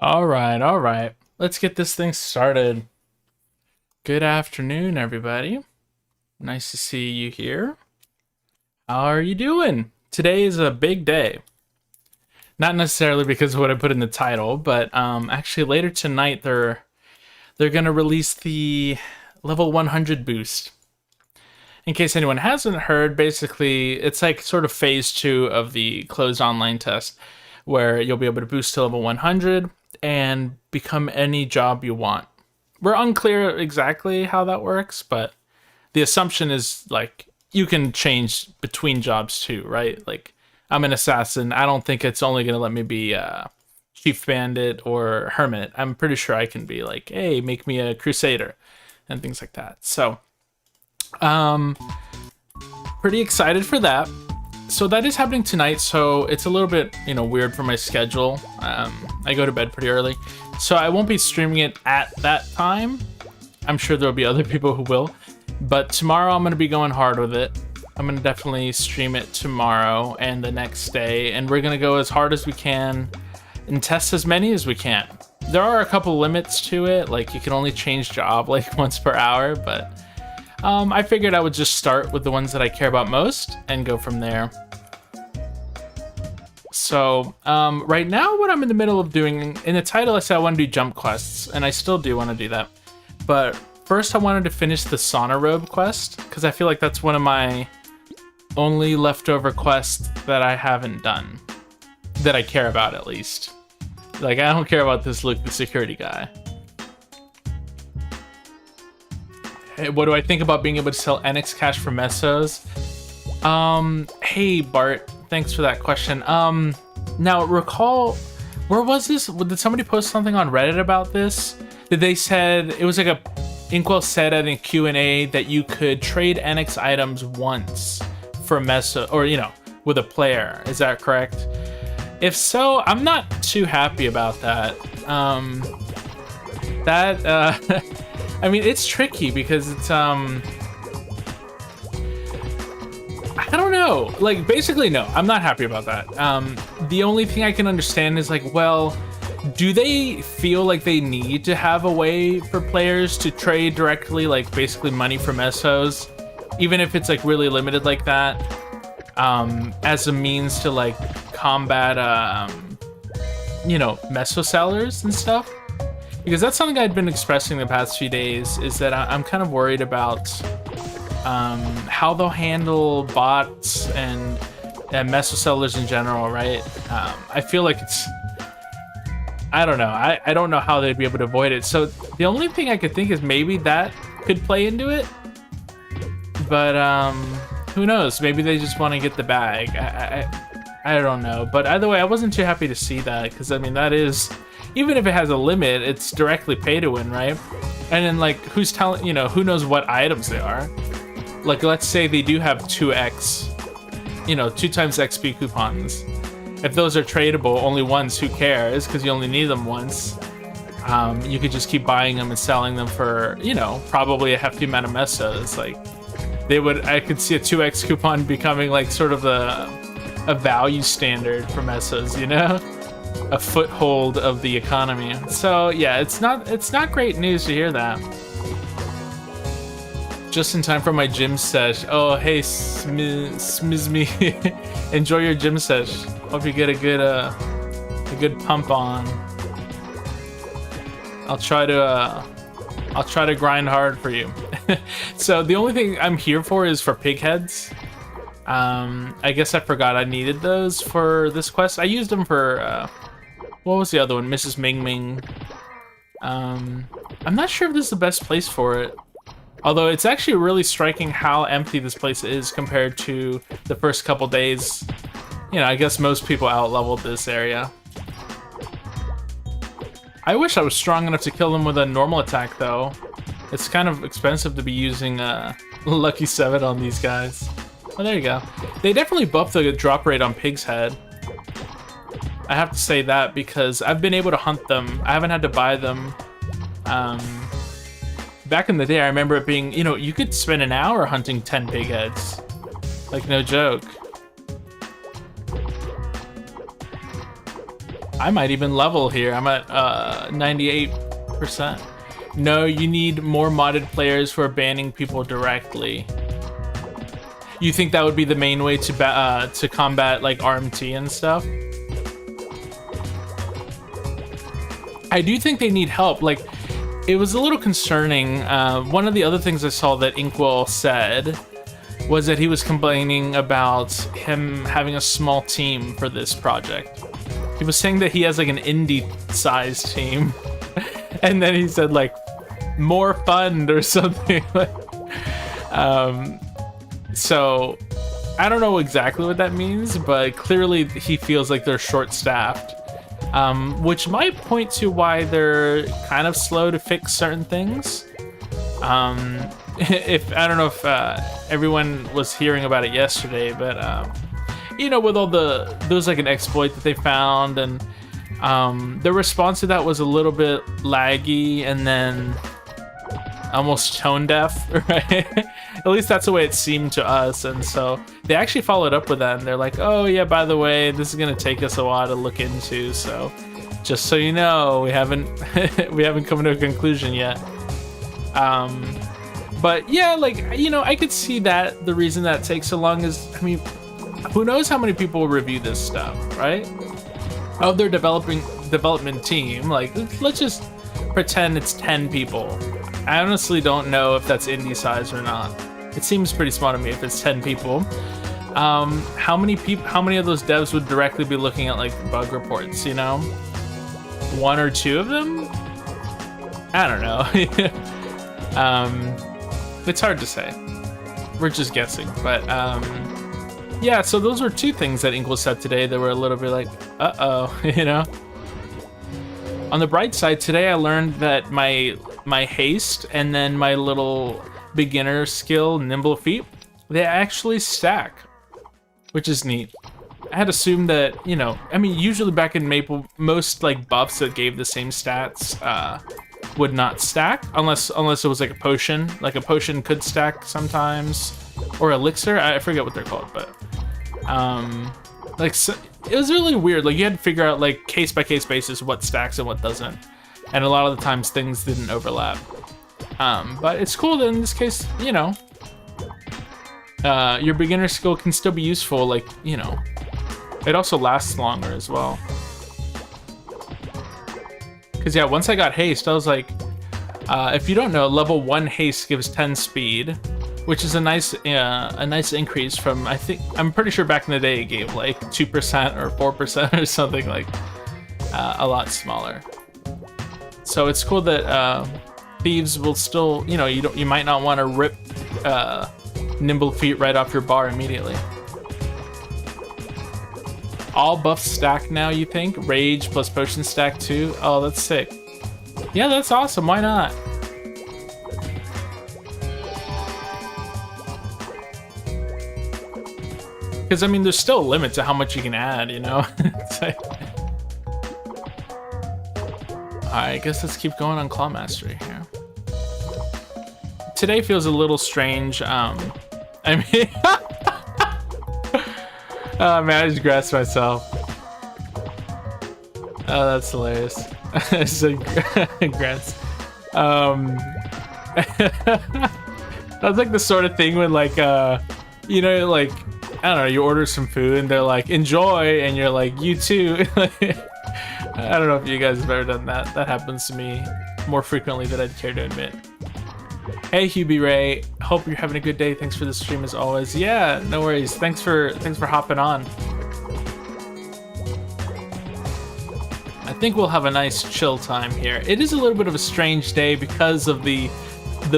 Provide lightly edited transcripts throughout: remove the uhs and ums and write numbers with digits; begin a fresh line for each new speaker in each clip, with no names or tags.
All right, all right. Let's get this thing started. Good afternoon, everybody. Nice to see you here. How are you doing? Today is a big day. Not necessarily because of what I put in the title, but actually later tonight they're gonna release the level 100 boost. In case anyone hasn't heard, basically it's like sort of phase 2 of the closed online test, where you'll be able to boost to level 100 and become any job you want. We're unclear exactly how that works, but the assumption is like you can change between jobs too, right? Like I'm an assassin. I don't think it's only going to let me be chief bandit or hermit. I'm pretty sure I can be like, hey, make me a crusader and things like that. So pretty excited for that. So that is happening tonight, so it's a little bit, weird for my schedule. I go to bed pretty early, so I won't be streaming it at that time. I'm sure there'll be other people who will, but tomorrow I'm going to be going hard with it. I'm going to definitely stream it tomorrow and the next day, and we're going to go as hard as we can and test as many as we can. There are a couple limits to it, like you can only change job like once per hour, but I figured I would just start with the ones that I care about most and go from there. So right now what I'm in the middle of doing, in the title I said I want to do jump quests, and I still do want to do that. But first I wanted to finish the sauna robe quest, because I feel like that's one of my only leftover quests that I haven't done. That I care about, at least. Like, I don't care about this Luke, the security guy. Hey, what do I think about being able to sell NX cash for mesos? Hey Bart, thanks for that question. Now recall, where was this? Did somebody post something on Reddit about this? Did they said, it was like Inkwell said at a Q&A that you could trade NX items once for meso, or with a player, is that correct? If so, I'm not too happy about that. I mean, it's tricky because it's, I don't know. Like, basically, no, I'm not happy about that. The only thing I can understand is like, well, do they feel like they need to have a way for players to trade directly, like basically money for mesos, even if it's like really limited like that, as a means to like combat, meso sellers and stuff? Because that's something I'd been expressing the past few days, is that I'm kind of worried about how they'll handle bots and meso sellers in general, right? I feel like it's... I don't know. I don't know how they'd be able to avoid it. So the only thing I could think is maybe that could play into it. But who knows? Maybe they just want to get the bag. I don't know. But either way, I wasn't too happy to see that, because I mean, that is... Even if it has a limit, it's directly pay to win, right? And then, like, who's telling, who knows what items they are? Like, let's say they do have 2x, 2 times XP coupons. If those are tradable only once, who cares? Because you only need them once. You could just keep buying them and selling them for, probably a hefty amount of mesos. Like, I could see a 2x coupon becoming, like, sort of a value standard for mesos, a foothold of the economy. So yeah, it's not great news to hear that. Just in time for my gym sesh. Oh hey, Smizme, enjoy your gym sesh. Hope you get a good pump on. I'll try to grind hard for you. So the only thing I'm here for is for pig heads. I guess I forgot I needed those for this quest. I used them for what was the other one? Mrs. Ming Ming. I'm not sure if this is the best place for it. Although it's actually really striking how empty this place is compared to the first couple days. I guess most people out-leveled this area. I wish I was strong enough to kill them with a normal attack, though. It's kind of expensive to be using Lucky 7 on these guys. Oh, there you go. They definitely buffed the drop rate on Pig's Head. I have to say that because I've been able to hunt them. I haven't had to buy them. Back in the day, I remember it being, you could spend an hour hunting 10 pig heads. Like, no joke. I might even level here. I'm at 98%. No, you need more modded players who are banning people directly. You think that would be the main way to combat like RMT and stuff? I do think they need help. Like, it was a little concerning. One of the other things I saw that Inkwell said was that he was complaining about him having a small team for this project. He was saying that he has like an indie-sized team, and then he said like more fund or something. So I don't know exactly what that means, but clearly he feels like they're short-staffed, which might point to why they're kind of slow to fix certain things. If I don't know if everyone was hearing about it yesterday, but you know, with all there was like an exploit that they found, and the response to that was a little bit laggy and then almost tone deaf, right? At least that's the way it seemed to us. And so they actually followed up with that, and they're like, oh yeah, by the way, this is gonna take us a while to look into, so just so you know, we haven't come to a conclusion yet. But yeah, like, you know, I could see that the reason that takes so long is, I mean, who knows how many people review this stuff, right? Of their development team, like, let's just pretend it's 10 people. I honestly don't know if that's indie size or not. It seems pretty small to me if it's 10 people. How many of those devs would directly be looking at like bug reports, you know? 1 or 2 of them? I don't know. It's hard to say. We're just guessing, but yeah, so those were 2 things that Inkwell said today that were a little bit like, uh-oh, you know? On the bright side, today I learned that my haste and then my little beginner skill, nimble feet, they actually stack, which is neat. I had assumed that, you know, I mean, usually back in Maple, most like buffs that gave the same stats would not stack unless it was like a potion. Like a potion could stack sometimes, or elixir. I forget what they're called, but like, so, it was really weird. Like, you had to figure out like case by case basis what stacks and what doesn't, and a lot of the times things didn't overlap. But it's cool that in this case, you know, your beginner skill can still be useful. Like, you know, it also lasts longer as well. Because yeah, once I got haste, I was like, if you don't know, level 1 haste gives 10 speed, which is a nice increase from, I'm pretty sure back in the day it gave like 2% or 4% or something, like a lot smaller. So it's cool that thieves will still, you know, you might not want to rip nimble feet right off your bar immediately. All buffs stack now, you think? Rage plus potion stack too? Oh, that's sick. Yeah, that's awesome. Why not? Because, I mean, there's still a limit to how much you can add, you know? Like... Alright, I guess let's keep going on Claw Mastery here. Today feels a little strange. I mean... Oh man, I just grasped myself. Oh, that's hilarious. It's like, grants. That's like the sort of thing when like, you know, like, I don't know, you order some food and they're like, enjoy, and you're like, you too. I don't know if you guys have ever done that. That happens to me more frequently than I'd care to admit. Hey Hubie Ray, hope you're having a good day. Thanks for the stream as always. Yeah, no worries. Thanks for hopping on. I think we'll have a nice chill time here. It is a little bit of a strange day because of the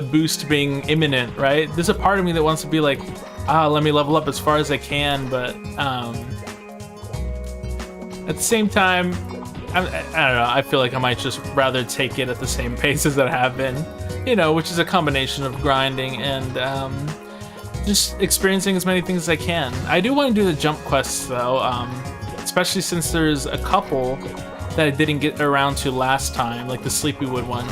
boost being imminent, right? There's a part of me that wants to be like, let me level up as far as I can, but at the same time, I don't know, I feel like I might just rather take it at the same pace as I have been, you know, which is a combination of grinding and just experiencing as many things as I can. I do want to do the jump quests though, especially since there's a couple that I didn't get around to last time, like the Sleepywood one.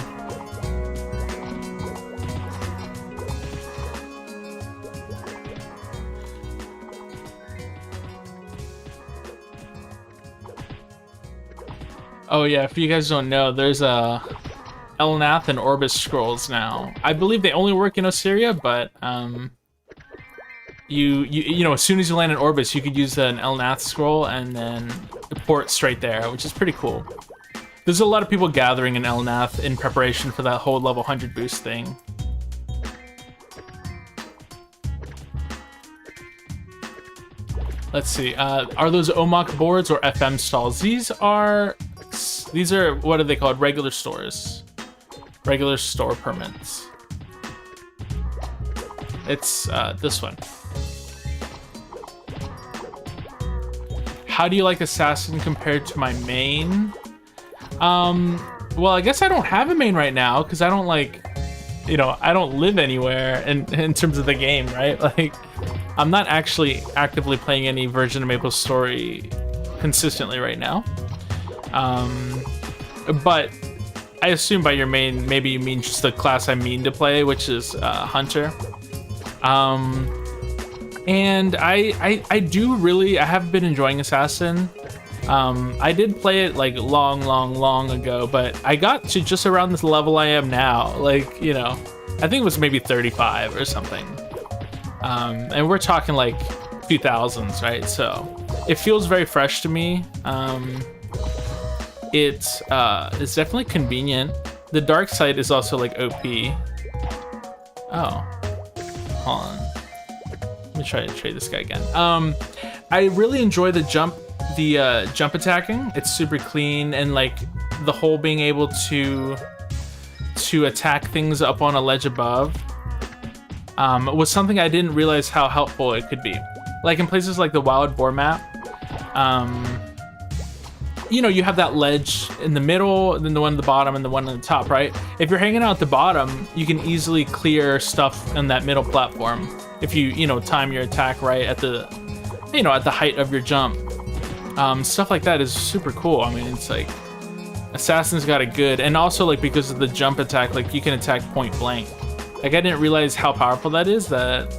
Oh yeah, if you guys don't know, there's a Elnath and Orbis scrolls now. I believe they only work in Osiria, but you know, as soon as you land in Orbis, you could use an Elnath scroll and then port straight there, which is pretty cool. There's a lot of people gathering in Elnath in preparation for that whole level 100 boost thing. Let's see, are those OMOC boards or FM stalls? These are, what are they called? Regular stores. Regular store permits. It's this one. How do you like Assassin compared to my main? Well, I guess I don't have a main right now because I don't like, you know, I don't live anywhere in terms of the game, right? Like, I'm not actually actively playing any version of MapleStory consistently right now. But I assume by your main, maybe you mean just the class I mean to play, which is Hunter. And I do really, I have been enjoying Assassin. I did play it like long ago, but I got to just around this level I am now. Like, you know, I think it was maybe 35 or something. And we're talking like 2000s, right? So it feels very fresh to me. It's definitely convenient. The dark side is also like OP. Oh, hold on. Let me try to trade this guy again. I really enjoy the jump attacking. It's super clean, and like the whole being able to attack things up on a ledge above was something I didn't realize how helpful it could be. Like in places like the Wild Boar map, you know, you have that ledge in the middle, then the one at the bottom, and the one on the top, right? If you're hanging out at the bottom, you can easily clear stuff on that middle platform if you know, time your attack right at the, you know, at the height of your jump. Stuff like that is super cool. I mean, it's like Assassin's got it good, and also like because of the jump attack, like you can attack point blank. Like I didn't realize how powerful that is. That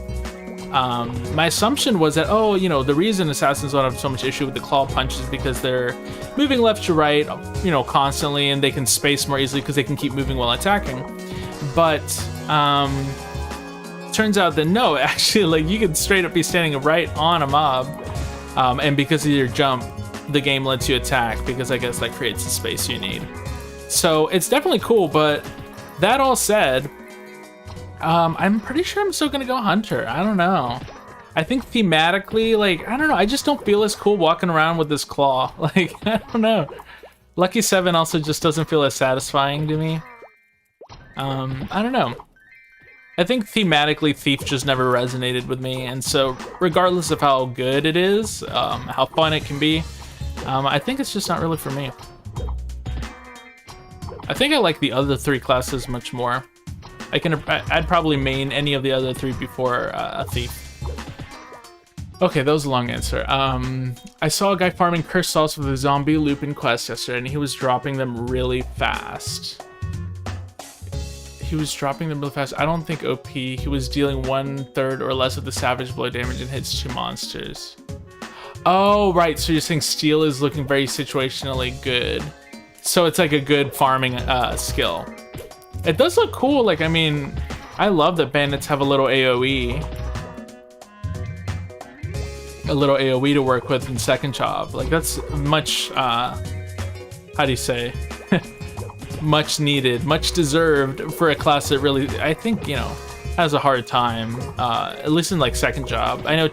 my assumption was that, oh, you know, the reason Assassins don't have so much issue with the claw punch is because they're moving left to right, you know, constantly, and they can space more easily because they can keep moving while attacking. But turns out that no, actually, like you could straight up be standing right on a mob, and because of your jump, the game lets you attack because I guess that creates the space you need. So it's definitely cool. But that all said, I'm pretty sure I'm still gonna go Hunter. I don't know. I think thematically, like, I don't know, I just don't feel as cool walking around with this claw. Like, I don't know. Lucky 7 also just doesn't feel as satisfying to me. I don't know. I think thematically Thief just never resonated with me, and so regardless of how good it is, how fun it can be, I think it's just not really for me. I think I like the other 3 classes much more. I'd probably main any of the other 3 before a Thief. Okay, that was a long answer. I saw a guy farming cursed sauce with a zombie loop in quest yesterday, and he was dropping them really fast. I don't think OP. He was dealing 1/3 or less of the savage blow damage and hits 2 monsters. Oh, right. So you're saying steel is looking very situationally good. So it's like a good farming skill. It does look cool. Like, I mean, I love that bandits have a little AoE. A little AoE to work with in second job. Like, that's much, how do you say? Much needed, much deserved for a class that really, I think, you know, has a hard time, at least in like second job. I know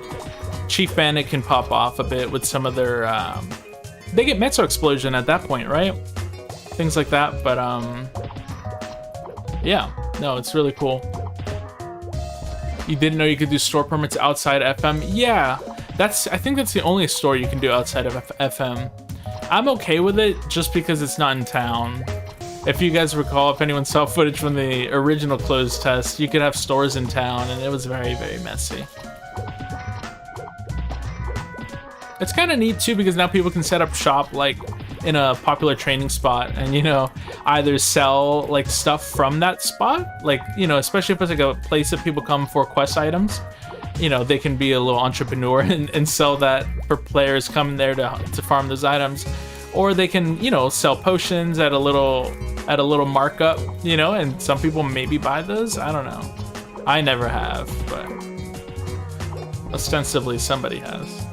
Chief Bandit can pop off a bit with some of their, they get Mezzo Explosion at that point, right? Things like that, but yeah, no, it's really cool. You didn't know you could do store permits outside FM? Yeah, I think that's the only store you can do outside of FM. I'm okay with it just because it's not in town. If you guys recall, if anyone saw footage from the original closed test, you could have stores in town, and it was very, very messy. It's kind of neat too because now people can set up shop like in a popular training spot, and you know, either sell like stuff from that spot, like, you know, especially if it's like a place that people come for quest items. You know, they can be a little entrepreneur and sell that for players coming there to farm those items. or they can, you know, sell potions at a little markup, you know, and some people maybe buy those. I don't know. I never have, but ostensibly somebody has.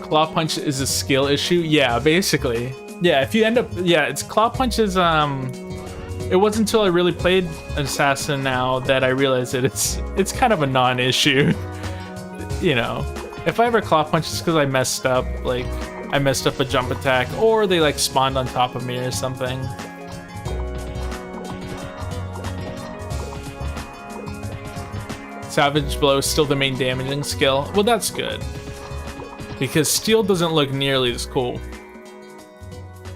Claw punch is a skill issue. Yeah, basically. Yeah, if you end up, yeah, it's claw punch is it wasn't until I really played Assassin now that I realized that it's kind of a non-issue. You know, if I ever claw punch, it's because I messed up, like I messed up a jump attack, or they like spawned on top of me or something. Savage Blow is still the main damaging skill. Well, that's good, because Steel doesn't look nearly as cool.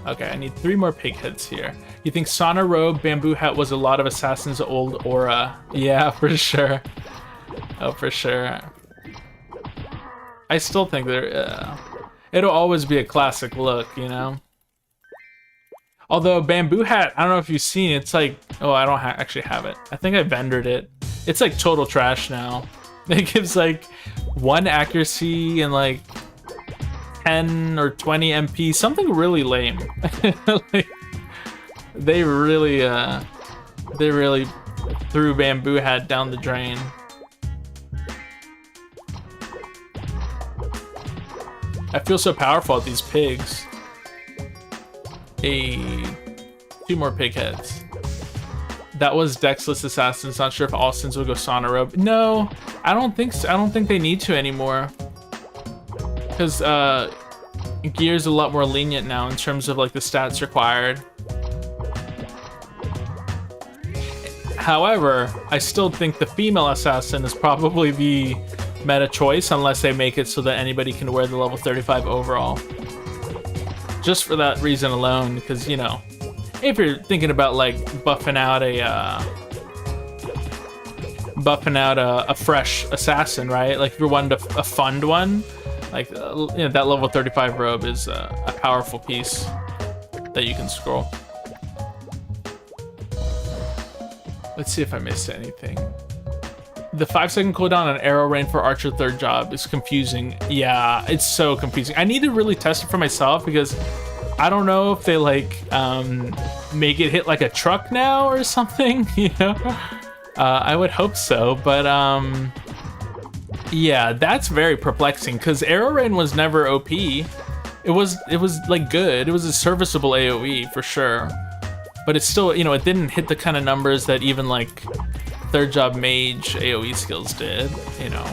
Okay, I need 3 more pig heads here. You think Sauna Robe, Bamboo Hat was a lot of Assassin's old aura? Yeah, for sure. Oh, for sure. I still think it'll always be a classic look, you know? Although Bamboo Hat, I don't know if you've seen, it's like, oh, I don't actually have it. I think I vendored it. It's like total trash now. It gives like 1 accuracy and like 10 or 20 MP, something really lame. Like, they really threw Bamboo Hat down the drain. I feel so powerful at these pigs. 2 more pig heads. That was Dexless Assassins. Not sure if Alston's will go Sauna Robe. No, I don't think so. I don't think they need to anymore. Because Gear's a lot more lenient now in terms of like the stats required. However, I still think the female assassin is probably the meta choice unless they make it so that anybody can wear the level 35 overall. Just for that reason alone, because, you know, if you're thinking about like buffing out a fresh assassin, right? Like if you're wanting a fund one, like you know, that level 35 robe is a powerful piece that you can scroll. Let's see if I missed anything. The 5-second cooldown on arrow rain for Archer 3rd job is confusing. Yeah, it's so confusing. I need to really test it for myself because I don't know if they like make it hit like a truck now or something, you know? I would hope so, but yeah, that's very perplexing because arrow rain was never OP. It was like good. It was a serviceable AoE for sure, but it's still, you know, it didn't hit the kind of numbers that even like 3rd job mage AoE skills did, you know.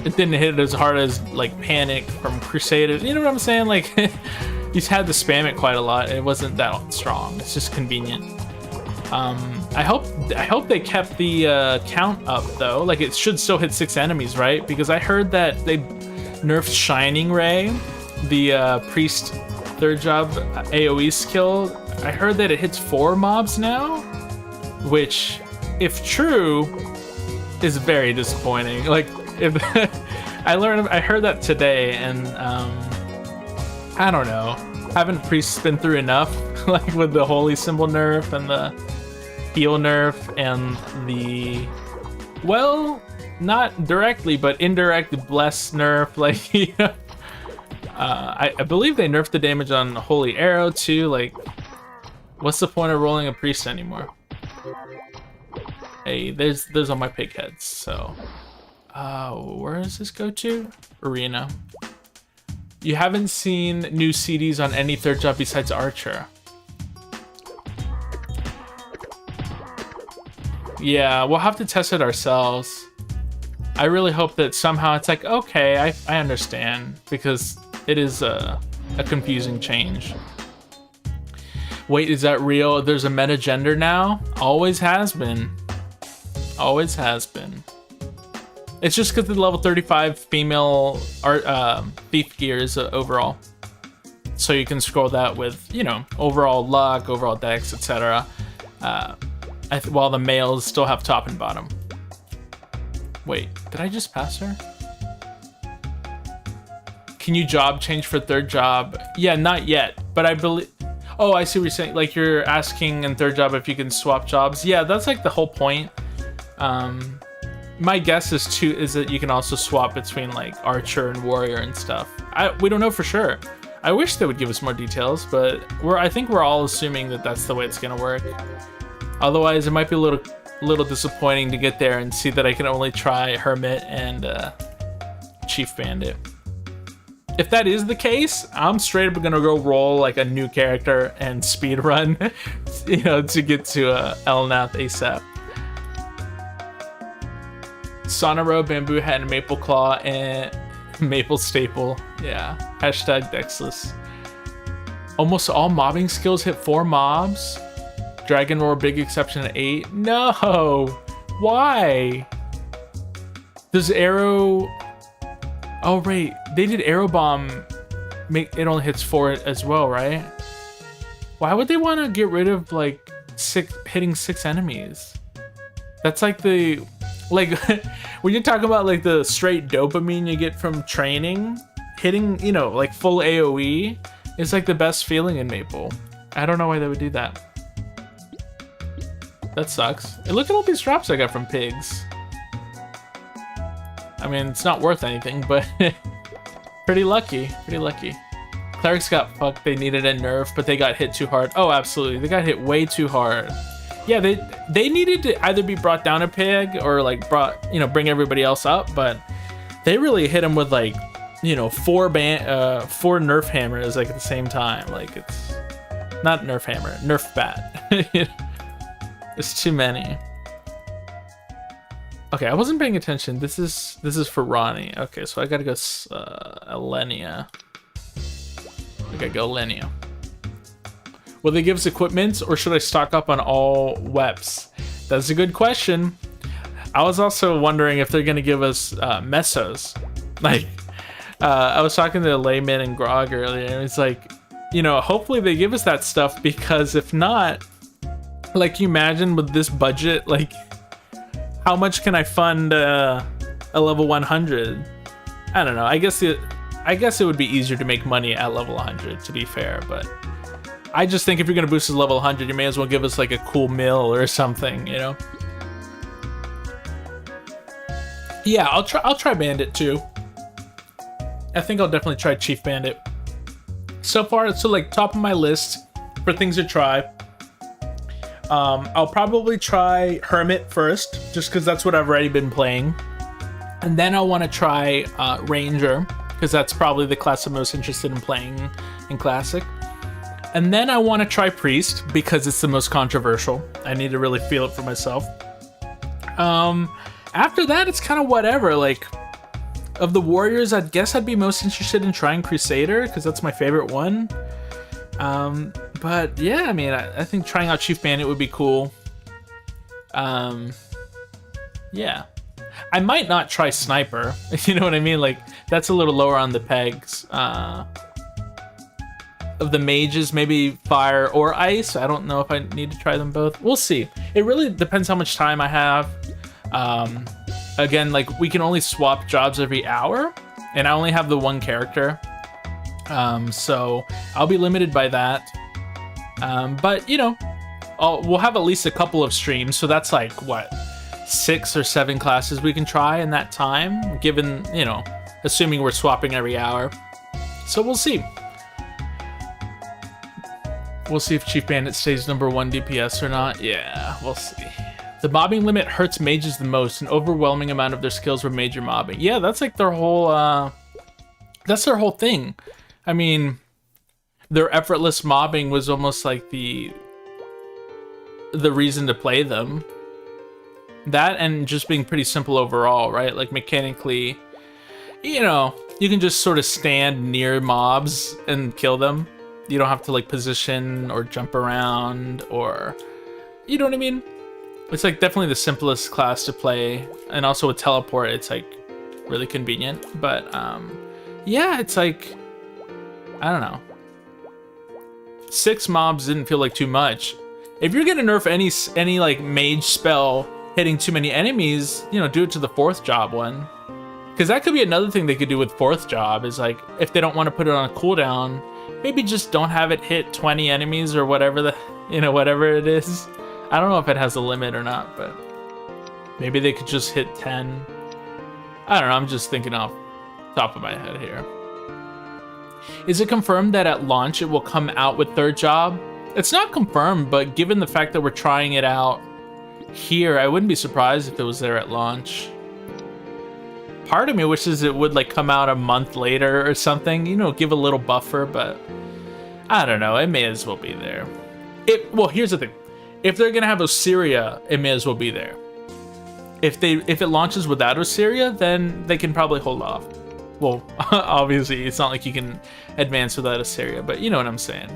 It didn't hit it as hard as like Panic from Crusaders, you know what I'm saying? Like you had to spam it quite a lot. It wasn't that strong. It's just convenient. I hope they kept the count up though. Like it should still hit 6 enemies, right? Because I heard that they nerfed Shining Ray, the priest 3rd job AoE skill. I heard that it hits 4 mobs now, which, if true, is very disappointing. Like, if I heard that today, and I don't know. Haven't priests been through enough, like with the holy symbol nerf and the heal nerf and the, well, not directly but indirect bless nerf. Like, you know, I believe they nerfed the damage on holy arrow too. Like, what's the point of rolling a priest anymore? Hey, there's all my pig heads. So, where does this go to? Arena. You haven't seen new CDs on any 3rd job besides Archer. Yeah, we'll have to test it ourselves. I really hope that somehow it's like, okay, I understand, because it is a confusing change. Wait, is that real? There's a meta gender now? Always has been. Always has been. It's just because the level 35 female thief gear is overall. So you can scroll that with, you know, overall luck, overall dex, etc. While the males still have top and bottom. Wait, did I just pass her? Can you job change for 3rd job? Yeah, not yet, but I believe... Oh, I see what you're saying. Like, you're asking in 3rd job if you can swap jobs. Yeah, that's like the whole point. my guess is that you can also swap between like archer and warrior and stuff. We don't know for sure. I wish they would give us more details, but I think we're all assuming that that's the way it's gonna work. Otherwise, it might be a little disappointing to get there and see that I can only try Hermit and Chief Bandit. If that is the case, I'm straight up gonna go roll like a new character and speed run, you know, to get to Elnath ASAP. Sonoro, Bamboo Hat, and Maple Claw, and Maple Staple. Yeah. Hashtag Dexless. Almost all mobbing skills hit 4 mobs. Dragon Roar, big exception at 8. No! Why? Does Arrow... Oh, right. They did Arrow Bomb. It only hits 4 as well, right? Why would they want to get rid of, like, hitting 6 enemies? That's like the... Like, when you're talking about, like, the straight dopamine you get from training, hitting, you know, like, full AoE is, like, the best feeling in Maple. I don't know why they would do that. That sucks. And look at all these drops I got from pigs. I mean, it's not worth anything, but pretty lucky. Pretty lucky. Clerics got fucked. They needed a nerf, but they got hit too hard. Oh, absolutely. They got hit way too hard. Yeah, they needed to either be brought down a peg or like bring everybody else up, but they really hit them with like, you know, 4 nerf hammers like at the same time. Like it's not nerf hammer, nerf bat. It's too many. Okay, I wasn't paying attention. This is for Ronnie. Okay, so I gotta go Elenia. I gotta go Elenia. Will they give us equipment, or should I stock up on all weps? That's a good question. I was also wondering if they're gonna give us mesos. Like, I was talking to Layman and Grog earlier, and it's like, you know, hopefully they give us that stuff, because if not, like, you imagine with this budget, like, how much can I fund a level 100? I don't know. I guess it would be easier to make money at level 100, to be fair, but I just think if you're gonna boost to level 100, you may as well give us like a cool mill or something, you know? Yeah, I'll try Bandit too. I think I'll definitely try Chief Bandit. So far, it's like top of my list for things to try. I'll probably try Hermit first, just because that's what I've already been playing. And then I want to try Ranger, because that's probably the class I'm most interested in playing in Classic. And then I want to try Priest, because it's the most controversial. I need to really feel it for myself. After that, it's kind of whatever. Like, of the Warriors, I guess I'd be most interested in trying Crusader, because that's my favorite one. But yeah, I mean, I think trying out Chief Bandit would be cool. Yeah. I might not try Sniper, you know what I mean? Like, that's a little lower on the pegs. Of the mages, maybe Fire or Ice. I don't know if I need to try them both. We'll see. It really depends how much time I have. Again, like, we can only swap jobs every hour, and I only have the 1 character. So I'll be limited by that. But, you know, we'll have at least a couple of streams, so that's like, what, 6 or 7 classes we can try in that time, given, you know, assuming we're swapping every hour. So we'll see. We'll see if Chief Bandit stays number 1 DPS or not. Yeah, we'll see. The mobbing limit hurts mages the most. An overwhelming amount of their skills were major mobbing. Yeah, that's like their whole, that's their whole thing. I mean, their effortless mobbing was almost like the reason to play them. That and just being pretty simple overall, right? Like, mechanically, you know, you can just sort of stand near mobs and kill them. You don't have to, like, position or jump around, or, you know what I mean? It's like definitely the simplest class to play, and also with teleport, it's like really convenient. But yeah, it's like, I don't know. 6 mobs didn't feel like too much. If you're gonna nerf any like mage spell hitting too many enemies, you know, do it to the 4th job one. Because that could be another thing they could do with 4th job, is like, if they don't want to put it on a cooldown, maybe just don't have it hit 20 enemies or whatever the, you know, whatever it is. I don't know if it has a limit or not, but Maybe they could just hit 10. I don't know, I'm just thinking off the top of my head here. Is it confirmed that at launch it will come out with third job? It's not confirmed, but given the fact that we're trying it out here, I wouldn't be surprised if it was there at launch. Part of me wishes it would like come out a month later or something, you know, give a little buffer, but I don't know, it may as well be there. Well, here's the thing. If they're gonna have Osiria, it may as well be there. If it launches without Osiria, then they can probably hold off. Well, obviously, it's not like you can advance without Osiria, but you know what I'm saying.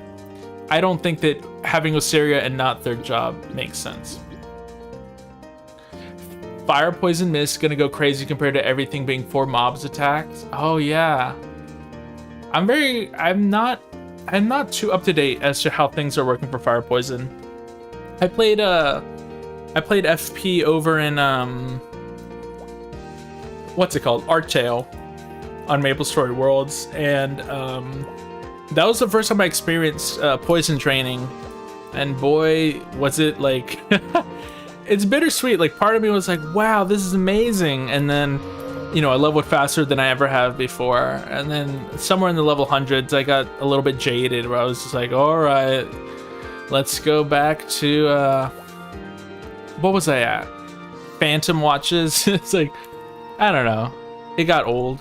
I don't think that having Osiria and not third job makes sense. Fire, Poison, Mist gonna go crazy compared to everything being 4 mobs attacked. Oh yeah. I'm not too up to date as to how things are working for Fire Poison. I played FP over in what's it called? Arctale on MapleStory Worlds, and that was the first time I experienced poison training, and boy was it like it's bittersweet. Like, part of me was like, wow, this is amazing, and then, you know, I leveled faster than I ever have before, and then somewhere in the level hundreds I got a little bit jaded, where I was just like, all right, let's go back to what was I at? Phantom Watches. It's like, I don't know, it got old.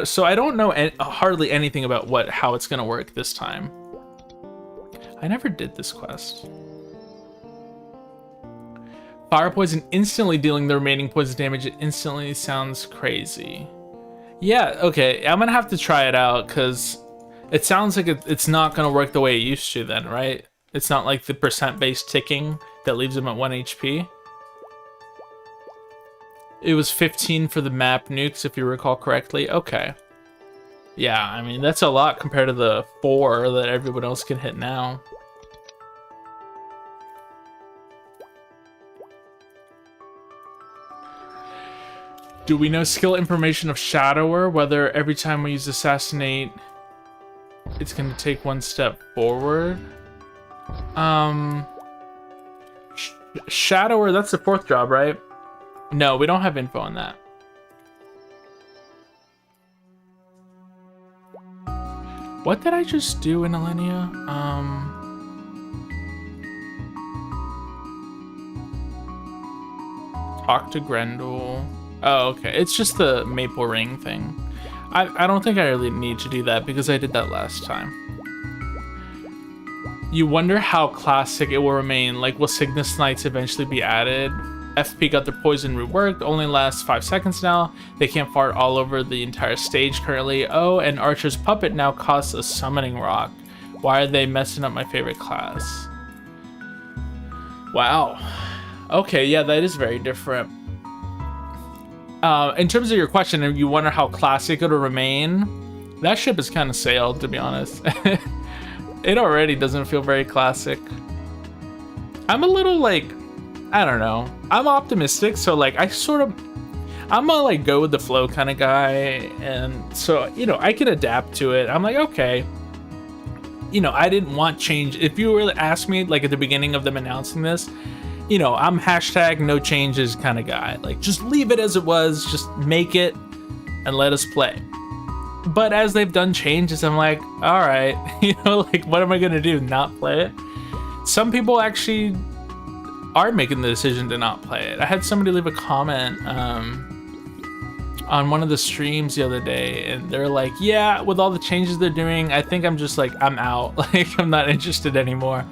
So I don't know hardly anything about how it's gonna work this time. I never did this quest. Fire Poison instantly dealing the remaining poison damage. It instantly sounds crazy. Yeah, okay, I'm gonna have to try it out, because it sounds like it's not gonna work the way it used to then, right? It's not like the percent-based ticking that leaves him at 1 HP. It was 15 for the map nukes, if you recall correctly. Okay. Yeah, I mean, that's a lot compared to the 4 that everyone else can hit now. Do we know skill information of Shadower, whether every time we use Assassinate, it's going to take 1 step forward? Shadower, that's the 4th job, right? No, we don't have info on that. What did I just do in Alenia? Talk to Grendel. Oh, okay. It's just the maple ring thing. I don't think I really need to do that because I did that last time. You wonder how classic it will remain. Like, will Cygnus Knights eventually be added? FP got their poison reworked, only lasts 5 seconds now. They can't fart all over the entire stage currently. Oh, and Archer's Puppet now costs a summoning rock. Why are they messing up my favorite class? Wow. Okay, yeah, that is very different. In terms of your question, if you wonder how classic it'll remain, that ship has kind of sailed, to be honest. It already doesn't feel very classic. I'm a little like, I don't know. I'm optimistic, so like I'm a like go with the flow kind of guy, and so, you know, I can adapt to it. I'm like, okay, you know, I didn't want change. If you were to ask me like at the beginning of them announcing this, you know, I'm hashtag no changes kind of guy. Like, just leave it as it was, just make it and let us play. But as they've done changes, I'm like, all right, you know, like, what am I gonna do? Not play it? Some people actually are making the decision to not play it. I had somebody leave a comment on one of the streams the other day, and they're like, yeah, with all the changes they're doing, I think I'm just like, I'm out. Like, I'm not interested anymore.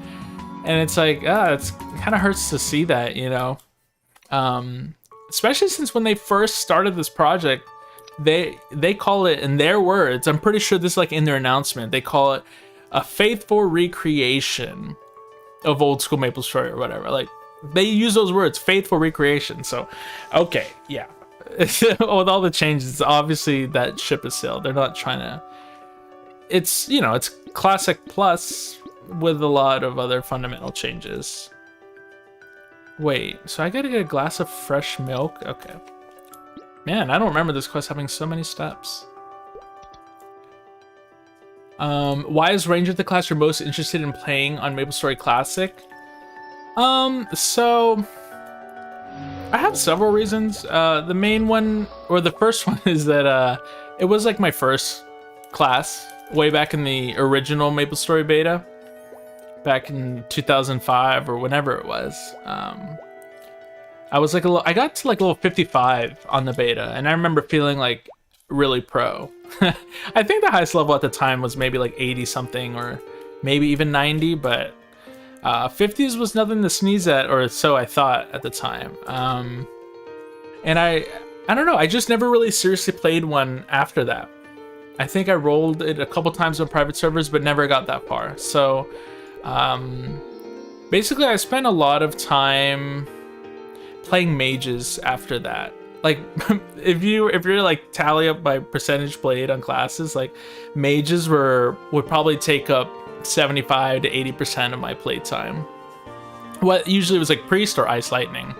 And it's like, it kind of hurts to see that, you know, especially since when they first started this project, they call it, in their words, I'm pretty sure this is like in their announcement, they call it a faithful recreation of old school MapleStory or whatever. Like, they use those words, faithful recreation. So, okay, yeah. With all the changes, obviously that ship has sailed. They're not trying to, it's, you know, it's classic plus with a lot of other fundamental changes. Wait, so I gotta get a glass of fresh milk? Okay. Man, I don't remember this quest having so many steps. Why is Ranger the class you're most interested in playing on MapleStory Classic? So I have several reasons. The main one, or the first one, is that it was like my first class way back in the original MapleStory beta, back in 2005 or whenever it was. I was like I got to like level 55 on the beta, and I remember feeling like really pro. I think the highest level at the time was maybe like 80 something, or maybe even 90, but 50s was nothing to sneeze at, or so I thought at the time. And I don't know, I just never really seriously played one after that. I think I rolled it a couple times on private servers, but never got that far. So basically I spent a lot of time playing mages after that. Like, if you're like tally up my percentage played on classes, like mages would probably take up 75 to 80% of my play time. What usually was like priest or ice lightning,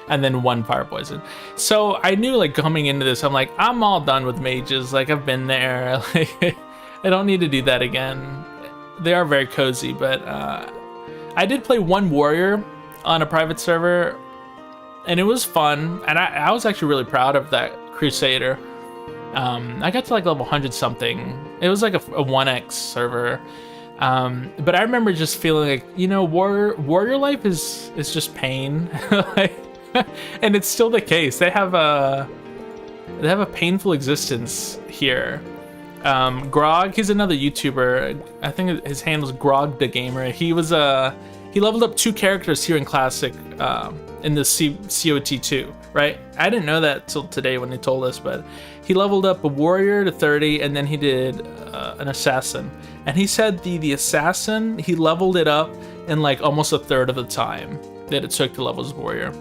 and then one fire poison. So I knew, like, coming into this, I'm like, I'm all done with mages. Like, I've been there. Like, I don't need to do that again. They are very cozy, but I did play one warrior on a private server, and it was fun, and I was actually really proud of that crusader. I got to like level 100 something. It was like a 1x server. But I remember just feeling like, you know, warrior life is just pain. Like, and it's still the case. They have a painful existence here. Grog, he's another YouTuber. I think his handle's Grog the Gamer. He leveled up 2 characters here in Classic, in the COT2, right? I didn't know that till today when they told us, but he leveled up a warrior to 30, and then he did an assassin. And he said the assassin, he leveled it up in like almost a third of the time that it took to level his warrior,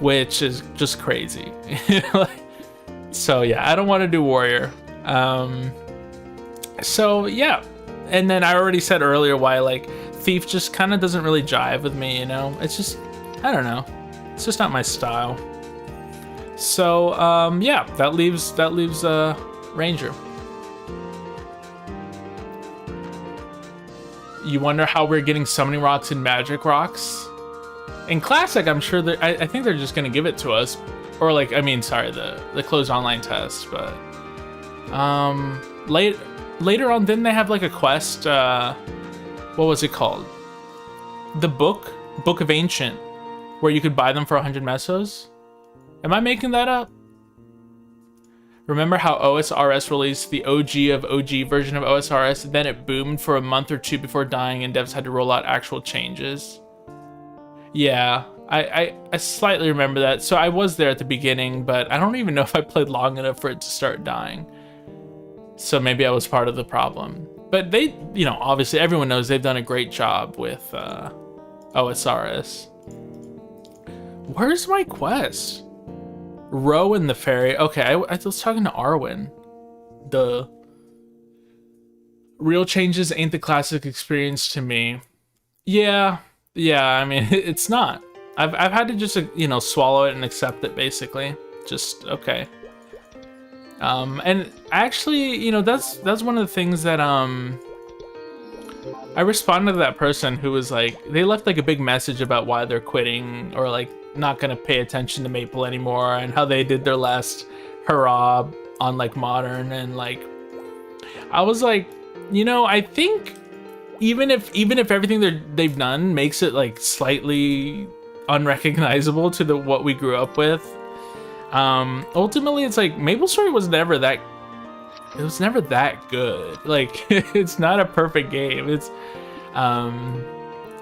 which is just crazy. So yeah, I don't want to do warrior. So yeah, and then I already said earlier why like thief just kind of doesn't really jive with me, you know? It's just, I don't know, it's just not my style. So yeah, that leaves ranger. You wonder how we're getting summoning rocks and magic rocks? In Classic, I'm sure that I think they're just gonna give it to us, or like, I mean, sorry, the closed online test. But later on, didn't they have like a quest? What was it called? The Book of Ancient, where you could buy them for 100 mesos. Am I making that up? Remember how OSRS released the OG of OG version of OSRS, then it boomed for a month or 2 before dying, and devs had to roll out actual changes? Yeah, I slightly remember that. So I was there at the beginning, but I don't even know if I played long enough for it to start dying. So maybe I was part of the problem. But they, you know, obviously everyone knows they've done a great job with OSRS. Where's my quest? Rowan the fairy. Okay, I was talking to Arwen. Duh. Real changes ain't the classic experience to me. Yeah, I mean, it's not. I've had to just, you know, swallow it and accept it, basically. Just, okay. And actually, you know, that's one of the things that, I responded to that person who was like, they left like a big message about why they're quitting, or like not gonna pay attention to Maple anymore, and how they did their last hurrah on like modern. And like, I was like, you know, I think even if everything they've done makes it like slightly unrecognizable to what we grew up with, ultimately it's like MapleStory was never that good. Like, it's not a perfect game. It's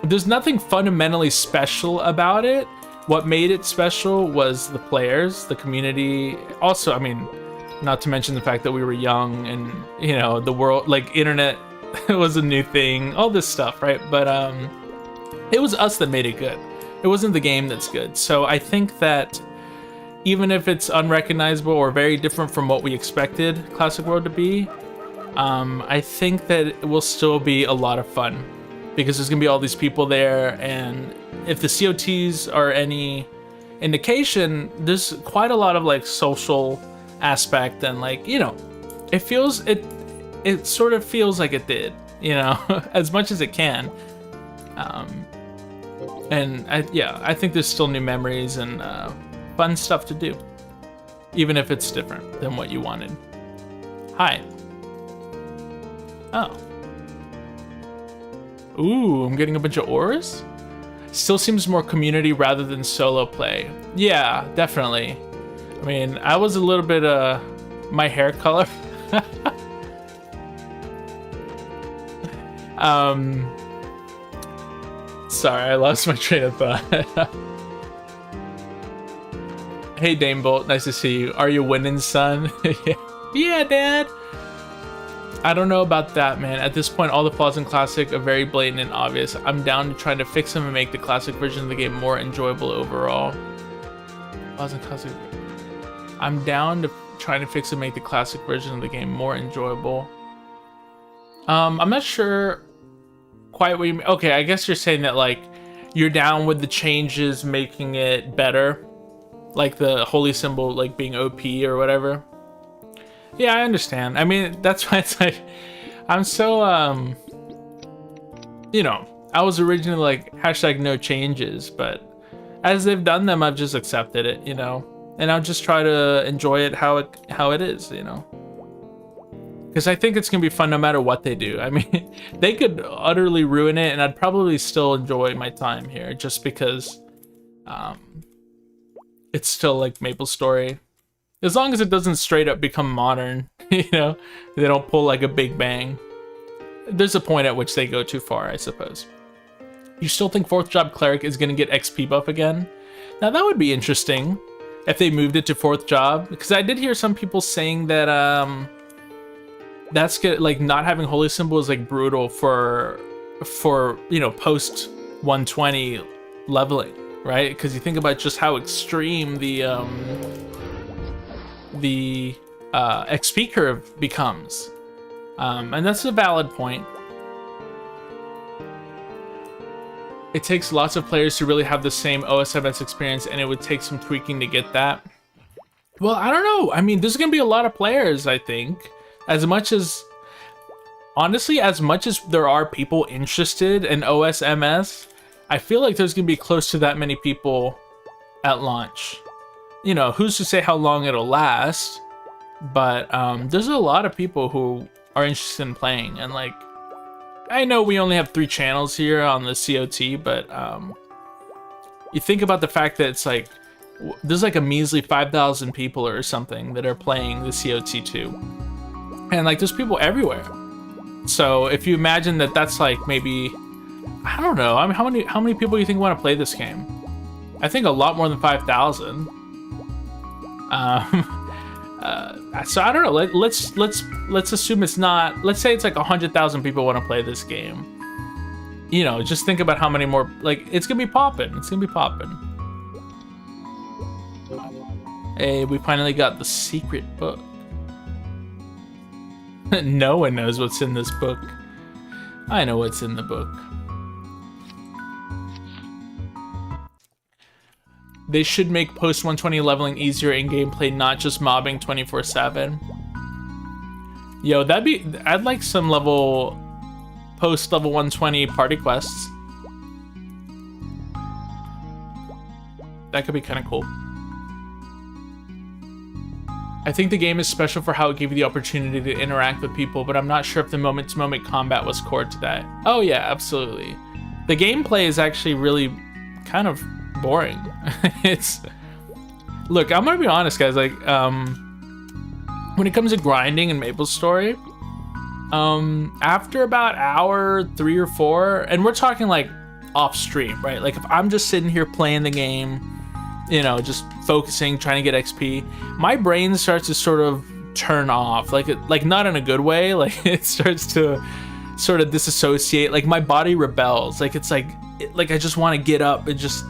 there's nothing fundamentally special about it. What made it special was the players, the community. Also, I mean, not to mention the fact that we were young, and, you know, the world, like, internet was a new thing, all this stuff, right? But it was us that made it good. It wasn't the game that's good. So I think that even if it's unrecognizable or very different from what we expected Classic World to be, I think that it will still be a lot of fun, because there's gonna be all these people there, and if the COTs are any indication, there's quite a lot of like social aspect, and like, you know, it sort of feels like it did, you know, as much as it can. And I think there's still new memories, and fun stuff to do, even if it's different than what you wanted. Hi. Oh. Ooh, I'm getting a bunch of ores? Still seems more community rather than solo play. Yeah, definitely. I mean, I was a little bit, my hair color. Sorry, I lost my train of thought. Hey, Dame Bolt, nice to see you. Are you winning, son? Yeah, Dad. I don't know about that, man. At this point, all the flaws in Classic are very blatant and obvious. I'm down to trying to fix them and make the Classic version of the game more enjoyable overall. Flaws in Classic. I'm down to trying to fix and make the Classic version of the game more enjoyable. I'm not sure quite what you mean. Okay, I guess you're saying that, like, you're down with the changes making it better. Like the holy symbol, like, being OP or whatever. Yeah, I understand. I mean, that's why it's like, I'm so, you know, I was originally like, hashtag no changes, but as they've done them, I've just accepted it, you know, and I'll just try to enjoy it how it is, you know, because I think it's gonna be fun no matter what they do. I mean, they could utterly ruin it, and I'd probably still enjoy my time here, just because, it's still like MapleStory. As long as it doesn't straight up become modern, you know, they don't pull like a Big Bang. There's a point at which they go too far, I suppose. You still think 4th Job Cleric is going to get XP buff again? Now that would be interesting if they moved it to 4th Job, because I did hear some people saying that that's good, like not having Holy Symbol is like brutal for you know, post 120 leveling, right? Because you think about just how extreme the XP curve becomes, and that's a valid point. It takes lots of players to really have the same OSMS experience, and it would take some tweaking to get that. Well, I don't know. I mean, there's gonna be a lot of players, I think. As much as, honestly, as much as there are people interested in OSMS, I feel like there's gonna be close to that many people at launch. You know, who's to say how long it'll last, but there's a lot of people who are interested in playing, and like, I know we only have 3 channels here on the COT, but you think about the fact that it's like, there's like a measly 5,000 people or something that are playing the COT2, and like there's people everywhere. So if you imagine that that's like maybe, I don't know, I mean, how many people do you think want to play this game? I think a lot more than 5,000. So I don't know. Let's assume it's not. Let's say it's like 100,000 people want to play this game. You know, just think about how many more. Like, it's gonna be popping. It's gonna be popping. Hey, we finally got the secret book. No one knows what's in this book. I know what's in the book. They should make post 120 leveling easier in gameplay, not just mobbing 24/7. Yo, I'd like some post level 120 party quests. That could be kind of cool. I think the game is special for how it gave you the opportunity to interact with people, but I'm not sure if the moment-to-moment combat was core to that. Oh yeah, absolutely. The gameplay is actually really kind of boring. Look, I'm gonna be honest, guys, like when it comes to grinding in MapleStory, after about hour 3 or 4, and we're talking like off stream, right? Like if I'm just sitting here playing the game, you know, just focusing, trying to get XP, my brain starts to sort of turn off, like not in a good way. Like it starts to sort of disassociate, like my body rebels, like it's like I just want to get up and just,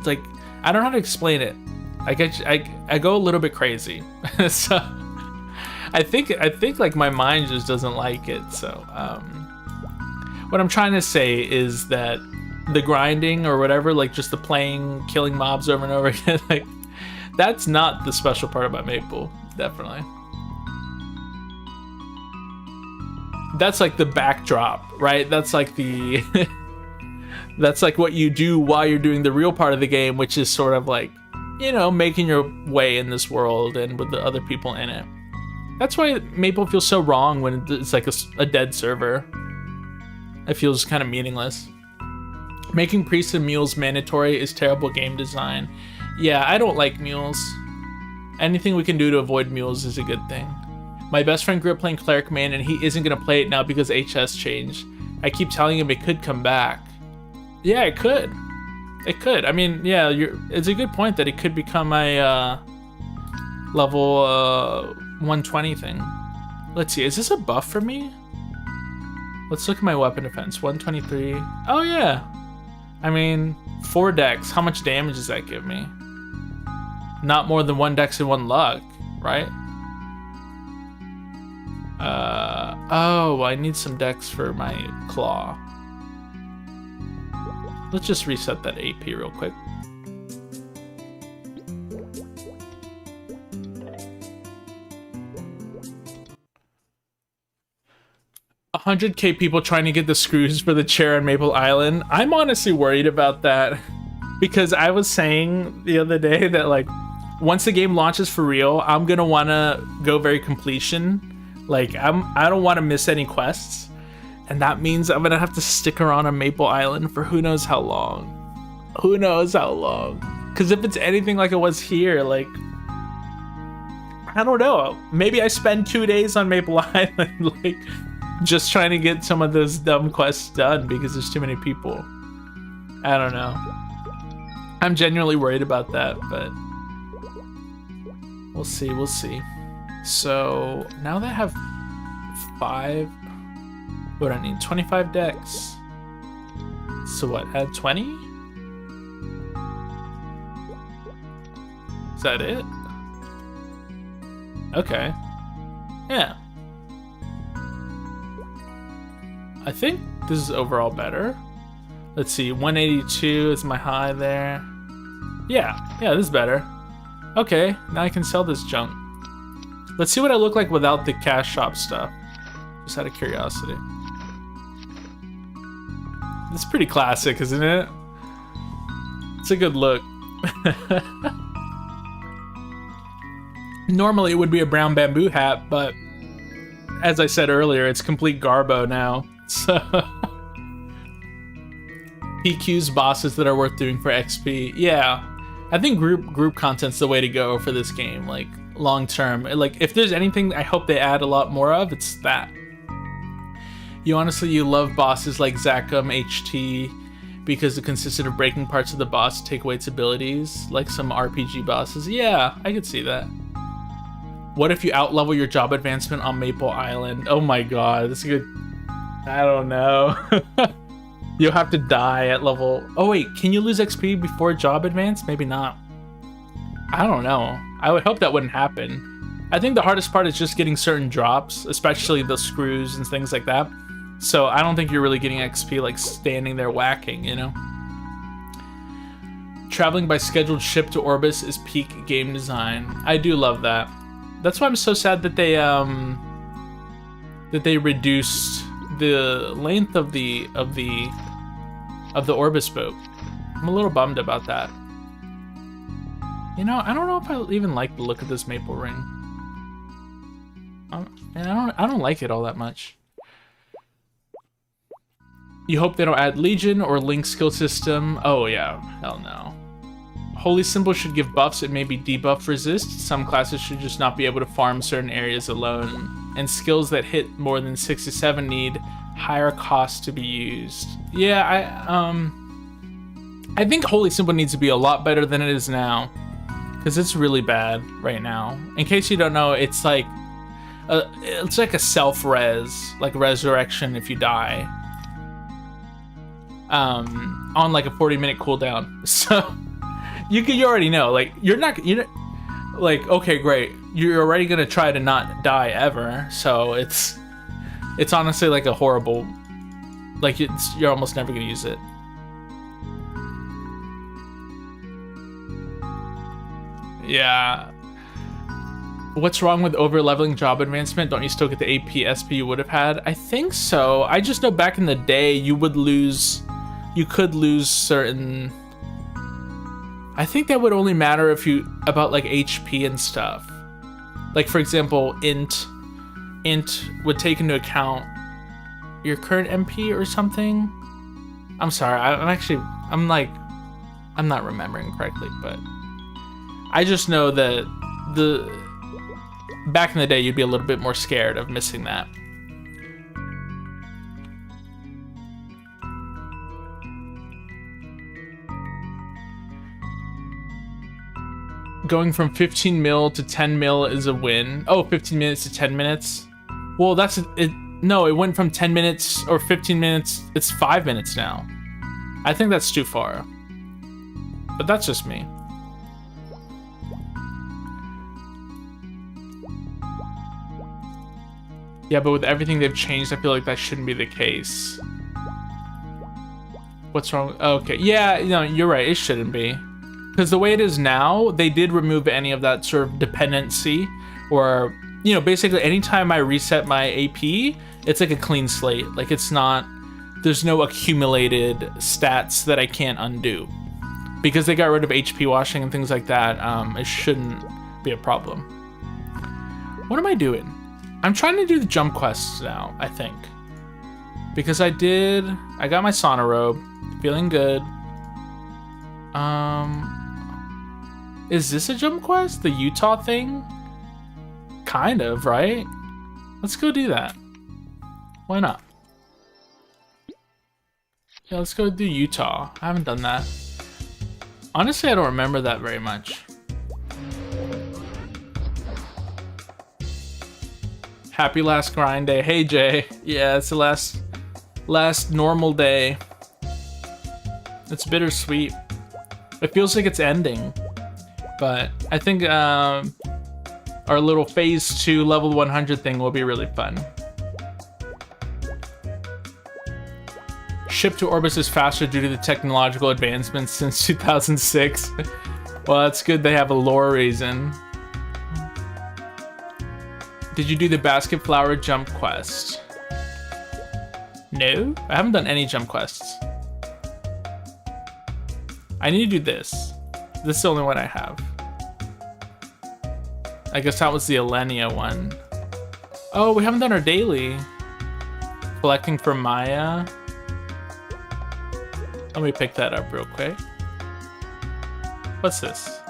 like, I don't know how to explain it. I go a little bit crazy. So I think like my mind just doesn't like it. So what I'm trying to say is that the grinding or whatever, like just the playing, killing mobs over and over again, like that's not the special part about Maple. Definitely. That's like the backdrop, right? That's like the that's like what you do while you're doing the real part of the game, which is sort of like, you know, making your way in this world and with the other people in it. That's why Maple feels so wrong when it's like a dead server. It feels kind of meaningless. Making priests and mules mandatory is terrible game design. Yeah, I don't like mules. Anything we can do to avoid mules is a good thing. My best friend grew up playing Cleric Main and he isn't gonna play it now because HS changed. I keep telling him it could come back. Yeah, it could. It could. I mean, yeah, it's a good point that it could become a level 120 thing. Let's see, is this a buff for me? Let's look at my weapon defense. 123. Oh yeah. I mean, 4 dex. How much damage does that give me? Not more than 1 dex and 1 luck, right? Oh, I need some dex for my claw. Let's just reset that AP real quick. $100K people trying to get the screws for the chair on Maple Island. I'm honestly worried about that because I was saying the other day that like once the game launches for real, I'm gonna wanna go very completion. Like I don't want to miss any quests, and that means I'm gonna have to stick around on Maple Island for who knows how long. Who knows how long? Because if it's anything like it was here, like I don't know. Maybe I spend 2 days on Maple Island, like just trying to get some of those dumb quests done because there's too many people. I don't know. I'm genuinely worried about that, but we'll see, we'll see. So now that I have 5, what do I need? 25 decks. So what, add 20? Is that it? Okay. Yeah. I think this is overall better. Let's see, 182 is my high there. Yeah, this is better. Okay, now I can sell this junk. Let's see what I look like without the cash shop stuff. Just out of curiosity. It's pretty classic, isn't it? It's a good look. Normally it would be a brown bamboo hat, but as I said earlier, it's complete garbo now. So PQ's bosses that are worth doing for XP. Yeah, I think group content's the way to go for this game. Like long term, like if there's anything I hope they add a lot more of, it's that. You love bosses like Zakum HT because it consisted of breaking parts of the boss to take away its abilities, like some RPG bosses. Yeah, I could see that. What if you outlevel your job advancement on Maple Island? Oh my god, that's a good... I don't know. You'll have to die at level... Oh wait, can you lose XP before job advance? Maybe not. I don't know. I would hope that wouldn't happen. I think the hardest part is just getting certain drops, especially the screws and things like that. So I don't think you're really getting XP like standing there whacking, you know? Traveling by scheduled ship to Orbis is peak game design. I do love that. That's why I'm so sad that they reduced the length of the Orbis boat. I'm a little bummed about that. You know, I don't know if I even like the look of this maple ring. I don't like it all that much. You hope they don't add Legion or Link skill system. Oh yeah, hell no. Holy Symbol should give buffs and maybe debuff resist. Some classes should just not be able to farm certain areas alone. And skills that hit more than 6 to 7 need higher costs to be used. Yeah, I think Holy Symbol needs to be a lot better than it is now. Because it's really bad right now. In case you don't know, it's like a self-res, like resurrection if you die. On like a 40-minute cooldown. So you already know, like you're like, okay, great, you're already gonna try to not die ever. So it's honestly like a horrible, like you're almost never gonna use it. Yeah. What's wrong with over-leveling job advancement? Don't you still get the AP SP you would have had? I think so. I just know back in the day you could lose certain I think that would only matter if you about like HP and stuff. Like for example, int would take into account your current MP or something. I'm sorry, I'm not remembering correctly, but I just know that back in the day you'd be a little bit more scared of missing that. Going from 15 mil to 10 mil is a win. Oh, 15 minutes to 10 minutes. Well, that's it. No, it went from 10 minutes or 15 minutes. It's 5 minutes now. I think that's too far. But that's just me. Yeah, but with everything they've changed, I feel like that shouldn't be the case. What's wrong? Okay, yeah, no, you're right. It shouldn't be. Because the way it is now, they did remove any of that sort of dependency, or, you know, basically anytime I reset my AP, it's like a clean slate. Like it's not, there's no accumulated stats that I can't undo. Because they got rid of HP washing and things like that, it shouldn't be a problem. What am I doing? I'm trying to do the jump quests now, I think. Because I got my sauna robe, feeling good. Is this a jump quest? The Utah thing? Kind of, right? Let's go do that. Why not? Yeah, let's go do Utah. I haven't done that. Honestly, I don't remember that very much. Happy last grind day. Hey, Jay. Yeah, it's the last normal day. It's bittersweet. It feels like it's ending. But I think our little phase 2 level 100 thing will be really fun. Ship to Orbis is faster due to the technological advancements since 2006. Well, that's good they have a lore reason. Did you do the basket flower jump quest? No, I haven't done any jump quests. I need to do this. This is the only one I have. I guess that was the Alenia one. Oh, we haven't done our daily. Collecting for Maya. Let me pick that up real quick. What's this?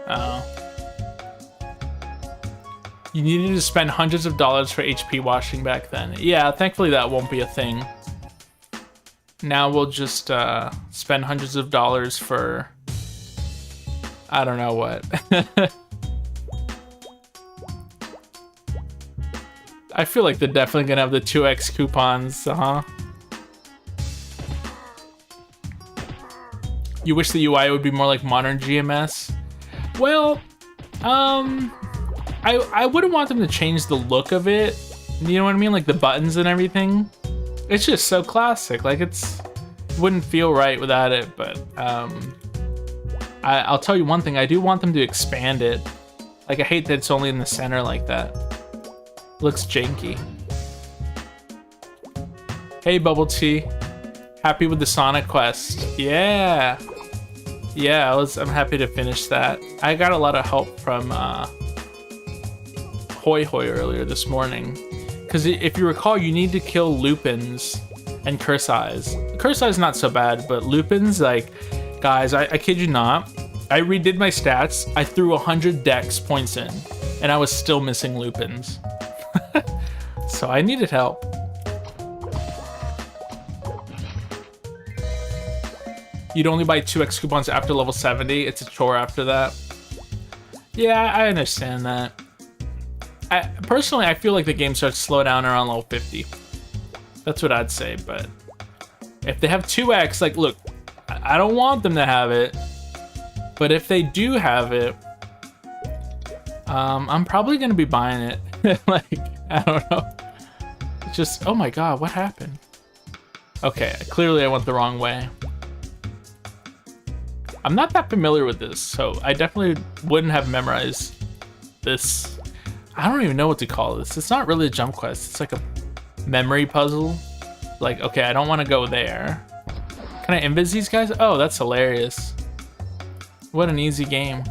Oh. You needed to spend hundreds of dollars for HP washing back then. Yeah, thankfully that won't be a thing. Now we'll just spend hundreds of dollars for... I don't know what. I feel like they're definitely gonna have the 2x coupons, huh? You wish the UI would be more like modern GMS? Well, I wouldn't want them to change the look of it. You know what I mean? Like the buttons and everything. It's just so classic. Like it wouldn't feel right without it, but I'll tell you one thing, I do want them to expand it. Like I hate that it's only in the center like that. Looks janky. Hey Bubble Tea. Happy with the Sonic quest. Yeah. Yeah, I'm happy to finish that. I got a lot of help from Hoy Hoy earlier this morning. Because if you recall, you need to kill Lupins and Curse Eyes. Curse Eyes not so bad, but Lupins, like, guys, I kid you not. I redid my stats. I threw 100 dex points in, and I was still missing Lupins. So I needed help. You'd only buy 2x coupons after level 70. It's a chore after that. Yeah, I understand that. Personally, I feel like the game starts to slow down around level 50. That's what I'd say, but if they have 2x, like, look, I don't want them to have it, but if they do have it, I'm probably gonna be buying it. Like, I don't know. It's just, oh my god, what happened? Okay, clearly I went the wrong way. I'm not that familiar with this, so I definitely wouldn't have memorized this. I don't even know what to call this. It's not really a jump quest. It's like a memory puzzle. Like, okay, I don't want to go there. Can I invis these guys? Oh, that's hilarious. What an easy game.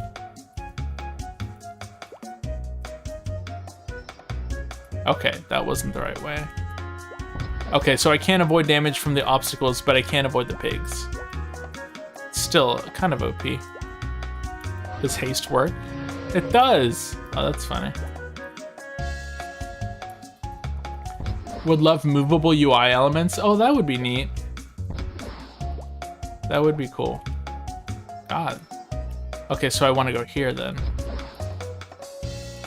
Okay, that wasn't the right way. Okay, so I can't avoid damage from the obstacles, but I can avoid the pigs. Still kind of OP. Does haste work? It does! Oh, that's funny. Would love movable UI elements. Oh, that would be neat. That would be cool. God. Okay, so I want to go here then.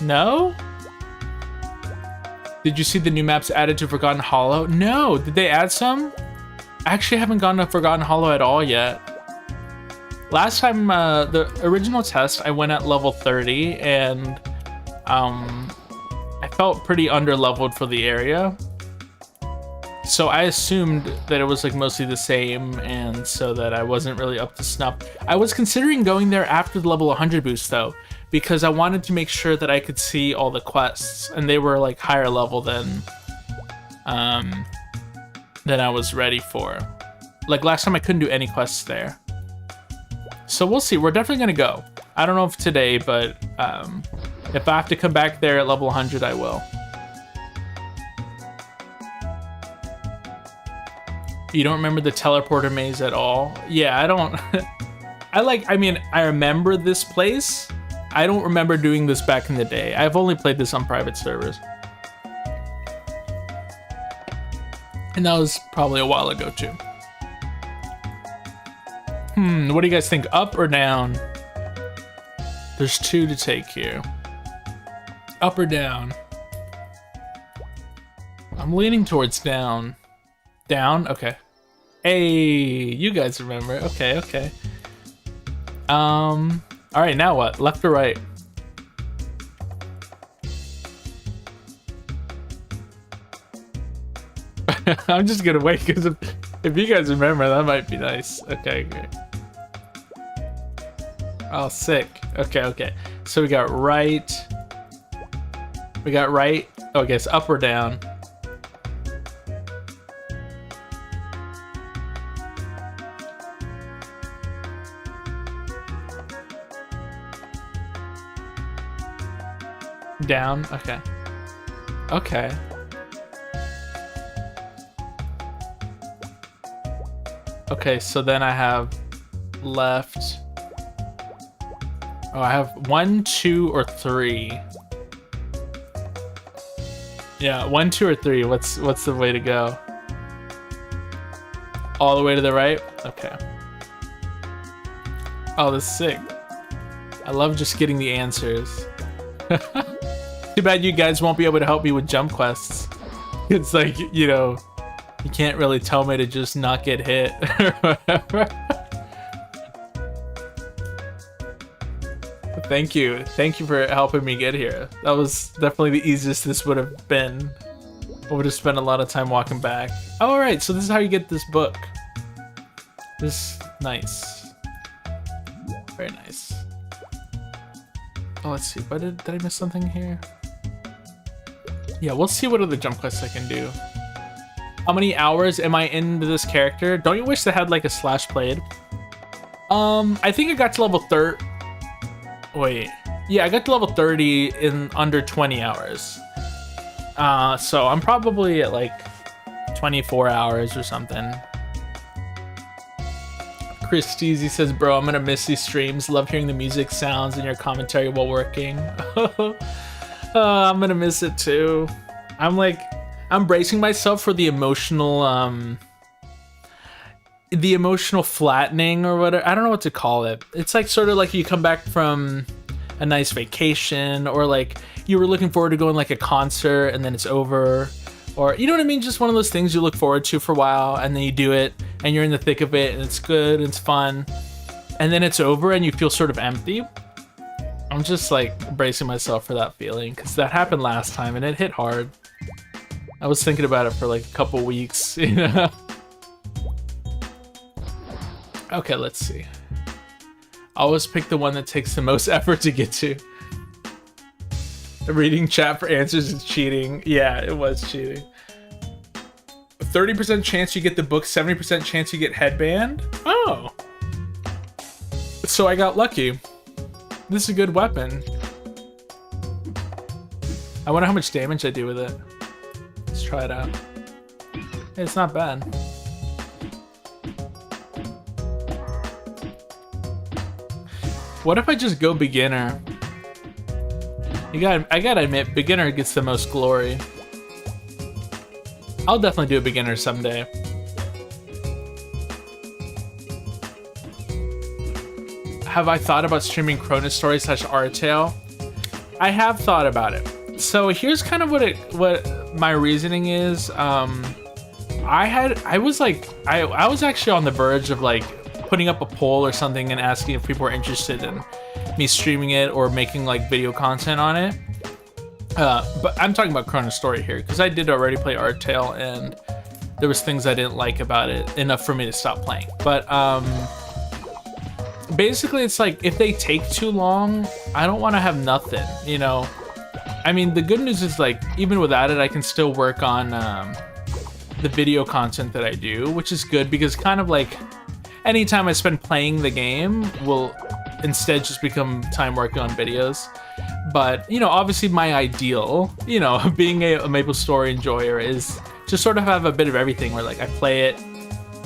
No? Did you see the new maps added to Forgotten Hollow? No! Did they add some? I actually haven't gone to Forgotten Hollow at all yet. Last time, the original test, I went at level 30, and I felt pretty under-leveled for the area. So I assumed that it was like mostly the same, and so that I wasn't really up to snuff. I was considering going there after the level 100 boost though, because I wanted to make sure that I could see all the quests, and they were like higher level than I was ready for. Like last time I couldn't do any quests there. So we'll see, we're definitely gonna go. I don't know if today, but if I have to come back there at level 100, I will. You don't remember the teleporter maze at all? Yeah, I don't. I mean, I remember this place. I don't remember doing this back in the day. I've only played this on private servers. And that was probably a while ago too. What do you guys think? Up or down? There's two to take here. Up or down? I'm leaning towards down. Down? Okay. Hey, you guys remember. Okay, okay. Alright, now what? Left or right? I'm just gonna wait, because if you guys remember, that might be nice. Okay, great. Oh, sick. Okay, okay. So we got right. We got right. Oh, I guess up or down. Down. Okay. Okay. Okay, so then I have left. Oh, I have 1, 2, or 3. Yeah, 1, 2, or 3. What's the way to go? All the way to the right? Okay. Oh, this is sick. I love just getting the answers. Too bad you guys won't be able to help me with jump quests. It's like, you know, you can't really tell me to just not get hit or whatever. Thank you. Thank you for helping me get here. That was definitely the easiest this would have been. I would have spent a lot of time walking back. Oh, all right, so this is how you get this book. This, nice. Very nice. Oh, let's see. What did I miss something here? Yeah, we'll see what other jump quests I can do. How many hours am I into this character? Don't you wish they had like a slash played? I think I got to level 30. Wait. Yeah, I got to level 30 in under 20 hours. So I'm probably at like 24 hours or something. Chris Steezy says, bro, I'm gonna miss these streams. Love hearing the music sounds and your commentary while working. I'm gonna miss it too. I'm bracing myself for the emotional flattening or whatever. I don't know what to call it. It's like sort of like you come back from a nice vacation, or like you were looking forward to going like a concert and then it's over, or you know what I mean? Just one of those things you look forward to for a while and then you do it and you're in the thick of it and it's good, and it's fun, and then it's over and you feel sort of empty. I'm just like bracing myself for that feeling, because that happened last time and it hit hard. I was thinking about it for like a couple weeks, you know? Okay, let's see. Always pick the one that takes the most effort to get to. Reading chat for answers is cheating. Yeah, it was cheating. 30% chance you get the book, 70% chance you get headband. Oh. So I got lucky. This is a good weapon. I wonder how much damage I do with it. Let's try it out. Hey, it's not bad. What if I just go beginner? I gotta admit, beginner gets the most glory. I'll definitely do a beginner someday. Have I thought about streaming MapleStory / Artale? I have thought about it. So here's kind of what my reasoning is. I was actually on the verge of like putting up a poll or something and asking if people were interested in me streaming it or making like video content on it. But I'm talking about MapleStory here because I did already play Artale and there was things I didn't like about it enough for me to stop playing. But basically it's like if they take too long, I don't want to have nothing, you know. I mean, the good news is like even without it, I can still work on the video content that I do, which is good because kind of like anytime I spend playing the game will instead just become time working on videos. But, you know, obviously my ideal, you know, being a MapleStory enjoyer is just sort of have a bit of everything where like I play it,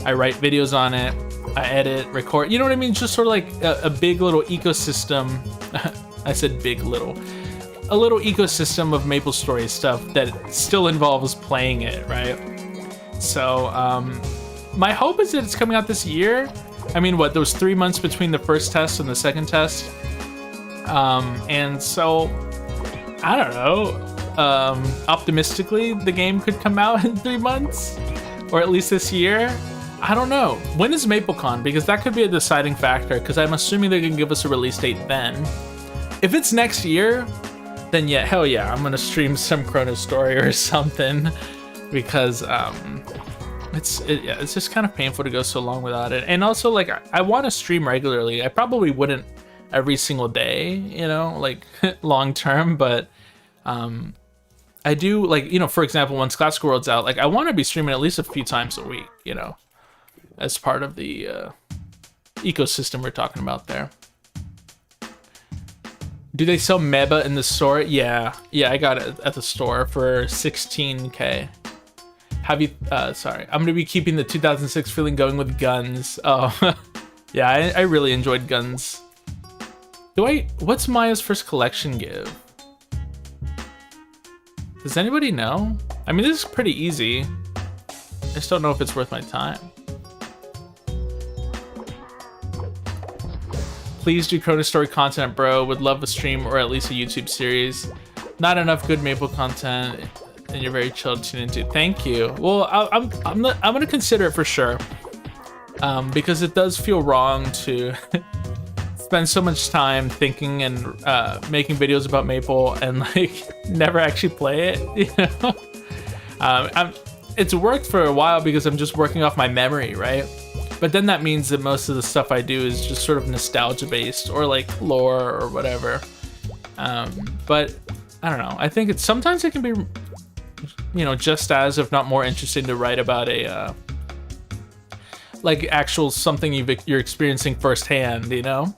I write videos on it, I edit, record, you know what I mean? Just sort of like a big little ecosystem. I said big little. A little ecosystem of MapleStory stuff that still involves playing it, right? So, my hope is that it's coming out this year. I mean, what, there was 3 months between the first test and the second test. And so, I don't know, optimistically, the game could come out in 3 months, or at least this year. I don't know. When is MapleCon? Because that could be a deciding factor, because I'm assuming they're gonna give us a release date then. If it's next year, then yeah, hell yeah, I'm gonna stream some MapleStory or something, because, it's just kind of painful to go so long without it. And also, like, I want to stream regularly. I probably wouldn't every single day, you know, like long term, but I do, like, you know, for example, once Classic World's out, like I want to be streaming at least a few times a week, you know, as part of the ecosystem we're talking about there. Do they sell Meba in the store? Yeah, I got it at the store for 16K. Have you, sorry, I'm gonna be keeping the 2006 feeling going with guns. Oh, yeah, I really enjoyed guns. What's Maya's first collection give? Does anybody know? I mean, this is pretty easy. I just don't know if it's worth my time. Please do MapleStory content, bro. Would love a stream or at least a YouTube series. Not enough good Maple content. And you're very chill to tune into. Thank you. Well, I'm gonna consider it for sure, because it does feel wrong to spend so much time thinking and making videos about Maple and like never actually play it. You know, it's worked for a while because I'm just working off my memory, right? But then that means that most of the stuff I do is just sort of nostalgia based or like lore or whatever. But I don't know. I think sometimes it can be, you know, just as, if not more interesting to write about a, like actual something you're experiencing firsthand, you know?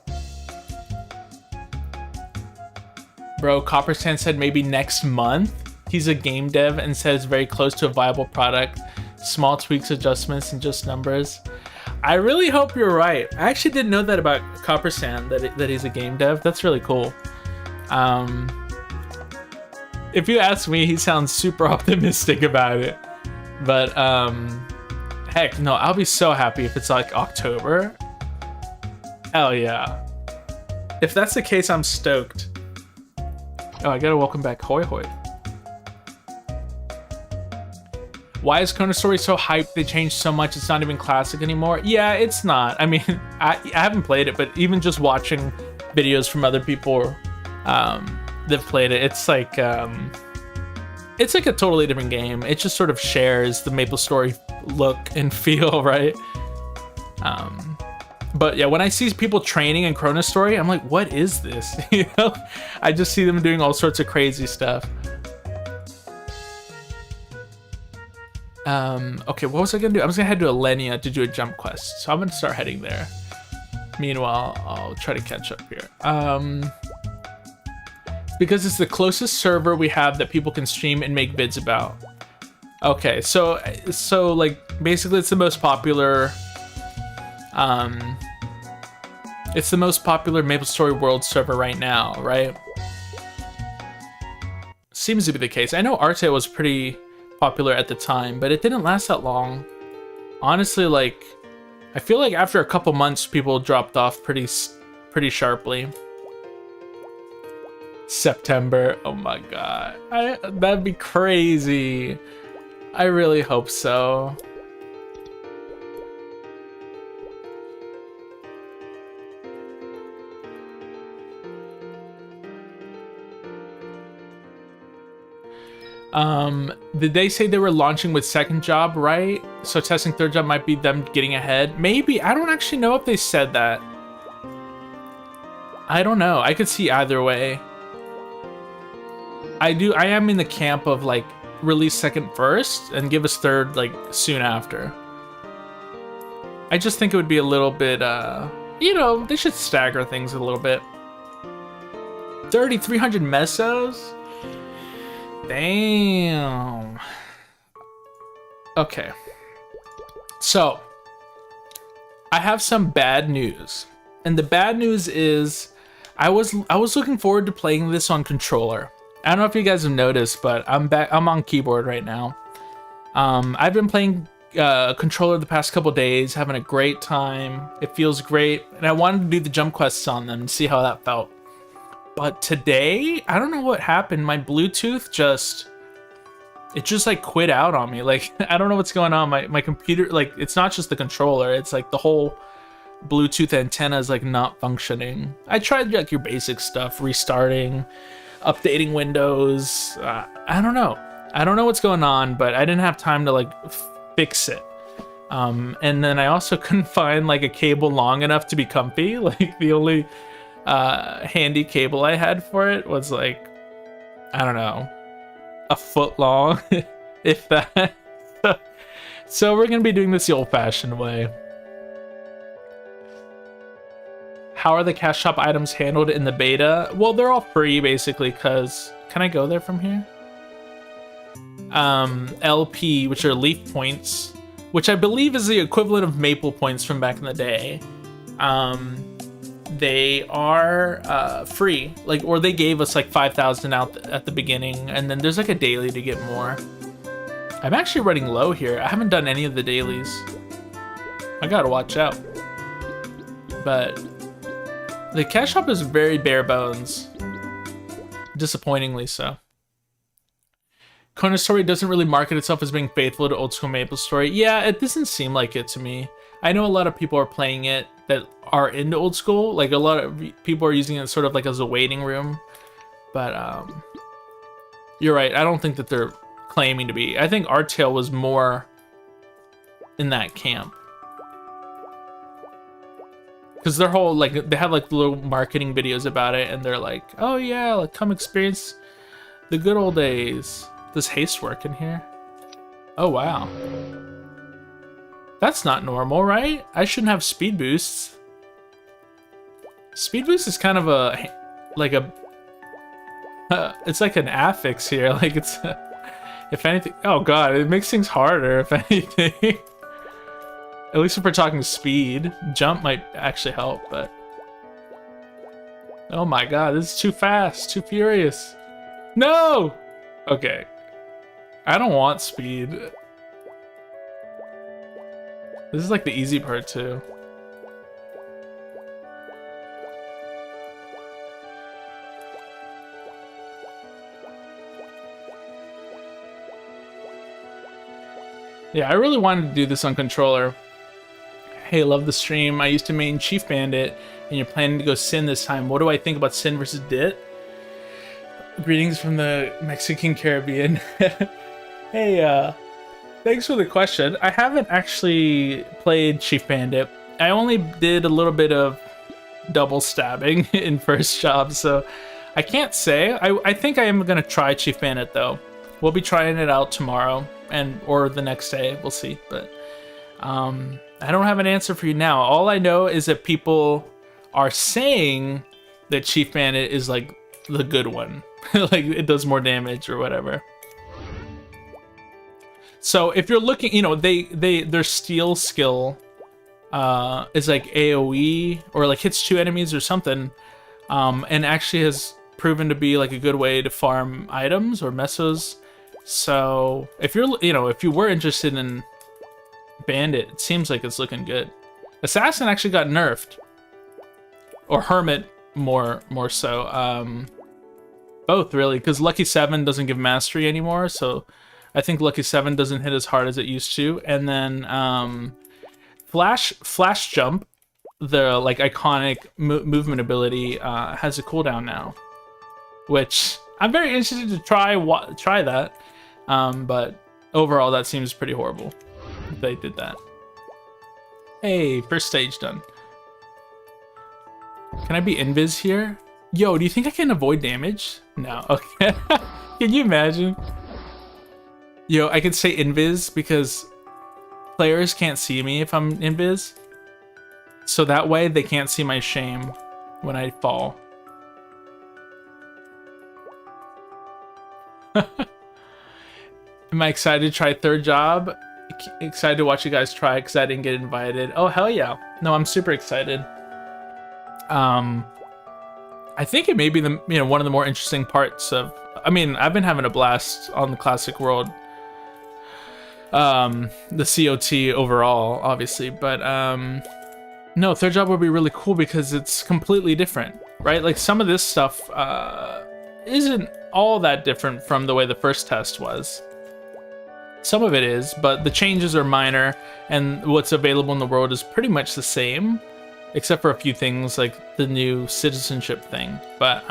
Bro, Copperstan said maybe next month. He's a game dev and says very close to a viable product. Small tweaks, adjustments, and just numbers. I really hope you're right. I actually didn't know that about Copperstan, that he's a game dev. That's really cool. If you ask me, he sounds super optimistic about it. But, heck, no, I'll be so happy if it's like October. Hell yeah. If that's the case, I'm stoked. Oh, I gotta welcome back Hoy Hoy. Why is MapleStory so hyped? They changed so much, it's not even classic anymore. Yeah, it's not. I mean, I haven't played it, but even just watching videos from other people that've played it, it's like a totally different game. It just sort of shares the MapleStory look and feel, right? But yeah, when I see people training in MapleStory, I'm like, what is this? You know, I just see them doing all sorts of crazy stuff. Okay, what was I gonna do? I was gonna head to Alenia to do a jump quest, so I'm gonna start heading there. Meanwhile, I'll try to catch up here. Because it's the closest server we have that people can stream and make vids about. Okay, so like basically it's the most popular. It's the most popular MapleStory World server right now, right? Seems to be the case. I know Arte was pretty popular at the time, but it didn't last that long. Honestly, like, I feel like after a couple months, people dropped off pretty sharply. September, oh my god, that'd be crazy. I really hope so. Did they say they were launching with second job, right? So testing third job might be them getting ahead. Maybe, I don't actually know if they said that. I don't know, I could see either way. I am in the camp of like release second first and give us third like soon after. I just think it would be a little bit, you know, they should stagger things a little bit. 3,300 mesos? Damn. Okay. So, I have some bad news. And the bad news is I was looking forward to playing this on controller. I don't know if you guys have noticed, but I'm on keyboard right now. I've been playing controller the past couple days, having a great time. It feels great, and I wanted to do the jump quests on them and see how that felt. But today, I don't know what happened. My Bluetooth just like quit out on me. Like, I don't know what's going on. My computer, like, it's not just the controller. It's like the whole Bluetooth antenna is like not functioning. I tried like your basic stuff, restarting, updating Windows. I don't know. I don't know what's going on, but I didn't have time to like fix it. And then I also couldn't find like a cable long enough to be comfy. Like the only handy cable I had for it was like, I don't know, a foot long, if that. So we're gonna be doing this the old-fashioned way. How are the cash shop items handled in the beta? Well, they're all free basically, because can I go there from here? LP, which are leaf points, which I believe is the equivalent of maple points from back in the day. They are free, like, or they gave us like 5,000 out at the beginning, and then there's like a daily to get more. I'm actually running low here. I haven't done any of the dailies. I gotta watch out. But the cash shop is very bare bones, disappointingly so. Kona Story doesn't really market itself as being faithful to old school MapleStory. Yeah, it doesn't seem like it to me. I know a lot of people are playing it that are into old school. Like a lot of people are using it sort of like as a waiting room. But you're right. I don't think that they're claiming to be. I think Artail was more in that camp. Because their whole, like, they have like little marketing videos about it, and they're like, oh yeah, like come experience the good old days. Does haste work in here? Oh wow. That's not normal, right? I shouldn't have speed boosts. Speed boost is kind of a, like a, it's like an affix here. Like it's, if anything, oh god, it makes things harder if anything. At least if we're talking speed. Jump might actually help, but... oh my god, this is too fast, too furious. No! Okay. I don't want speed. This is like the easy part too. Yeah, I really wanted to do this on controller. Hey, love the stream. I used to main Chief Bandit, and you're planning to go Sin this time. What do I think about Sin versus Dit? Greetings from the Mexican Caribbean. Hey, thanks for the question. I haven't actually played Chief Bandit. I only did a little bit of double stabbing in first job, so I can't say. I think I am going to try Chief Bandit, though. We'll be trying it out tomorrow. or the next day. We'll see. But I don't have an answer for you now. All I know is that people are saying that Chief Bandit is like the good one. Like it does more damage or whatever. So if you're looking, you know, their steal skill is like AoE or like hits 2 enemies or something, and actually has proven to be like a good way to farm items or mesos. So if you're, you know, if you were interested in Bandit, it seems like it's looking good. Assassin actually got nerfed, or Hermit more so. Both really, because Lucky 7 doesn't give mastery anymore, so I think Lucky 7 doesn't hit as hard as it used to. And then Flash Jump, the like iconic movement ability, has a cooldown now, which I'm very interested to try that. But overall, that seems pretty horrible if they did that. Hey, first stage done. Can I be invis here? Yo, do you think I can avoid damage? No. Okay. Can you imagine? Yo, I could say invis because players can't see me if I'm invis. So that way they can't see my shame when I fall. Am I excited to try third job? Excited to watch you guys try because I didn't get invited. Oh, hell yeah. No, I'm super excited. I think it may be the, you know, one of the more interesting parts of, I mean, I've been having a blast on the Classic World. The COT overall, obviously, but no, third job would be really cool because it's completely different, right? Like some of this stuff isn't all that different from the way the first test was. Some of it is, but the changes are minor and what's available in the world is pretty much the same, except for a few things like the new citizenship thing. But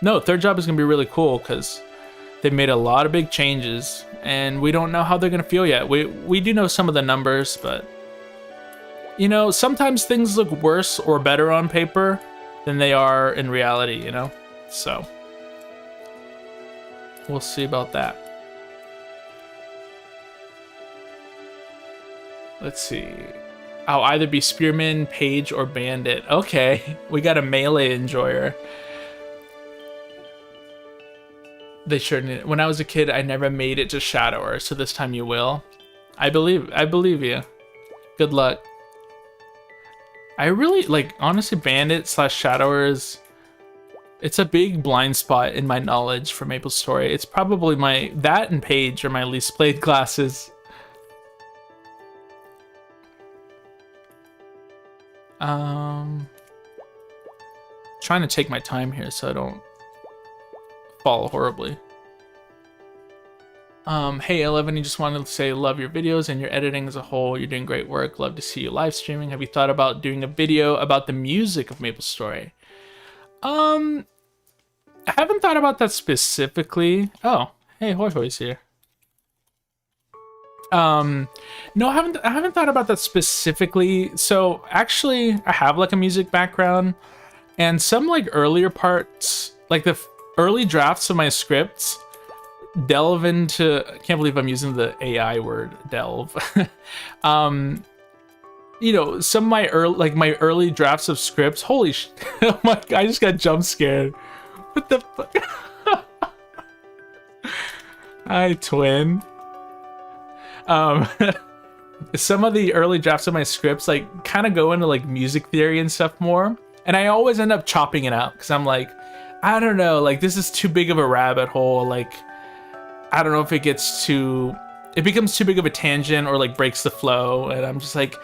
no, third job is gonna be really cool because they made a lot of big changes and we don't know how they're gonna feel yet. We do know some of the numbers, but you know, sometimes things look worse or better on paper than they are in reality, you know? So we'll see about that. Let's see. I'll either be Spearman, Page, or Bandit. Okay, we got a melee enjoyer. They sure did. When I was a kid, I never made it to Shadower, so this time you will. I believe you. Good luck. I really, like, honestly, Bandit / Shadower is... It's a big blind spot in my knowledge for MapleStory. It's probably that and Page are my least played classes. Trying to take my time here so I don't fall horribly. Hey 11, you just wanted to say love your videos and your editing as a whole. You're doing great work. Love to see you live streaming. Have you thought about doing a video about the music of MapleStory? I haven't thought about that specifically. Oh, hey, Hoi Hoi's here. No, I haven't thought about that specifically. So actually I have like a music background and some like earlier parts, like the early drafts of my scripts delve into, I can't believe I'm using the AI word, delve. You know, some of my early drafts of scripts, holy sh oh my God, I just got jump scared. What the fuck? Hi, twin. Some of the early drafts of my scripts like kind of go into like music theory and stuff more, and I always end up chopping it out because I'm like, I don't know, like this is too big of a rabbit hole. Like I don't know if it becomes too big of a tangent or like breaks the flow, and I'm just like,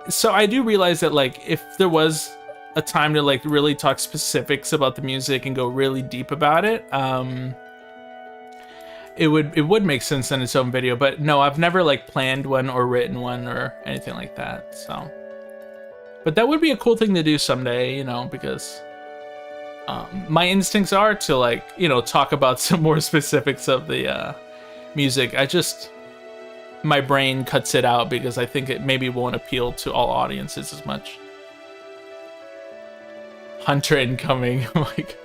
so I do realize that like if there was a time to like really talk specifics about the music and go really deep about it, it would make sense in its own video. But no, I've never like planned one or written one or anything like that. So, but that would be a cool thing to do someday, you know, because my instincts are to like, you know, talk about some more specifics of the music. My brain cuts it out because I think it maybe won't appeal to all audiences as much. Hunter incoming. Like,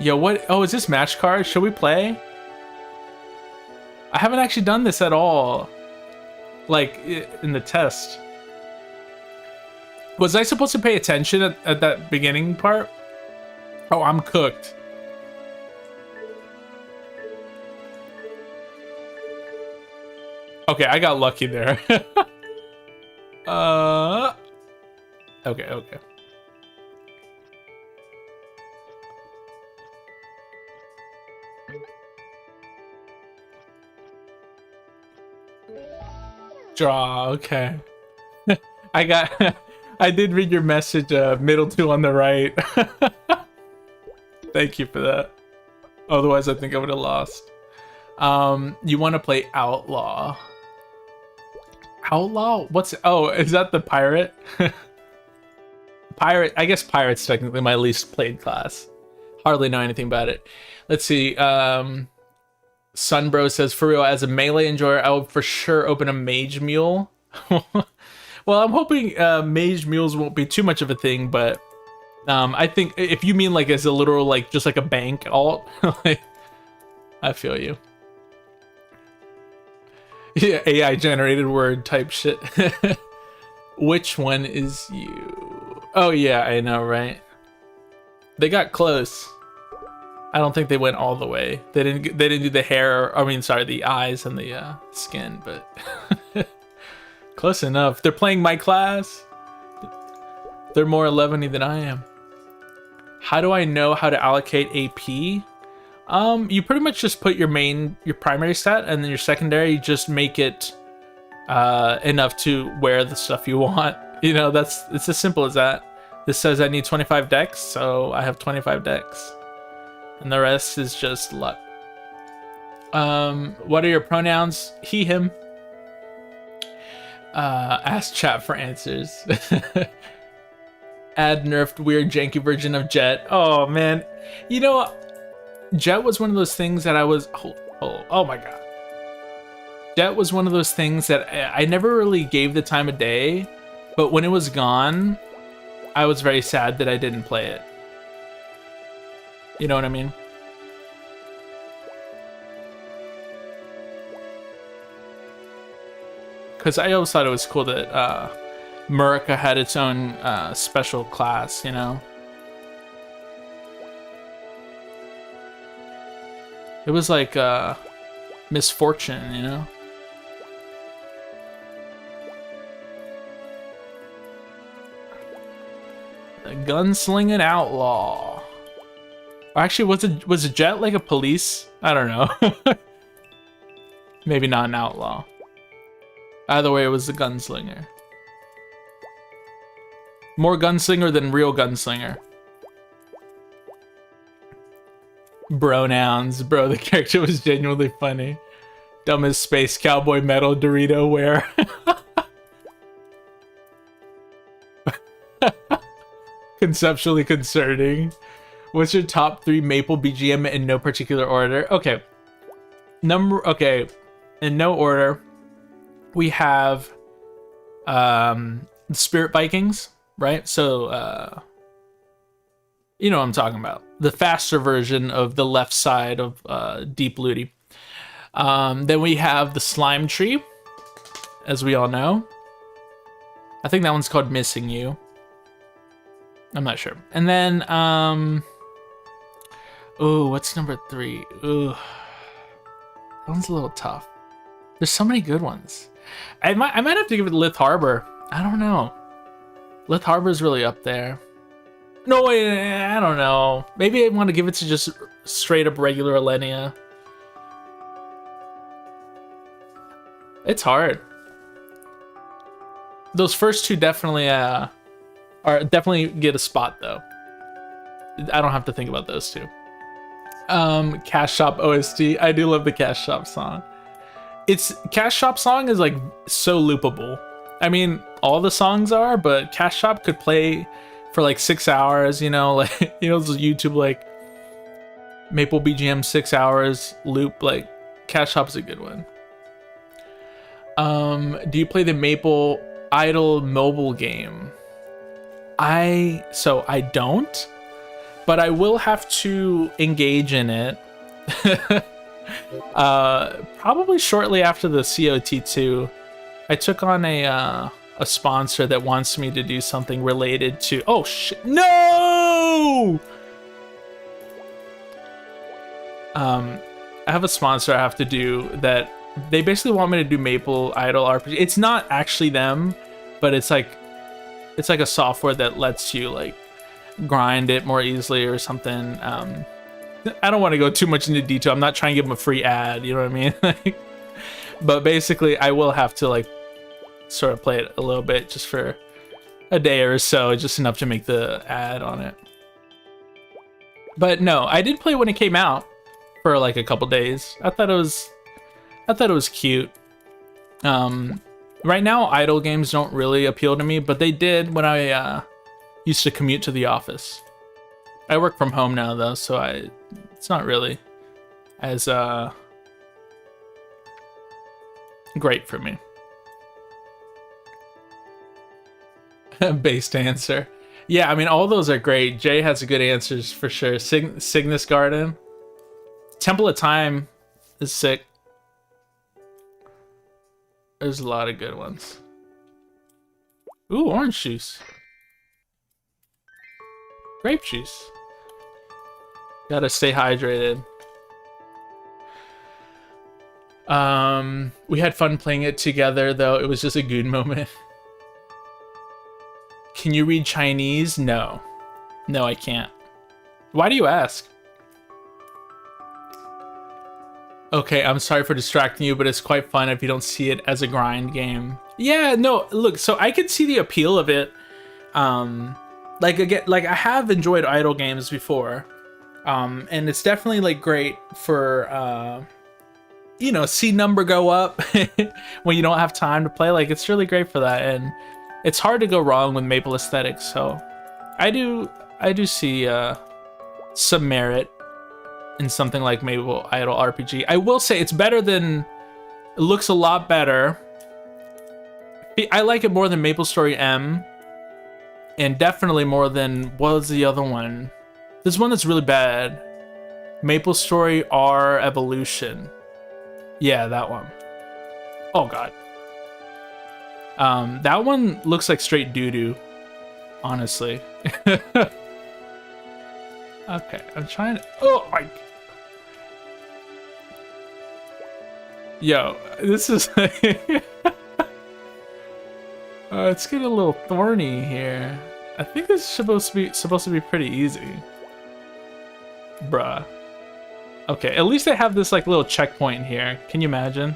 Yo, what? Oh, is this match card? Should we play? I haven't actually done this at all. Like, in the test. Was I supposed to pay attention at that beginning part? Oh, I'm cooked. Okay, I got lucky there. Okay. Draw, okay. I got... I did read your message, middle two on the right. Thank you for that. Otherwise, I think I would have lost. You want to play Outlaw. Outlaw? What's... Oh, is that the pirate? Pirate... I guess Pirate's technically my least played class. Hardly know anything about it. Let's see. Sunbro says, for real, as a melee enjoyer, I would for sure open a Mage Mule. Well, I'm hoping Mage Mules won't be too much of a thing, but I think if you mean like as a literal, like just like a bank alt, like, I feel you. Yeah, AI generated word type shit. Which one is you? Oh yeah, I know, right? They got close. I don't think they went all the way. They didn't do the hair. I mean, sorry, the eyes and the skin, but close enough. They're playing my class. They're more 11y than I am. How do I know how to allocate AP? You pretty much just put your primary stat, and then your secondary, you just make it enough to wear the stuff you want. You know, it's as simple as that. This says I need 25 decks, so I have 25 decks. And the rest is just luck. What are your pronouns? He, him. Ask chat for answers. Add nerfed weird janky version of Jet. Oh man, you know, Jet was one of those things that I was. Oh my god. Jet was one of those things that I never really gave the time of day, but when it was gone, I was very sad that I didn't play it. You know what I mean? Because I always thought it was cool that Murica had its own special class, you know? It was like misfortune, you know? A gunslinging outlaw. Or actually, was a Jet like a police? I don't know. Maybe not an outlaw. Either way, it was the gunslinger. More gunslinger than real gunslinger. Bronouns. Bro, the character was genuinely funny. Dumbest space cowboy metal Dorito wear. Conceptually concerning. What's your top 3 Maple BGM in no particular order? Okay. Okay. In no order. We have Spirit Vikings, right? So you know what I'm talking about. The faster version of the left side of Deep Looty. Then we have the Slime Tree, as we all know. I think that one's called Missing You. I'm not sure. And then oh, what's number 3? Ooh. That one's a little tough. There's so many good ones. I might have to give it Lith Harbor. I don't know. Lith Harbor's really up there. No, wait, I don't know. Maybe I want to give it to just straight up regular Alenia. It's hard. Those first two definitely definitely get a spot though. I don't have to think about those two. Cash Shop OST. I do love the Cash Shop song. Cash Shop song is like so loopable. I mean, all the songs are, but Cash Shop could play for like 6 hours, you know, like, you know, those YouTube like Maple BGM 6 hours loop. Like Cash Shop's a good one. Do you play the Maple Idol mobile game? I don't. but I will have to engage in it. Probably shortly after the COT2, I took on a sponsor that wants me to do something related to. Oh shit! No! I have a sponsor I have to do that. They basically want me to do Maple Idol RPG. It's not actually them, but it's like a software that lets you like grind it more easily or something. I don't want to go too much into detail. I'm not trying to give them a free ad, you know what I mean? But basically, I will have to like sort of play it a little bit just for a day or so, just enough to make the ad on it. But no, I did play when it came out for like a couple days. I thought it was cute. Right now, idle games don't really appeal to me, but they did when I used to commute to the office. I work from home now though, so it's not really as great for me. Based answer. Yeah, I mean, all those are great. Jay has good answers for sure. Cygnus Garden. Temple of Time is sick. There's a lot of good ones. Ooh, orange juice. Grape juice. Gotta stay hydrated. We had fun playing it together, though. It was just a good moment. Can you read Chinese? No. No, I can't. Why do you ask? Okay, I'm sorry for distracting you, but it's quite fun if you don't see it as a grind game. Yeah, no, look, so I could see the appeal of it. Like I have enjoyed idle games before. And it's definitely like great for you know, see number go up when you don't have time to play. Like it's really great for that, and it's hard to go wrong with Maple aesthetics. So I do see some merit in something like Maple Idol RPG. I will say it's better than, it looks a lot better. I like it more than MapleStory M, and definitely more than, what was the other one? There's one that's really bad. MapleStory R Evolution. Yeah, that one. Oh god. That one looks like straight doo-doo, honestly. Okay, I'm trying to... Oh my... Yo, this is... it's getting a little thorny here. I think this is supposed to be pretty easy. Bruh. Okay, at least they have this like little checkpoint here. Can you imagine?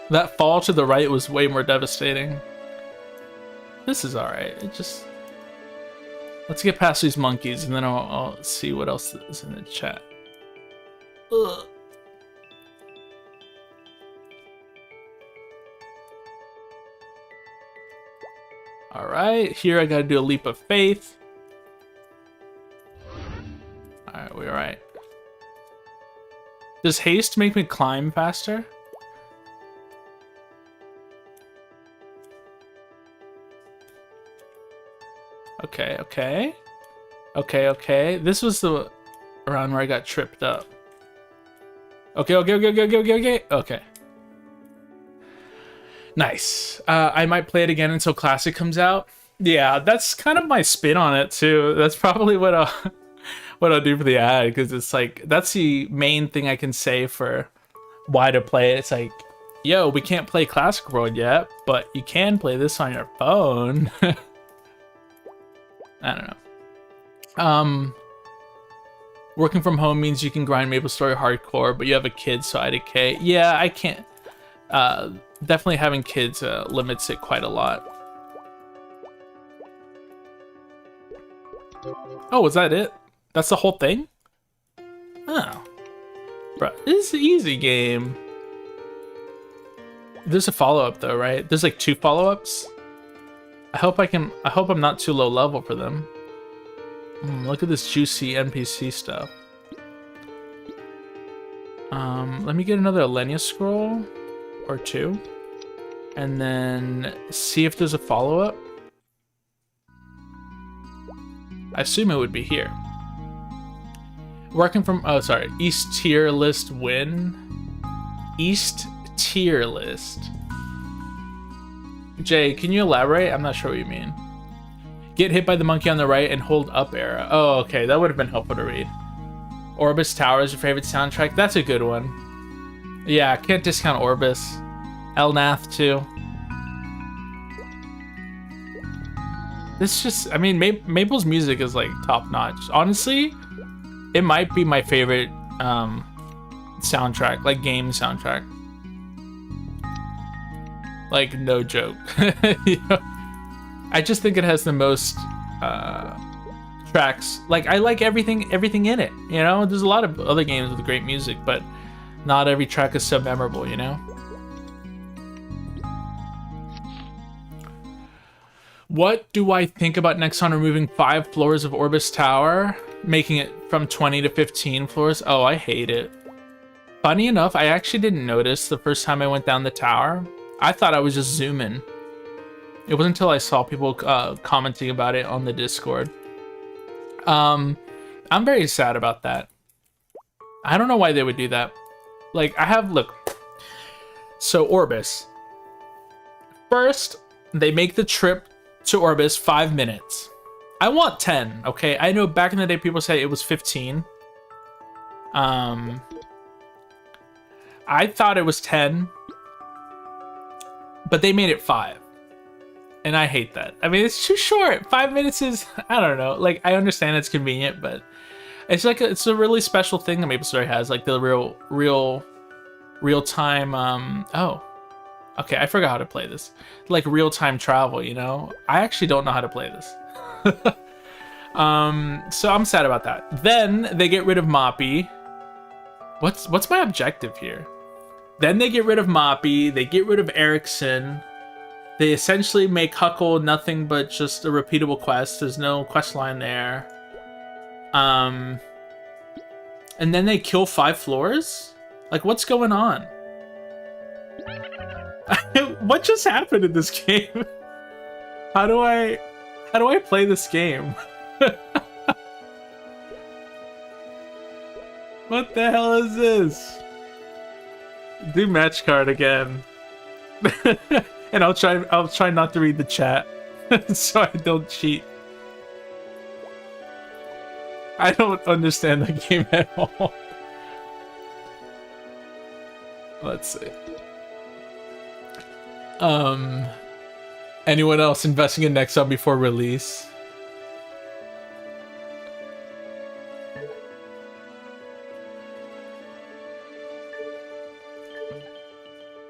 That fall to the right was way more devastating. This is alright. It just... Let's get past these monkeys, and then I'll see what else is in the chat. Ugh. Alright, here I gotta do a leap of faith. Alright, we're alright. Does haste make me climb faster? Okay, okay. Okay, okay. This was the around where I got tripped up. Okay, okay, okay, okay, okay, okay, okay. Okay. Nice. I might play it again until Classic comes out. Yeah, that's kind of my spin on it too. That's probably what I'll do for the ad, because it's like that's the main thing I can say for why to play it. It's like, yo, we can't play Classic World yet, but you can play this on your phone. I don't know. Working from home means you can grind MapleStory hardcore, but you have a kid, so IDK. Yeah, I can't. Definitely having kids limits it quite a lot. Oh, was that it? That's the whole thing? Oh. Bro, this is an easy game. There's a follow-up though, right? There's like 2 follow-ups. I hope I'm not too low level for them. Look at this juicy NPC stuff. Let me get another Alenia scroll or 2, and then see if there's a follow-up. I assume it would be here. Working from, oh, sorry, East tier list win. East tier list. Jay, can you elaborate? I'm not sure what you mean. Get hit by the monkey on the right and hold up arrow. Oh, okay, that would have been helpful to read. Orbis Tower is your favorite soundtrack? That's a good one. Yeah, can't discount Orbis. Elnath too. This just, I mean, Maple's music is like top notch. Honestly, it might be my favorite soundtrack, like game soundtrack. Like, no joke. You know? I just think it has the most tracks. Like, I like everything in it, you know? There's a lot of other games with great music, but not every track is so memorable, you know? What do I think about Nexon removing 5 floors of Orbis Tower, making it from 20 to 15 floors? Oh, I hate it. Funny enough, I actually didn't notice the first time I went down the tower. I thought I was just zooming. It wasn't until I saw people commenting about it on the Discord. I'm very sad about that. I don't know why they would do that. Like, look. So, Orbis. First, they make the trip to Orbis 5 minutes. I want 10, okay? I know back in the day people say it was 15. I thought it was 10. But they made it 5. And I hate that. I mean, it's too short. 5 minutes is, I don't know. Like, I understand it's convenient, but it's like it's a really special thing that MapleStory has, like the real time. Oh, okay. I forgot how to play this. Like real time travel. You know, I actually don't know how to play this. So I'm sad about that. Then they get rid of Moppy. What's my objective here? Then they get rid of Moppy. They get rid of Erickson. They essentially make Huckle nothing but just a repeatable quest. There's no quest line there. And then they kill 5 floors? Like, what's going on? What just happened in this game? How do I play this game? What the hell is this? Do match card again. And I'll try not to read the chat so I don't cheat. I don't understand the game at all. Let's see. Anyone else investing in Nexon before release?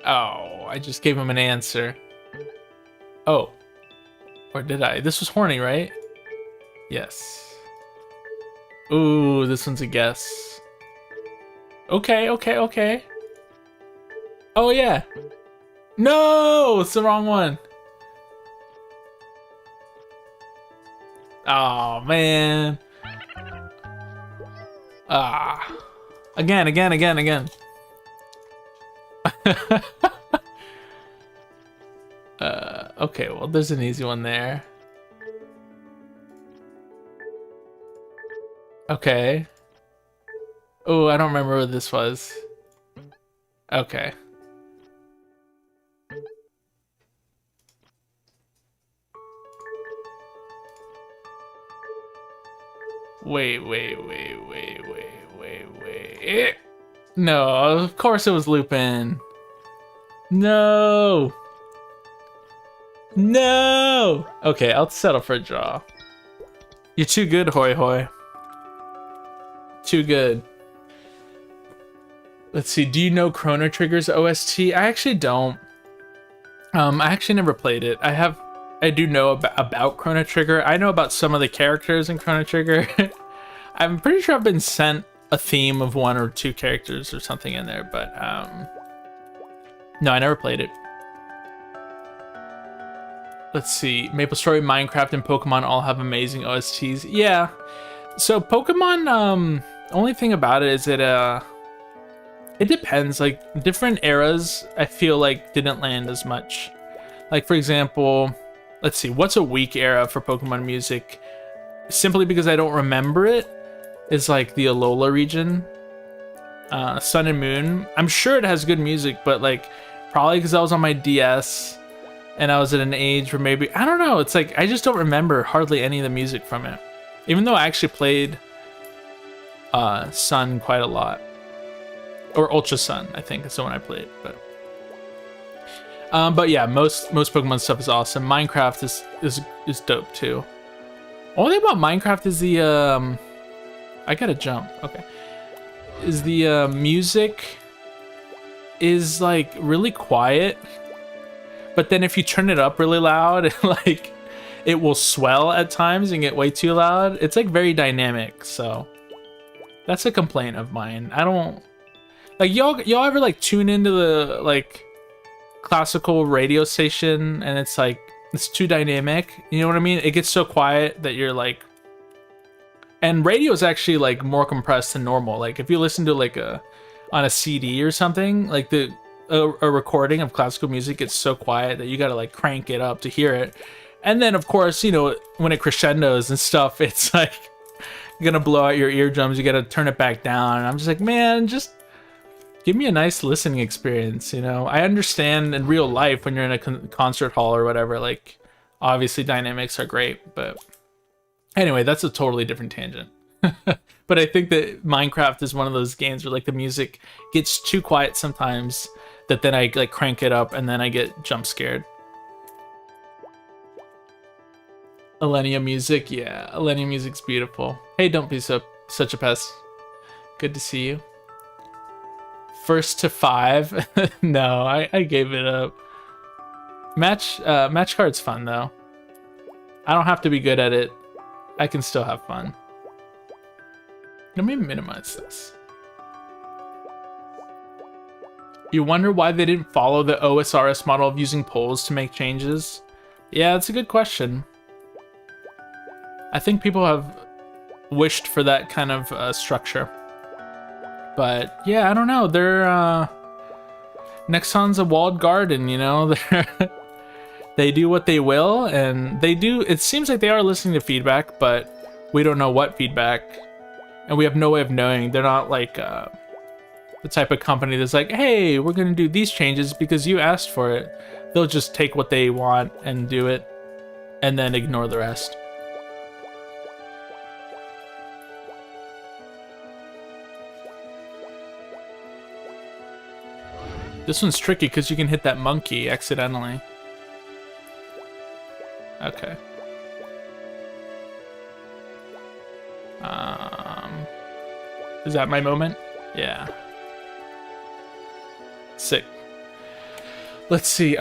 Oh, I just gave him an answer. Oh. Or did I? This was horny, right? Yes. Ooh, this one's a guess. Okay. Oh, yeah. No! It's the wrong one. Oh, man. Ah. Again. Okay, well, there's an easy one there. Okay. Oh, I don't remember what this was. Okay. Wait. No, of course it was Lupin. No. Okay, I'll settle for a draw. You're too good, Hoy Hoy. Too good. Let's see, do you know Chrono Trigger's OST? I actually don't. I actually never played it. I do know about Chrono Trigger. I know about some of the characters in Chrono Trigger. I'm pretty sure I've been sent a theme of 1 or 2 characters or something in there, but no, I never played it. Let's see, MapleStory, Minecraft, and Pokemon all have amazing OSTs. Yeah, so Pokemon, only thing about it is it depends. Like, different eras, I feel like didn't land as much. Like, for example, let's see, what's a weak era for Pokemon music? simply because I don't remember it, is like the Alola region. Sun and Moon. I'm sure it has good music, but like probably because I was on my DS and I was at an age where maybe, I don't know, it's like I just don't remember hardly any of the music from it. Even though I actually played Sun quite a lot. Or Ultra Sun, I think is the one I played. But yeah, most Pokemon stuff is awesome. Minecraft is dope too. Only thing about Minecraft is the I gotta jump. Okay. Is the music is like really quiet, but then if you turn it up really loud, like it will swell at times and get way too loud. It's like very dynamic, so that's a complaint of mine. I don't like y'all ever like tune into the like classical radio station and it's like it's too dynamic, you know what I mean? It gets so quiet that you're like, and radio is actually like more compressed than normal. Like if you listen to like on a CD or something, like a recording of classical music gets so quiet that you gotta like crank it up to hear it. And then of course, you know, when it crescendos and stuff, it's like gonna blow out your eardrums. You gotta turn it back down. And I'm just like, man, just give me a nice listening experience. You know, I understand in real life when you're in a concert hall or whatever, like obviously dynamics are great, but anyway, that's a totally different tangent. But I think that Minecraft is one of those games where like the music gets too quiet sometimes that then I like crank it up and then I get jump scared. Alenia music, yeah, Alenia music's beautiful. Hey, don't be such a pest. Good to see you. First to 5. No, I gave it up. Match card's fun though. I don't have to be good at it. I can still have fun. Let me minimize this. You wonder why they didn't follow the OSRS model of using polls to make changes? Yeah, that's a good question. I think people have wished for that kind of structure. But yeah, I don't know. They're Nexon's a walled garden, you know? They do what they will, and they do. It seems like they are listening to feedback, but we don't know what feedback, and we have no way of knowing. They're not like the type of company that's like, hey, we're gonna do these changes because you asked for it. They'll just take what they want and do it, and then ignore the rest. This one's tricky because you can hit that monkey accidentally. Okay. Is that my moment? Yeah. Sick. Let's see.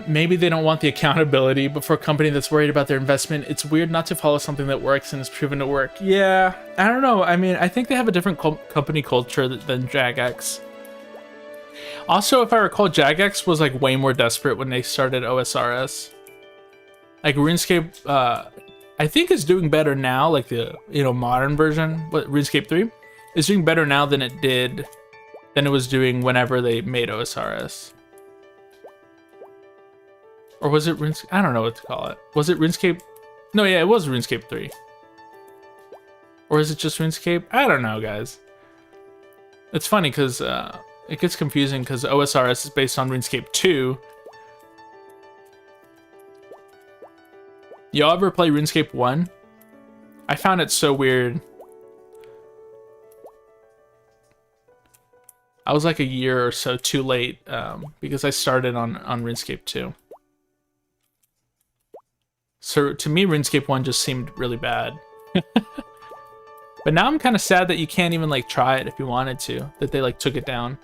Maybe they don't want the accountability, but for a company that's worried about their investment, it's weird not to follow something that works and is proven to work. Yeah, I don't know. I mean, I think they have a different company culture than Jagex. Also, if I recall, Jagex was like way more desperate when they started OSRS. Like RuneScape, I think is doing better now. Like the modern version, but RuneScape 3 is doing better now than it was doing whenever they made OSRS. Or was it RuneScape? I don't know what to call it. Was it RuneScape? No, yeah, it was RuneScape 3. Or is it just RuneScape? I don't know, guys. It's funny because it gets confusing because OSRS is based on RuneScape 2. Y'all ever play RuneScape 1? I found it so weird. I was like a year or so too late because I started on RuneScape 2. So to me, RuneScape 1 just seemed really bad. But now I'm kind of sad that you can't even like try it if you wanted to, that they like took it down.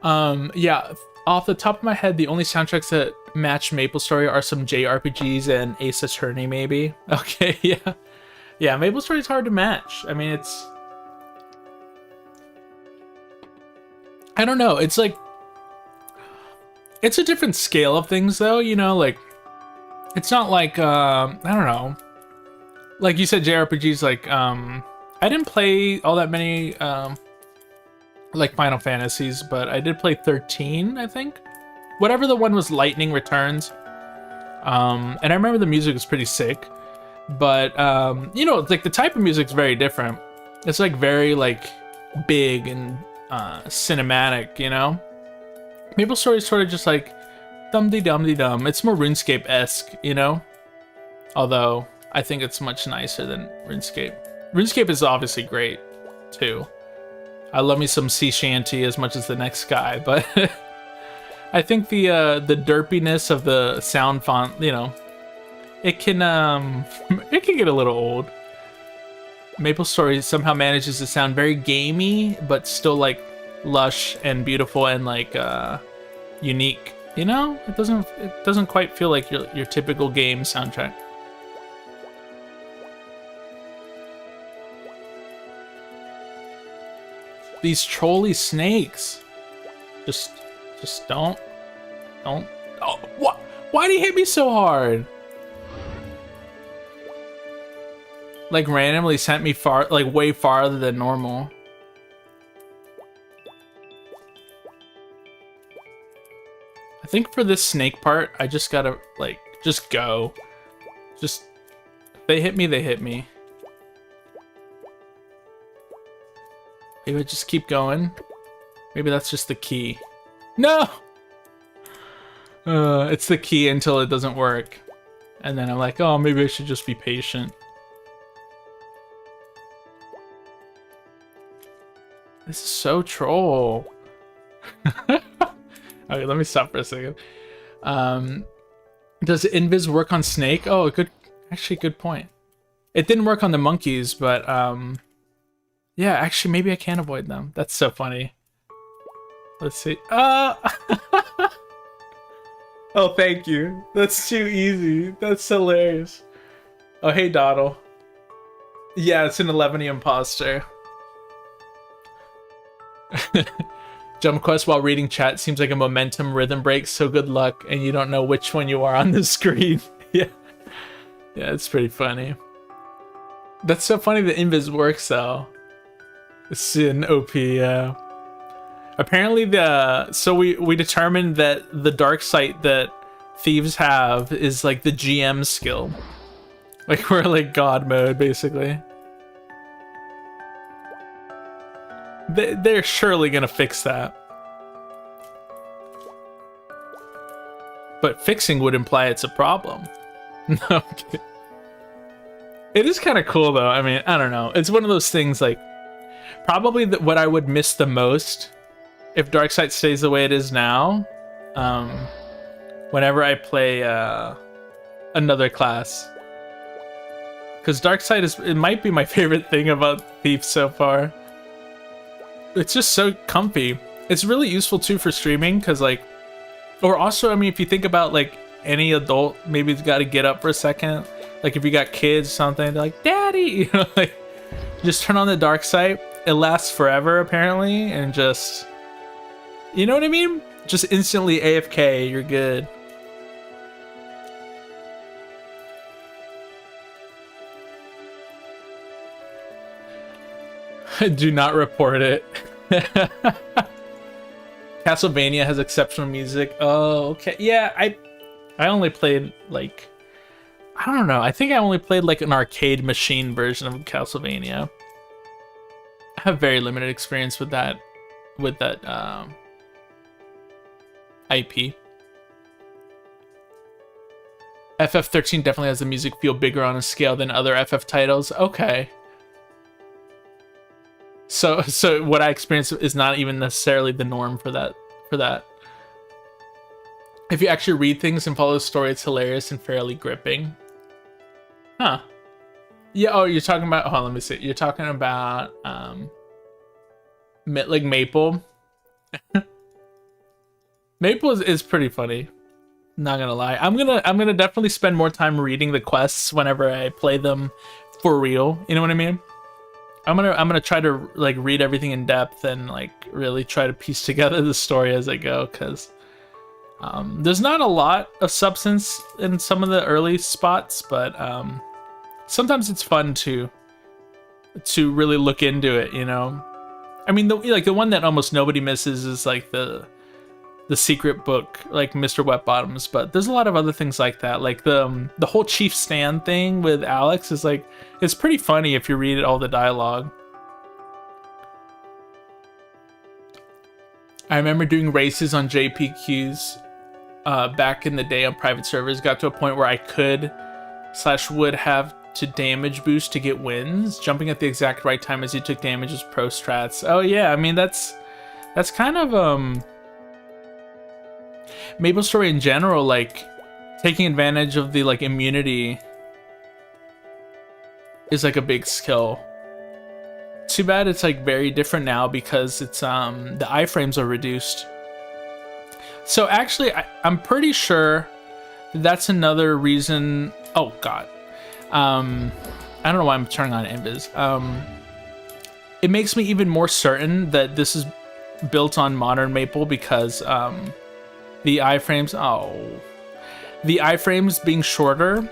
Yeah, off the top of my head, the only soundtracks that match MapleStory are some JRPGs and Ace Attorney, maybe. Okay, yeah. Yeah, MapleStory is hard to match. I mean, I don't know, it's like... It's a different scale of things, though, you know, like... It's not like, I don't know. Like you said, JRPGs, like, I didn't play all that many, like Final Fantasies, but I did play 13, I think. Whatever the one was, Lightning Returns. And I remember the music was pretty sick. But you know, like the type of music's very different. It's like very like big and cinematic, you know. MapleStory is sort of just like dum-de-dum-de-dum. It's more RuneScape-esque, you know? Although, I think it's much nicer than RuneScape. RuneScape is obviously great, too. I love me some sea shanty as much as the next guy, but I think the derpiness of the sound font, you know, it can get a little old. MapleStory somehow manages to sound very gamey, but still like lush and beautiful and like unique. You know, it doesn't quite feel like your typical game soundtrack. These trolly snakes, just don't. Oh, what? Why'd he hit me so hard? Like randomly sent me far, like way farther than normal. I think for this snake part, I just gotta like just go. Just if they hit me, they hit me. Maybe I just keep going. Maybe that's just the key. No! It's the key until it doesn't work. And then I'm like, oh, maybe I should just be patient. This is so troll. Okay, let me stop for a second. Does Invis work on Snake? Oh, actually, good point. It didn't work on the monkeys, but yeah, actually, maybe I can avoid them. That's so funny. Let's see. Oh, thank you. That's too easy. That's hilarious. Oh, hey, Doddle. Yeah, it's an 11 imposter. Jump quest while reading chat seems like a momentum rhythm break, so good luck, and you don't know which one you are on the screen. Yeah. Yeah, it's pretty funny. That's so funny that Invis works, though. It's an OP, yeah. Apparently, so we determined that the dark sight that thieves have is like the GM skill. Like, we're like God mode, basically. They're surely gonna fix that. But fixing would imply it's a problem. No, I'm kidding. It is kind of cool, though. I mean, I don't know. It's one of those things, like, probably what I would miss the most if Darksight stays the way it is now, whenever I play another class. Because Darksight it might be my favorite thing about Thief so far. It's just so comfy. It's really useful too for streaming, because like, or also, I mean, if you think about like any adult, maybe it's got to get up for a second. Like if you got kids or something, they're like, "Daddy," you know, like just turn on the dark side. It lasts forever apparently, and just, you know what I mean? Just instantly AFK, you're good. Do not report it. Castlevania has exceptional music. Oh, okay. Yeah, I only played like, I don't know. I think I only played like an arcade machine version of Castlevania. I have very limited experience with that IP. FF13 definitely has the music feel bigger on a scale than other FF titles. Okay. So what I experienced is not even necessarily the norm for that. If you actually read things and follow the story, it's hilarious and fairly gripping. Huh. Yeah, oh, you're talking about, hold on, let me see. You're talking about like Maple. Maple is pretty funny. Not gonna lie. I'm gonna definitely spend more time reading the quests whenever I play them for real. You know what I mean? I'm gonna try to like read everything in depth and like really try to piece together the story as I go, because there's not a lot of substance in some of the early spots, but sometimes it's fun to really look into it, you know. I mean, the one that almost nobody misses is like the the secret book, like Mr. Wet Bottoms, but there's a lot of other things like that. Like the whole Chief Stan thing with Alex is like, it's pretty funny if you read all the dialogue. I remember doing races on JPQs back in the day on private servers. Got to a point where I could / would have to damage boost to get wins. Jumping at the exact right time as you took damage is pro strats. Oh yeah, I mean that's kind of MapleStory in general, like taking advantage of the like immunity is like a big skill. Too bad it's like very different now because it's the iframes are reduced. So actually I'm pretty sure that's another reason. Oh god. I don't know why I'm turning on invis. It makes me even more certain that this is built on modern Maple because the iframes, the iframes being shorter.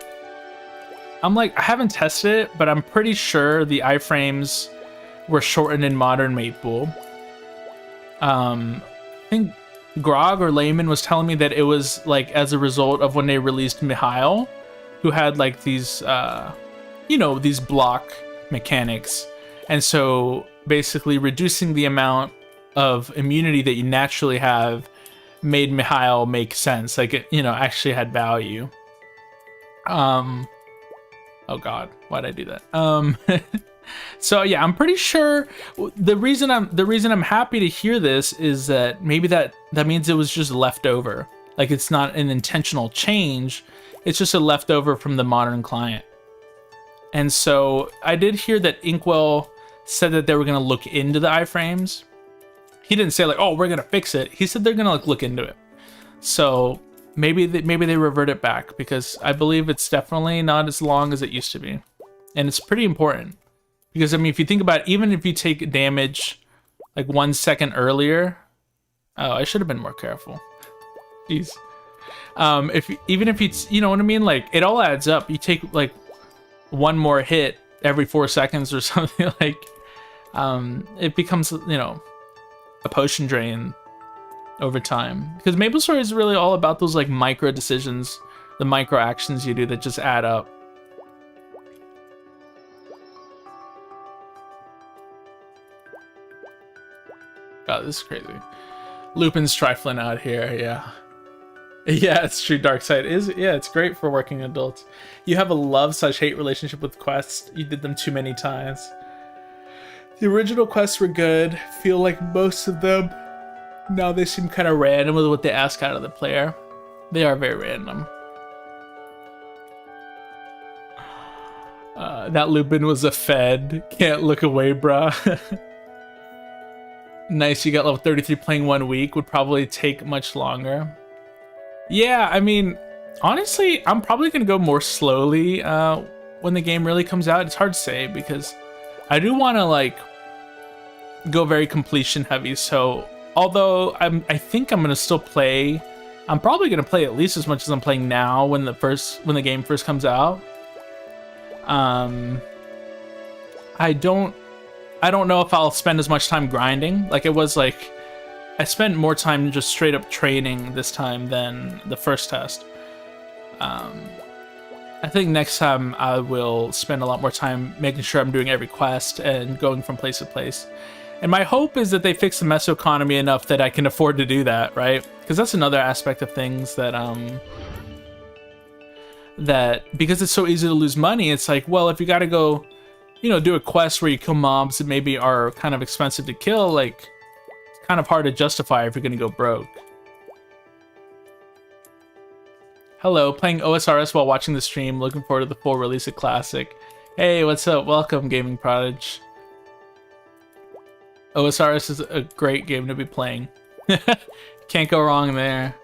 I'm like, I haven't tested it, but I'm pretty sure the iframes were shortened in modern Maple. I think Grog or Layman was telling me that it was like as a result of when they released Mihail, who had like these, you know, these block mechanics. And so basically reducing the amount of immunity that you naturally have made Mihail make sense. Like it, you know, actually had value. Oh god, why'd I do that? So yeah, I'm pretty sure the reason I'm happy to hear this is that maybe that means it was just left over. Like it's not an intentional change, it's just a leftover from the modern client. And so I did hear that Inkwell said that they were going to look into the iframes. He didn't say like, oh, we're going to fix it. He said they're going to like look into it. So maybe they revert it back, because I believe it's definitely not as long as it used to be. And it's pretty important. Because, I mean, if you think about it, even if you take damage like 1 second earlier... Oh, I should have been more careful. Jeez. Even if it's, you know what I mean? Like, it all adds up. You take, like, one more hit every 4 seconds or something, like... it becomes, you know, a potion drain over time. Because MapleStory is really all about those, like, micro decisions, the micro actions you do that just add up. God, this is crazy. Lupin's trifling out here, yeah. Yeah, it's true. Darkseid is, yeah, it's great for working adults. You have a love/hate relationship with quests. You did them too many times. The original quests were good. Feel like most of them, now they seem kind of random with what they ask out of the player. They are very random. That Lupin was a fed. Can't look away, bruh. Nice, you got level 33 playing 1 week. Would probably take much longer. Yeah, I mean, honestly, I'm probably going to go more slowly when the game really comes out. It's hard to say because I do want to, like, go very completion heavy. So, although I think I'm going to still play, I'm probably going to play at least as much as I'm playing now when the game first comes out. I don't know if I'll spend as much time grinding. Like, it was like, I spent more time just straight up training this time than the first test. I think next time I will spend a lot more time making sure I'm doing every quest and going from place to place. And my hope is that they fix the meso economy enough that I can afford to do that, right? Because that's another aspect of things that, because it's so easy to lose money, it's like, well, if you gotta go, you know, do a quest where you kill mobs that maybe are kind of expensive to kill, like, it's kind of hard to justify if you're gonna go broke. Hello, playing OSRS while watching the stream, looking forward to the full release of Classic. Hey, what's up? Welcome, Gaming Prodigy. OSRS is a great game to be playing. Can't go wrong there.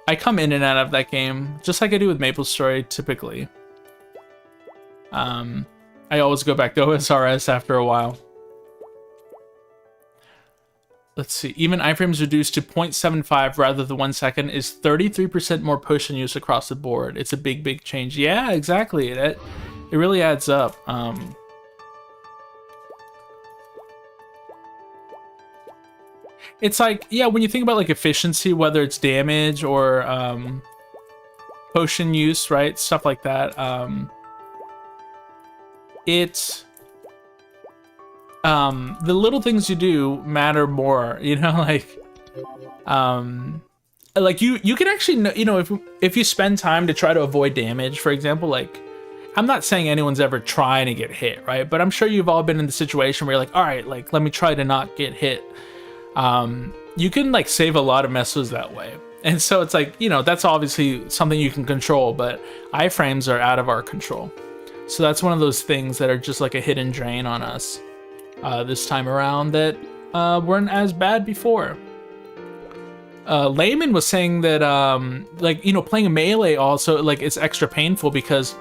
I come in and out of that game, just like I do with MapleStory, typically. I always go back to OSRS after a while. Let's see. Even iframes reduced to 0.75 rather than 1 second is 33% more potion use across the board. It's a big, big change. Yeah, exactly. It really adds up. It's like, yeah, when you think about like efficiency, whether it's damage or potion use, right? Stuff like that. It's the little things you do matter more, you know, like you can actually, you know, if you spend time to try to avoid damage, for example, like I'm not saying anyone's ever trying to get hit, right? But I'm sure you've all been in the situation where you're like, all right, like let me try to not get hit. You can like save a lot of messes that way. And so it's like, you know, that's obviously something you can control, but iframes are out of our control. So that's one of those things that are just like a hidden drain on us this time around that weren't as bad before. Layman was saying that, like, you know, playing a melee also, like, it's extra painful because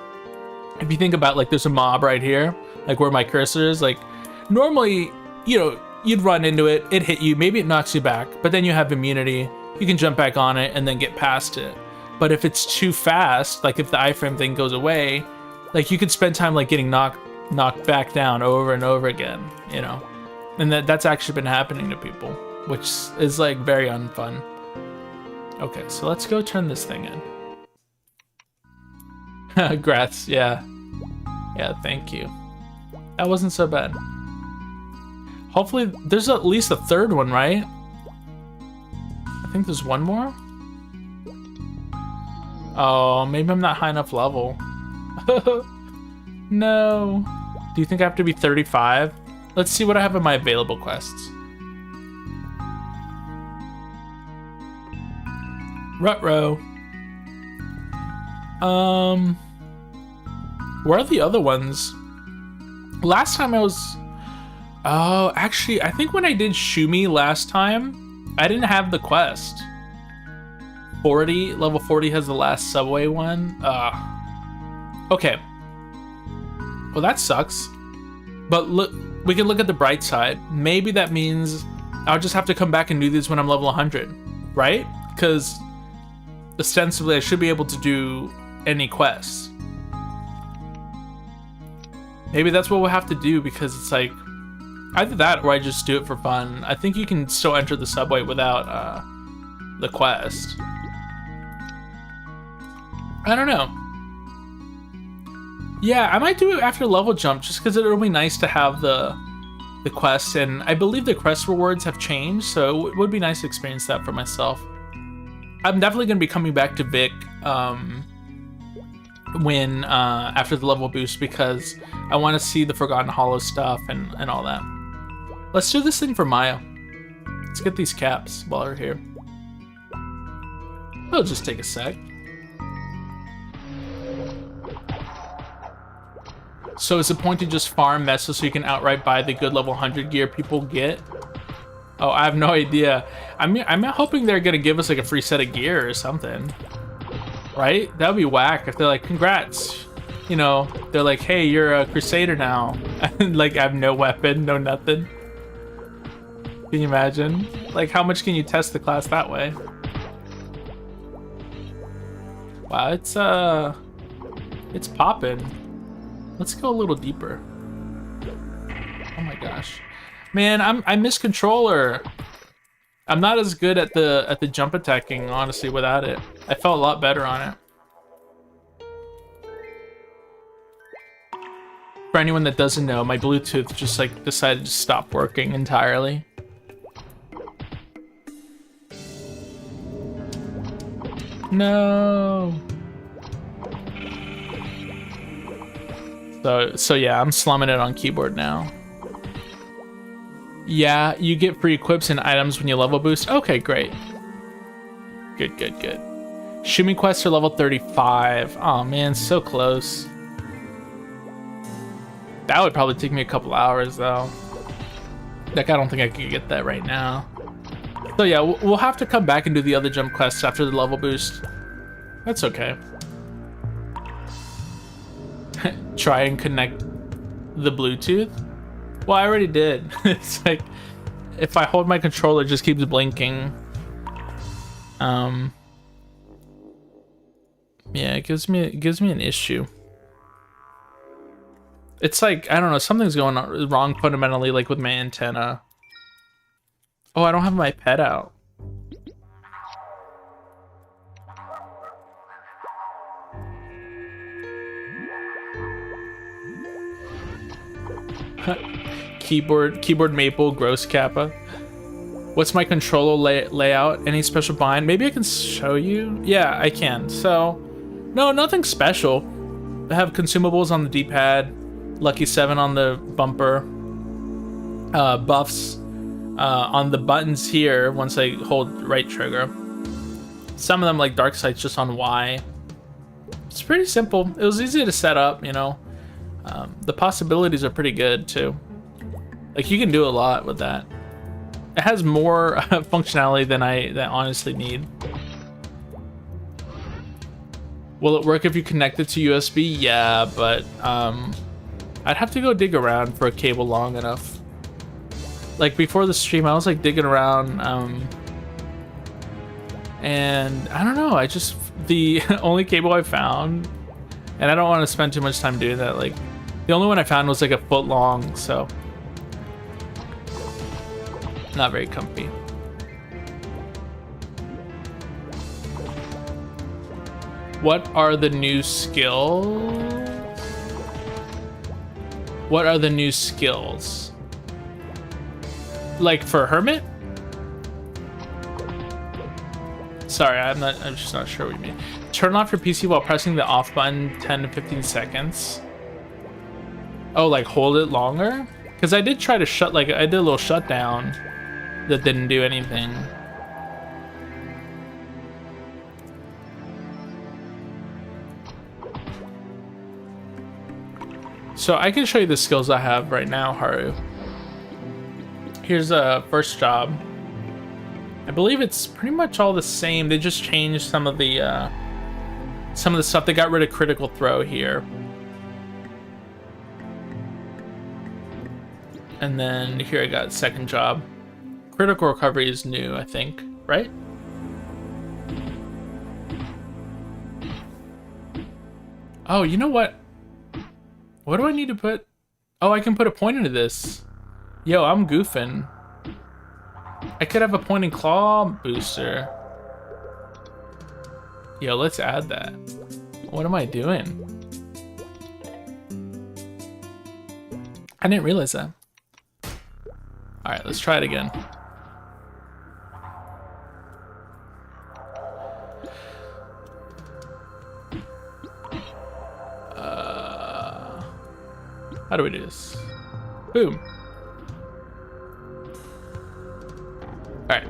if you think about, like, there's a mob right here, like where my cursor is, like, normally, you know, you'd run into it, it hit you, maybe it knocks you back, but then you have immunity, you can jump back on it and then get past it. But if it's too fast, like if the iframe thing goes away, like you could spend time like getting knocked back down over and over again, you know? And that's actually been happening to people, which is like very unfun. Okay, so let's go turn this thing in. Grats, yeah. Yeah, thank you. That wasn't so bad. Hopefully, there's at least a third one, right? I think there's one more. Oh, maybe I'm not high enough level. No. Do you think I have to be 35? Let's see what I have in my available quests. Ruh-roh. Where are the other ones? Last time I was... Oh, actually, I think when I did Shumi last time, I didn't have the quest. 40, level 40 has the last subway one. Okay. Well, that sucks. But look, we can look at the bright side. Maybe that means I'll just have to come back and do this when I'm level 100, right? Because ostensibly I should be able to do any quests. Maybe that's what we'll have to do because it's like either that or I just do it for fun. I think you can still enter the subway without the quest. I don't know. Yeah, I might do it after level jump just because it'll be nice to have the quests, and I believe the quest rewards have changed, so it would be nice to experience that for myself. I'm definitely going to be coming back to Vic when after the level boost because I want to see the Forgotten Hollow stuff and all that. Let's do this thing for Maya. Let's get these caps while we're here. It'll just take a sec. So is the point to just farm messes so you can outright buy the good level 100 gear people get? Oh, I have no idea. I'm hoping they're gonna give us like a free set of gear or something. Right? That would be whack if they're like, congrats. You know, they're like, hey, you're a crusader now. And like, I have no weapon, no nothing. Can you imagine? Like, how much can you test the class that way? Wow, it's popping. Let's go a little deeper. Oh my gosh. Man, I miss controller. I'm not as good at the jump attacking, honestly, without it. I felt a lot better on it. For anyone that doesn't know, my Bluetooth just like decided to stop working entirely. No. So yeah, I'm slumming it on keyboard now. Yeah, you get free equips and items when you level boost. Okay, great. Good, good, good. Shumi quests are level 35. Oh man, so close. That would probably take me a couple hours though. Like, I don't think I could get that right now. So yeah, we'll have to come back and do the other jump quests after the level boost. That's okay. Try and connect the Bluetooth. Well, I already did. It's like if I hold my controller, it just keeps blinking. Yeah, it gives me an issue. It's like, I don't know, something's going on wrong fundamentally, like with my antenna. Oh, I don't have my pet out. Keyboard Maple, gross Kappa. What's my controller layout? Any special bind? Maybe I can show you? Yeah, I can. So, no, nothing special. I have consumables on the D-pad, Lucky 7 on the bumper, buffs on the buttons here once I hold right trigger. Some of them, like Dark Sight's just on Y. It's pretty simple. It was easy to set up, you know. The possibilities are pretty good too. Like, you can do a lot with that. It has more functionality than I honestly need. Will it work if you connect it to USB? Yeah, but I'd have to go dig around for a cable long enough. Like, before the stream, I was like digging around, and I don't know. The only cable I found, and I don't want to spend too much time doing that. Like, the only one I found was like a foot long, so not very comfy. What are the new skills? What are the new skills? Like for Hermit? Sorry, I'm just not sure what you mean. Turn off your PC while pressing the off button 10 to 15 seconds. Oh, like hold it longer? Because I did try to I did a little shutdown that didn't do anything. So I can show you the skills I have right now, Haru. Here's a first job. I believe it's pretty much all the same. They just changed some of the stuff. They got rid of critical throw here. And then here I got second job. Critical recovery is new, I think, right? Oh, you know what? What do I need to put? Oh, I can put a point into this. Yo, I'm goofing. I could have a pointing claw booster. Yo, let's add that. What am I doing? I didn't realize that. All right, let's try it again. How do we do this? Boom. All right,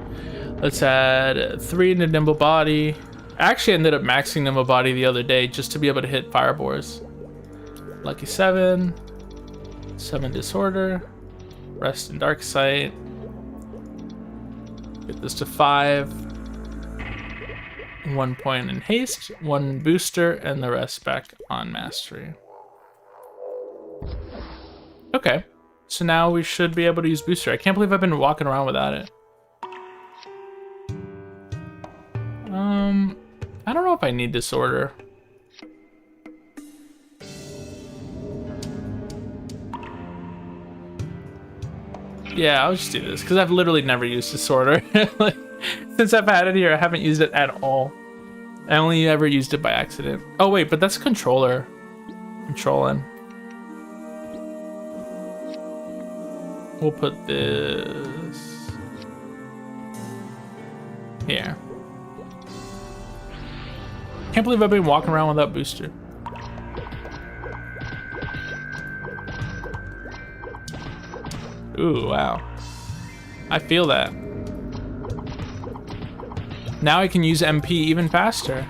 let's add 3 into nimble body. I actually ended up maxing nimble body the other day just to be able to hit firebores. Lucky 7, 7 disorder, rest and dark sight. Get this to 5. 1 point in haste, 1 booster, and the rest back on mastery. Okay, so now we should be able to use booster. I can't believe I've been walking around without it. I don't know if I need disorder. Yeah, I'll just do this because I've literally never used disorder. Like, since I've had it here, I haven't used it at all. I only ever used it by accident. Oh wait, but that's controller. Controlling. We'll put this here. Can't believe I've been walking around without booster. Ooh, wow. I feel that. Now I can use MP even faster.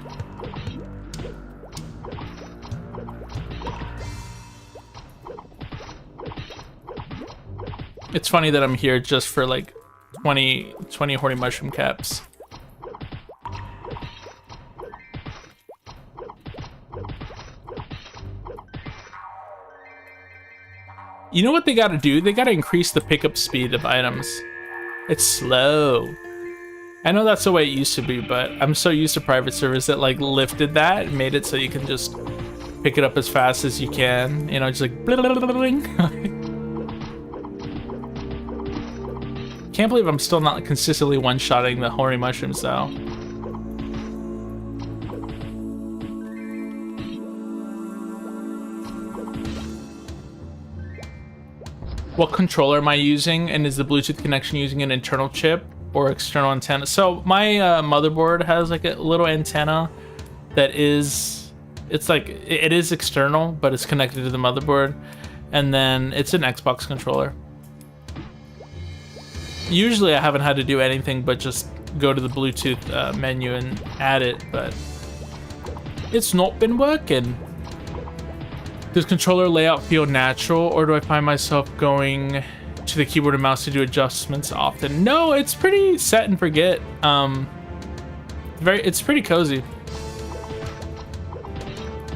It's funny that I'm here just for like 20 horny mushroom caps. You know what they gotta do? They gotta increase the pickup speed of items. It's slow. I know that's the way it used to be, but I'm so used to private servers that like lifted that and made it so you can just pick it up as fast as you can. You know, just like bling, bling, bling. Can't believe I'm still not consistently one-shotting the horny mushrooms though. What controller am I using, and is the Bluetooth connection using an internal chip or external antenna? So my motherboard has like a little antenna that is, it's like, it is external, but it's connected to the motherboard, and then it's an Xbox controller. Usually I haven't had to do anything but just go to the Bluetooth menu and add it, but it's not been working. Does controller layout feel natural, or do I find myself going to the keyboard and mouse to do adjustments often? No, it's pretty set and forget. It's pretty cozy.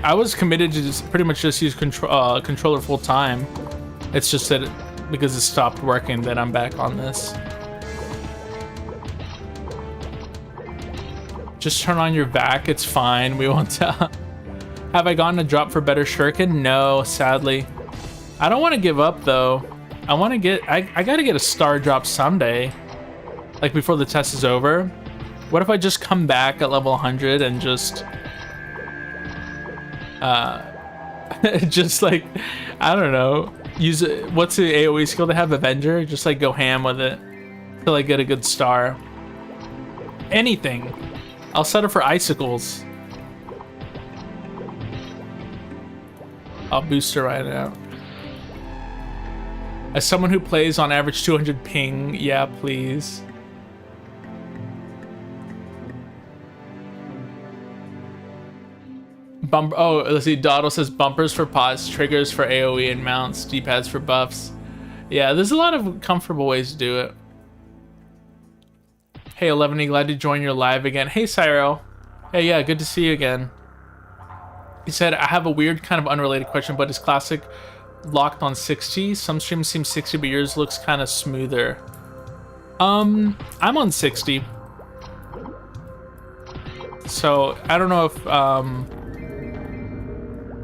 I was committed to just pretty much just use controller full time. It's just that because it stopped working that I'm back on this. Just turn on your vac, it's fine. We won't tell. Have I gotten a drop for better shuriken? No, sadly. I don't want to give up though. I want to get, I gotta get a star drop someday. Like before the test is over. What if I just come back at level 100 and just, just like, I don't know, use it. What's the AoE skill they have? Avenger? Just like go ham with it till I get a good star. Anything. I'll set it for icicles. I'll boost her right now. As someone who plays on average 200 ping, yeah, please. Oh, let's see. Dawdle says bumpers for pots, triggers for AoE and mounts, D-pads for buffs. Yeah, there's a lot of comfortable ways to do it. Hey, 11, glad to join your live again. Hey, Cyril. Hey, yeah, good to see you again. He said, I have a weird kind of unrelated question, but is Classic locked on 60? Some streams seem 60, but yours looks kind of smoother. I'm on 60. So, I don't know if,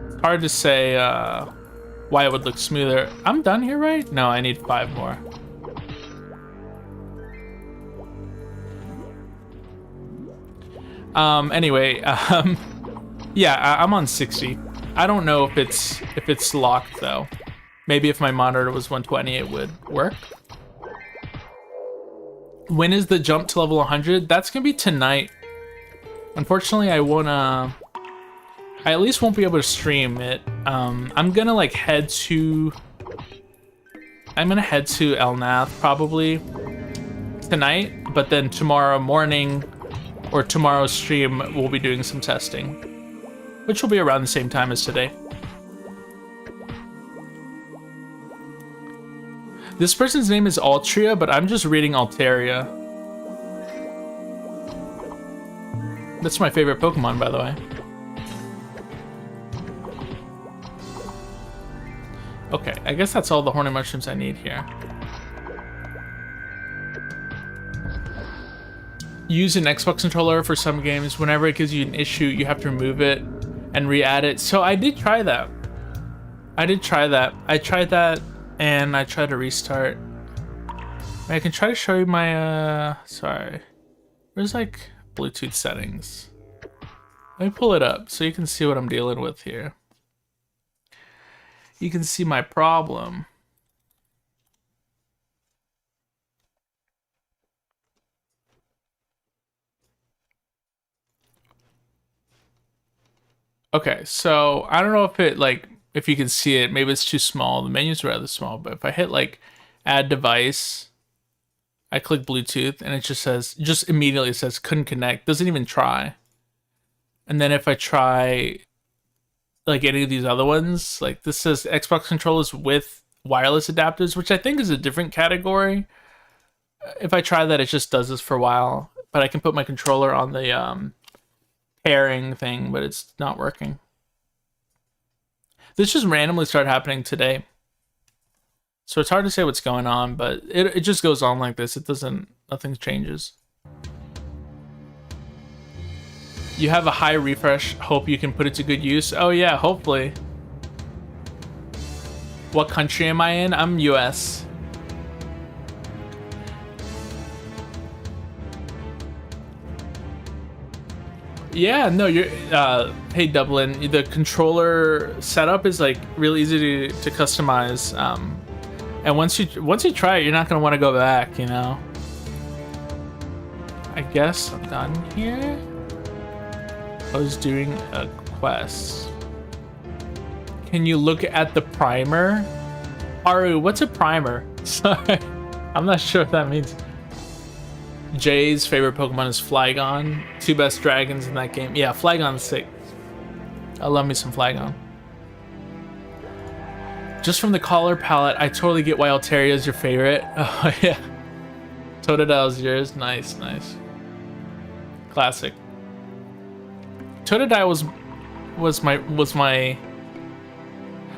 it's hard to say why it would look smoother. I'm done here, right? No, I need 5 more. Anyway, yeah, I'm on 60. I don't know if it's locked though. Maybe if my monitor was 120, it would work. When is the jump to level 100? That's gonna be tonight. Unfortunately, I at least won't be able to stream it. I'm gonna like head to Elnath probably tonight, but then tomorrow morning or tomorrow's stream we'll be doing some testing, which will be around the same time as today. This person's name is Altria, but I'm just reading Altaria. That's my favorite Pokemon, by the way. Okay, I guess that's all the horny mushrooms I need here. Use an Xbox controller for some games. Whenever it gives you an issue, you have to remove it and re-add it. So I did try that. I tried that and I tried to restart. I can try to show you my sorry. Where's like Bluetooth settings? Let me pull it up so you can see what I'm dealing with here. You can see my problem. Okay, so I don't know if it like if you can see it, maybe it's too small. The menu's rather small, but if I hit like add device, I click Bluetooth and it just immediately says couldn't connect, doesn't even try. And then if I try like any of these other ones, like this says Xbox controllers with wireless adapters, which I think is a different category. If I try that, it just does this for a while, but I can put my controller on the pairing thing, but it's not working. This just randomly started happening today. So it's hard to say what's going on, but it just goes on like this. It doesn't, nothing changes. You have a high refresh. Hope you can put it to good use. Oh yeah, hopefully. What country am I in? I'm US. Yeah, no, you're hey Dublin, the controller setup is like really easy to customize. And once you try it, you're not gonna want to go back, you know. I guess I'm done here. I was doing a quest. Can you look at the primer? Aru, what's a primer? Sorry, I'm not sure what that means. Jay's favorite Pokemon is Flygon. Two best dragons in that game. Yeah, Flygon's sick. I love me some Flygon. Just from the color palette, I totally get why Altaria is your favorite. Oh yeah. Totodile's yours. Nice, nice. Classic. Totodile was my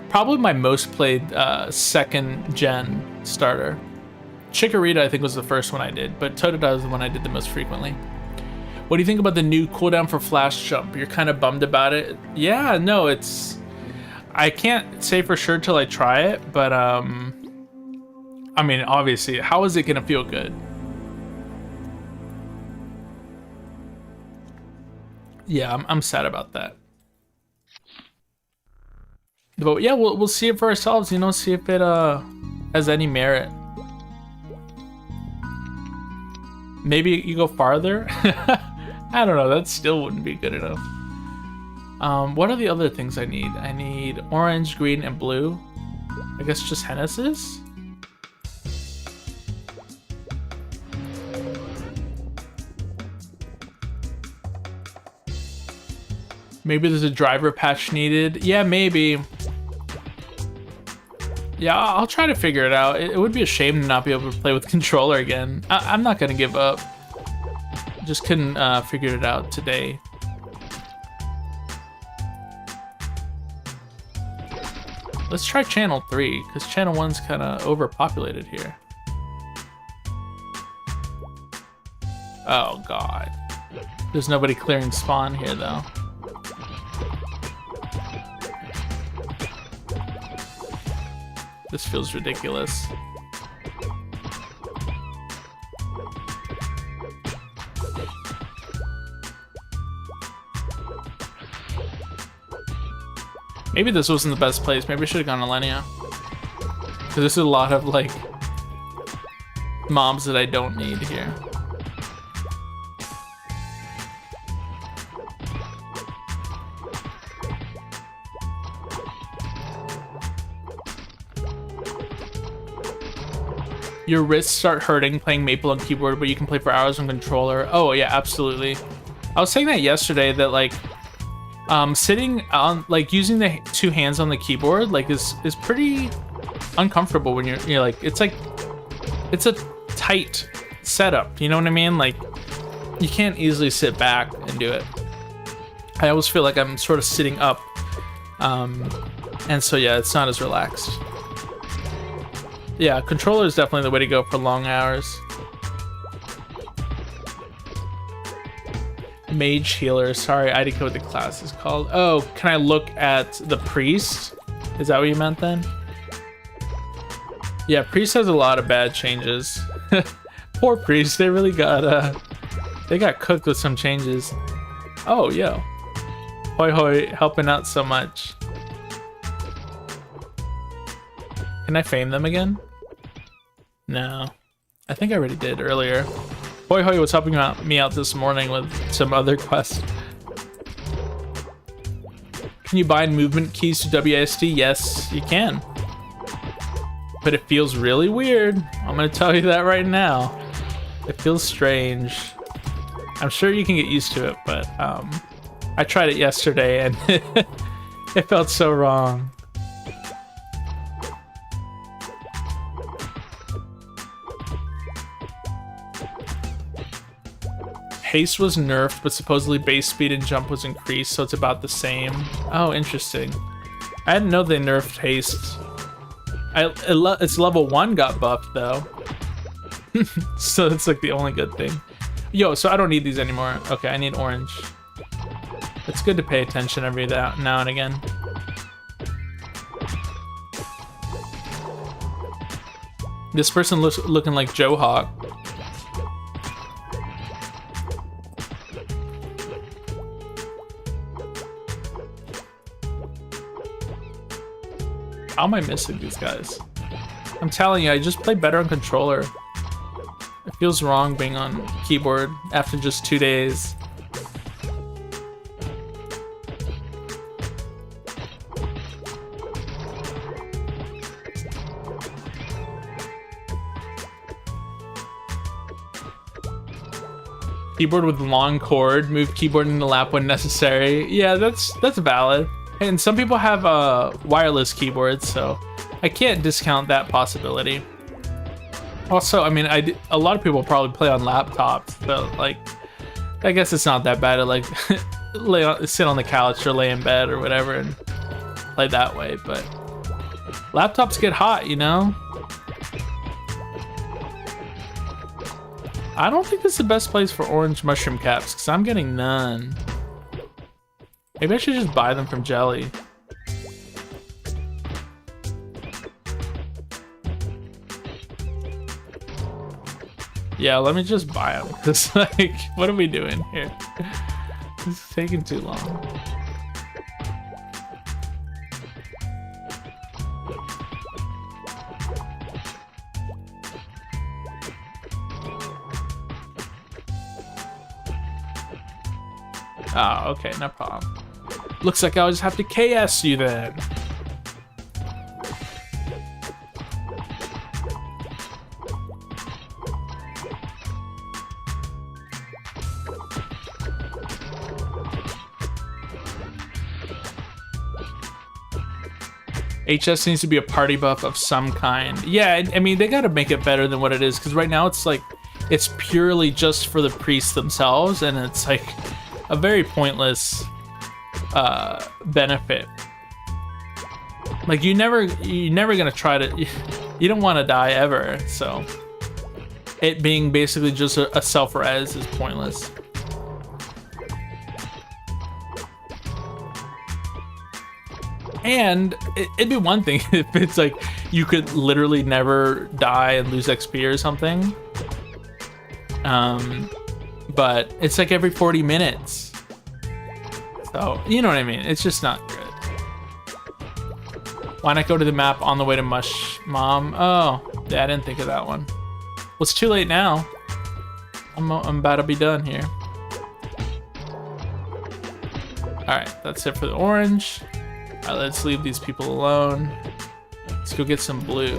probably my most played second gen starter. Chikorita, I think, was the first one I did, but Totodile is the one I did the most frequently. What do you think about the new cooldown for Flash Jump? You're kind of bummed about it? Yeah, no, it's... I can't say for sure till I try it, but, I mean, obviously, how is it going to feel good? Yeah, I'm sad about that. But yeah, we'll see it for ourselves, you know, see if it has any merit. Maybe you go farther? I don't know, that still wouldn't be good enough. What are the other things I need? I need orange, green, and blue. I guess just Hennesses? Maybe there's a driver patch needed. Yeah, maybe. Yeah, I'll try to figure it out. It would be a shame to not be able to play with controller again. I'm not gonna give up. Just couldn't figure it out today. Let's try channel 3, because channel 1's kind of overpopulated here. Oh god. There's nobody clearing spawn here though. This feels ridiculous. Maybe this wasn't the best place. Maybe I should have gone to Lenia. Because there's a lot of, like, mobs that I don't need here. Your wrists start hurting playing Maple on keyboard, but you can play for hours on controller. Oh yeah, absolutely. I was saying that yesterday, that like sitting on, like, using the two hands on the keyboard, like, is pretty uncomfortable when you're like, it's a tight setup, you know what I mean? Like, you can't easily sit back and do it. I always feel like I'm sort of sitting up, and so yeah, it's not as relaxed. Yeah, controller is definitely the way to go for long hours. Mage healer. Sorry, I didn't know what the class is called. Oh, can I look at the priest? Is that what you meant then? Yeah, priest has a lot of bad changes. Poor priest, they really got they got cooked with some changes. Oh, yo. Hoi hoi, helping out so much. Can I fame them again? No. I think I already did earlier. Hoi hoi was helping me out this morning with some other quests. Can you bind movement keys to WASD? Yes, you can. But it feels really weird. I'm gonna tell you that right now. It feels strange. I'm sure you can get used to it, but I tried it yesterday and it felt so wrong. Haste was nerfed, but supposedly base speed and jump was increased, so it's about the same. Oh, interesting. I didn't know they nerfed haste. Its level 1 got buffed, though. So it's like the only good thing. Yo, so I don't need these anymore. Okay, I need orange. It's good to pay attention every now and again. This person looks looking like Joe Hawk. How am I missing these guys? I'm telling you, I just play better on controller. It feels wrong being on keyboard after just 2 days. Keyboard with long cord, move keyboard in the lap when necessary. Yeah, that's valid. And some people have wireless keyboards, so I can't discount that possibility. Also, I mean, a lot of people probably play on laptops, but like, I guess it's not that bad to like sit on the couch or lay in bed or whatever and play that way. But laptops get hot, you know. I don't think this is the best place for orange mushroom caps because I'm getting none. Maybe I should just buy them from Jelly. Yeah, let me just buy them. Cause like, what are we doing here? This is taking too long. Oh, okay, no problem. Looks like I'll just have to KS you then. HS needs to be a party buff of some kind. Yeah, I mean, they gotta make it better than what it is, because right now it's like, it's purely just for the priests themselves, and it's like a very pointless benefit. Like, you're never gonna try to, you don't want to die ever, so it being basically just a self-res is pointless. And it'd be one thing if it's like you could literally never die and lose XP or something. But it's like every 40 minutes. So, you know what I mean? It's just not good. Why not go to the map on the way to Mush Mom? Oh, yeah, I didn't think of that one. Well, it's too late now. I'm about to be done here. Alright, that's it for the orange. Alright, let's leave these people alone. Let's go get some blue.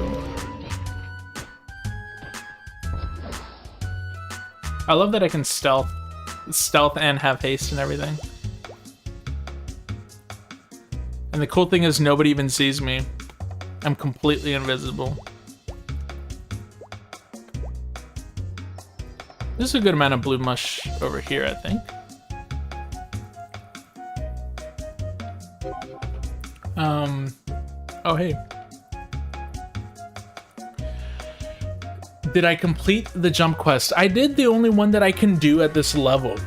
I love that I can stealth and have haste and everything. And the cool thing is nobody even sees me. I'm completely invisible. There's a good amount of blue mush over here, I think. Oh, hey. Did I complete the jump quest? I did the only one that I can do at this level,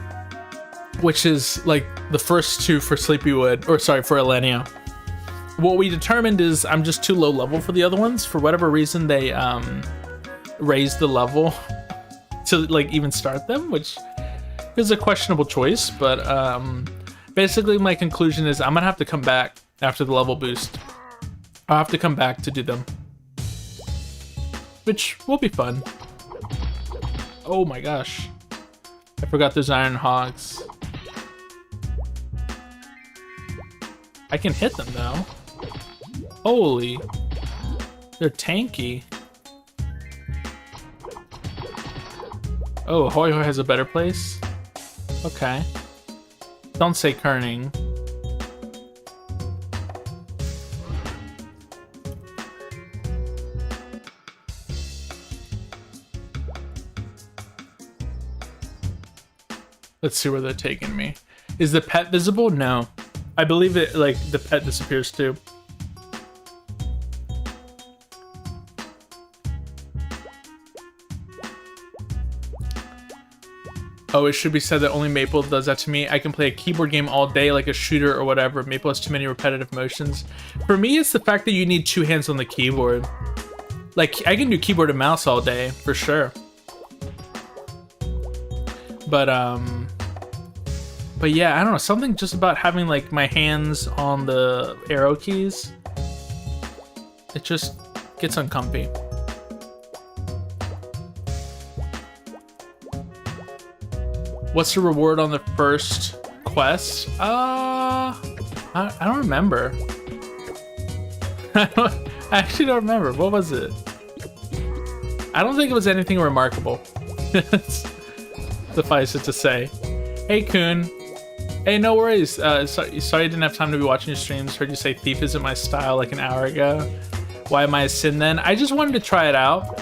which is like the first two for Sleepywood, or sorry, for Elenia. What we determined is I'm just too low level for the other ones. For whatever reason, they raised the level to like even start them, which is a questionable choice, but basically my conclusion is I'm gonna have to come back after the level boost. I'll have to come back to do them, which will be fun. Oh my gosh, I forgot there's iron hogs. I can hit them though. Holy, they're tanky. Oh, Hoi Hoi has a better place? Okay. Don't say kerning. Let's see where they're taking me. Is the pet visible? No. I believe it, like, the pet disappears too. Oh, it should be said that only Maple does that to me. I can play a keyboard game all day, like a shooter or whatever. Maple has too many repetitive motions. For me, it's the fact that you need two hands on the keyboard. Like, I can do keyboard and mouse all day, for sure. But yeah, I don't know, something just about having like my hands on the arrow keys It just gets uncomfy. What's the reward on the first quest? I don't remember. I actually don't remember. What was it? I don't think it was anything remarkable. Suffice it to say. Hey, Kun. Hey, no worries. Sorry I didn't have time to be watching your streams. Heard you say Thief isn't my style like an hour ago. Why am I a sin then? I just wanted to try it out.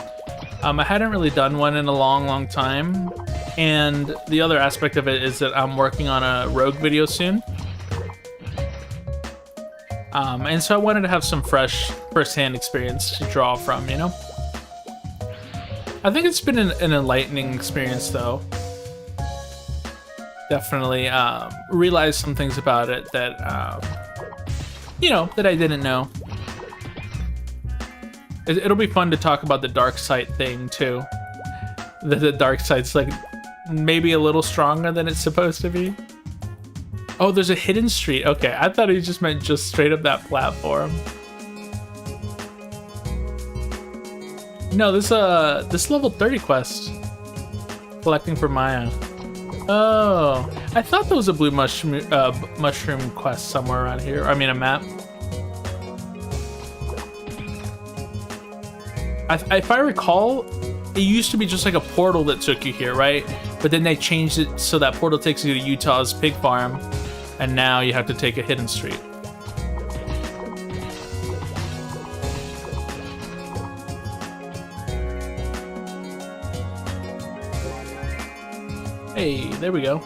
I hadn't really done one in a long time. And the other aspect of it is that I'm working on a Rogue video soon. And so I wanted to have some fresh first-hand experience to draw from, you know? I think it's been an enlightening experience, though. Definitely realized some things about it that, you know, that I didn't know. It'll be fun to talk about the dark side thing, too. The dark side's, like, maybe a little stronger than it's supposed to be. Oh, there's a hidden street. Okay, I thought he just meant just straight up that platform. No, this level 30 quest. Collecting for Maya. Oh, I thought there was a blue mushroom quest somewhere around here. I mean, a map. If I recall, it used to be just like a portal that took you here, right? But then they changed it so that portal takes you to Utah's pig farm, and now you have to take a hidden street. Hey, there we go.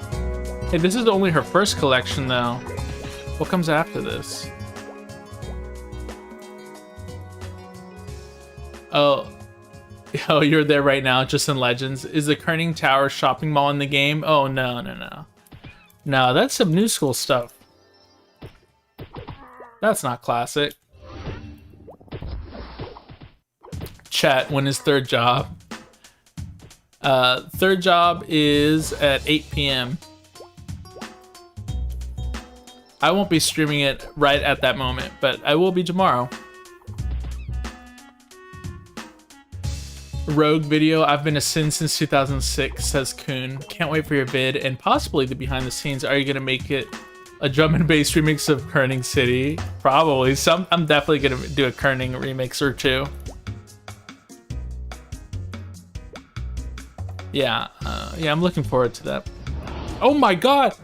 Hey, this is only her first collection, though. What comes after this? Oh, you're there right now, just in Legends. Is the Kerning Tower shopping mall in the game? Oh, no. No, that's some new school stuff. That's not classic. Chat, when is third job? Third job is at 8 p.m. I won't be streaming it right at that moment, but I will be tomorrow. Rogue video, I've been a sin since 2006, says Kun. Can't wait for your vid and possibly the behind the scenes. Are you gonna make it a drum and bass remix of Kerning City? Probably. I'm definitely gonna do a Kerning remix or two. Yeah, yeah, I'm looking forward to that. Oh my god!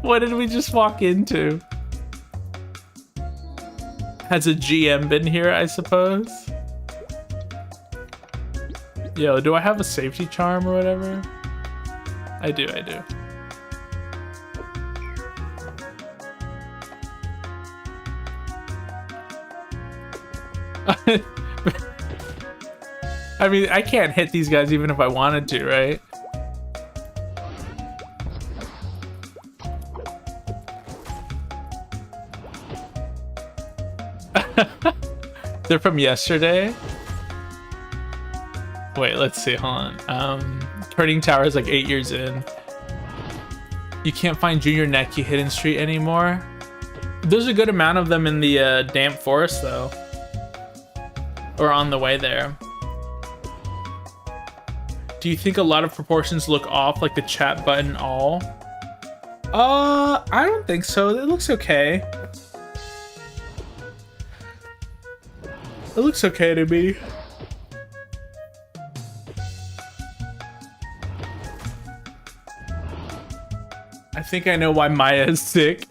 What did we just walk into? Has a GM been here, I suppose? Yo, do I have a safety charm or whatever? I do. I mean, I can't hit these guys even if I wanted to, right? They're from yesterday? Wait, let's see, hold on. Kerning Tower is like 8 years in. You can't find Junior Neki Hidden Street anymore? There's a good amount of them in the damp forest, though. Or on the way there. Do you think a lot of proportions look off, like the chat button all? I don't think so. It looks okay. It looks okay to me. I think I know why Maya is sick.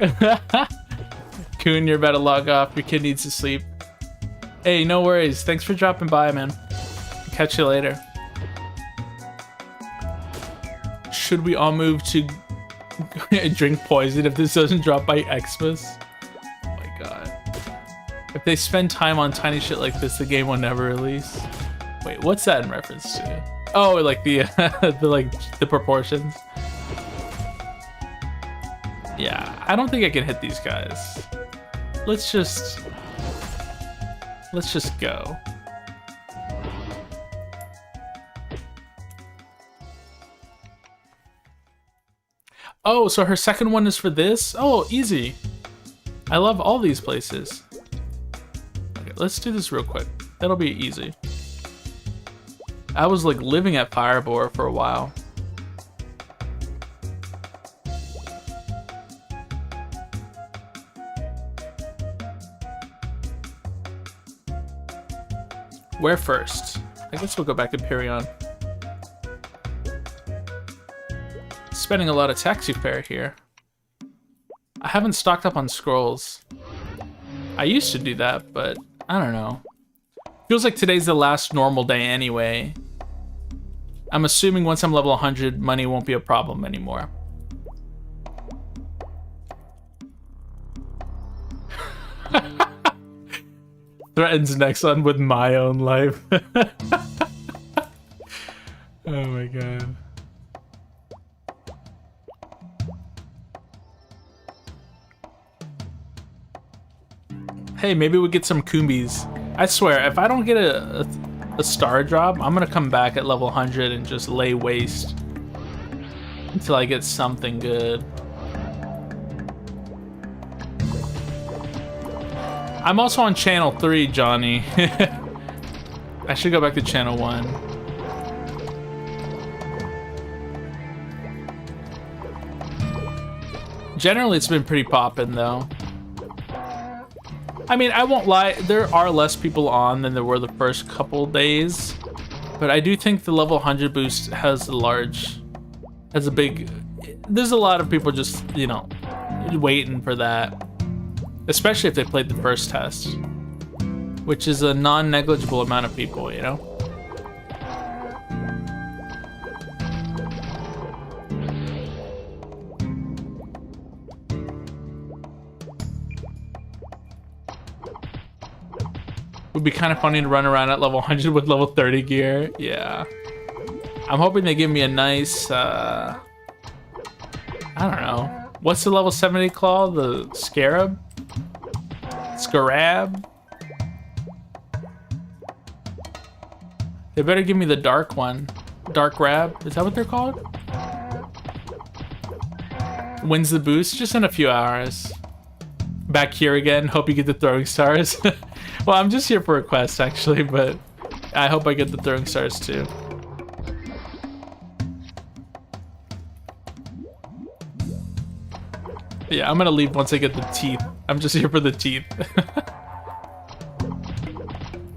Kun, you're about to log off. Your kid needs to sleep. Hey, no worries. Thanks for dropping by, man. Catch you later. Should we all move to drink poison if this doesn't drop by Xmas? Oh my god. If they spend time on tiny shit like this, the game will never release. Wait, what's that in reference to? Oh, like the the proportions. Yeah, I don't think I can hit these guys. Let's just go. Oh, so her second one is for this? Oh, easy. I love all these places. Okay, let's do this real quick. That'll be easy. I was like living at Firebore for a while. Where first? I guess we'll go back to Pirion. Spending a lot of taxi fare here. I haven't stocked up on scrolls. I used to do that, but I don't know. Feels like today's the last normal day anyway. I'm assuming once I'm level 100, money won't be a problem anymore. Threatens Nexon with my own life. Oh my god. Hey, maybe we get some Kumbies. I swear, if I don't get a star drop, I'm gonna come back at level 100 and just lay waste until I get something good. I'm also on channel 3, Johnny. I should go back to channel 1. Generally, it's been pretty poppin' though. I mean, I won't lie, there are less people on than there were the first couple days, but I do think the level 100 boost has a big, there's a lot of people just, you know, waiting for that, especially if they played the first test, which is a non-negligible amount of people, you know? Would be kind of funny to run around at level 100 with level 30 gear. Yeah. I'm hoping they give me a nice, I don't know. What's the level 70 claw? The Scarab? Scarab? They better give me the dark one. Dark Rab? Is that what they're called? Wins the boost just in a few hours. Back here again. Hope you get the throwing stars. Well, I'm just here for a quest, actually, but I hope I get the throwing stars, too. Yeah, I'm gonna leave once I get the teeth. I'm just here for the teeth.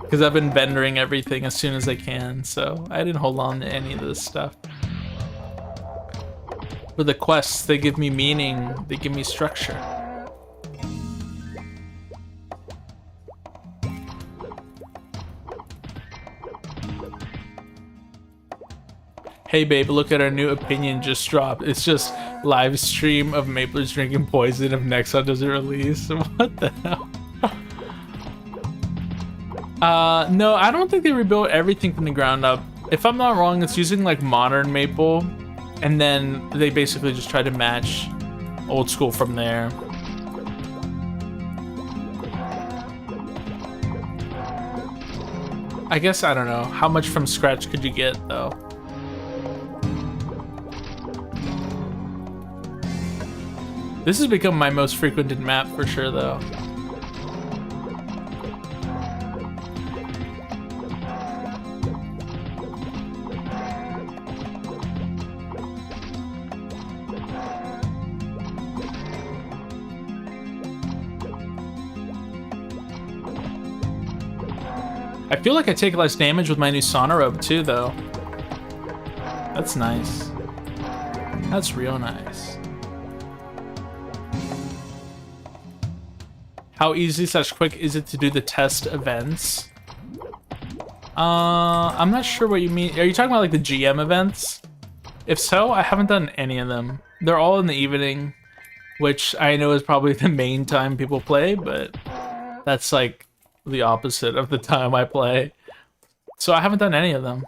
Because I've been vendoring everything as soon as I can, so I didn't hold on to any of this stuff. For the quests, they give me meaning, they give me structure. Hey babe, look at our new opinion just dropped. It's just live stream of Mapler's drinking poison if Nexon doesn't release. What the hell? No, I don't think they rebuilt everything from the ground up. If I'm not wrong, it's using like modern Maple, and then they basically just try to match old school from there. I guess, I don't know. How much from scratch could you get though? This has become my most frequented map for sure, though. I feel like I take less damage with my new Sauna Robe, too, though. That's nice. That's real nice. How easy/quick is it to do the test events? I'm not sure what you mean. Are you talking about like the GM events? If so, I haven't done any of them. They're all in the evening, which I know is probably the main time people play, but that's like the opposite of the time I play. So I haven't done any of them.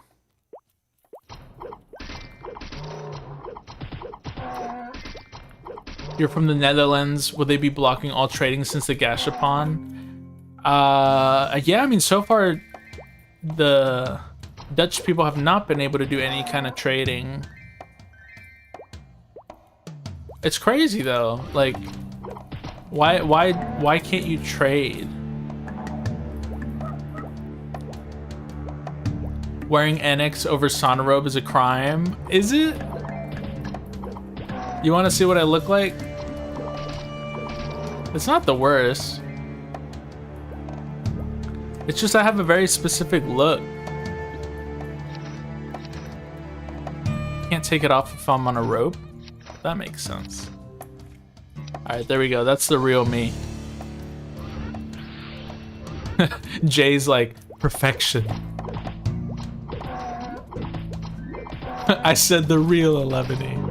You're from the Netherlands. Will they be blocking all trading since the Gashapon? Yeah, I mean, so far, the Dutch people have not been able to do any kind of trading. It's crazy though. Like, why can't you trade? Wearing NX over Sonarobe is a crime. Is it? You want to see what I look like? It's not the worst. It's just I have a very specific look. Can't take it off if I'm on a rope. That makes sense. Alright, there we go. That's the real me. Jay's like, perfection. I said the real 11E.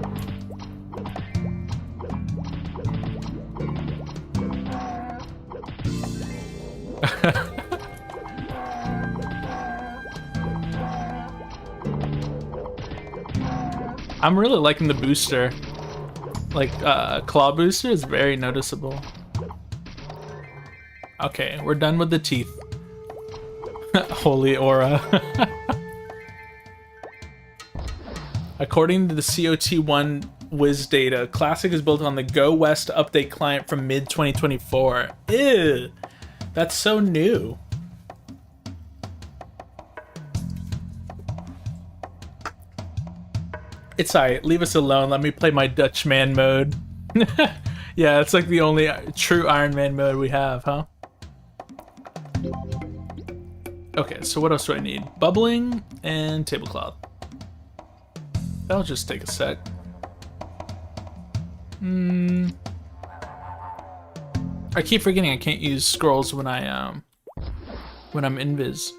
I'm really liking the booster. Like, claw booster is very noticeable. Okay, we're done with the teeth. Holy aura. According to the COT1 Wiz data, Classic is built on the Go West update client from mid-2024. Ew, that's so new. It's alright, leave us alone. Let me play my Dutchman mode. Yeah, it's like the only true Iron Man mode we have, huh? Okay, so what else do I need? Bubbling and tablecloth. That'll just take a sec. I keep forgetting I can't use scrolls when I'm invis.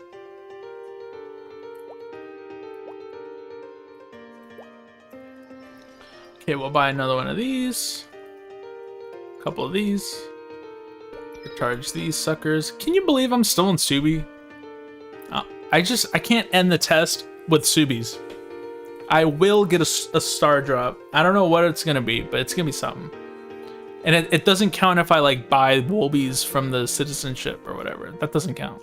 Okay, we'll buy another one of these. A couple of these. Recharge these suckers. Can you believe I'm still in Subi? I can't end the test with Subis. I will get a star drop. I don't know what it's gonna be, but it's gonna be something. And it doesn't count if I like buy Wolbies from the citizenship or whatever. That doesn't count.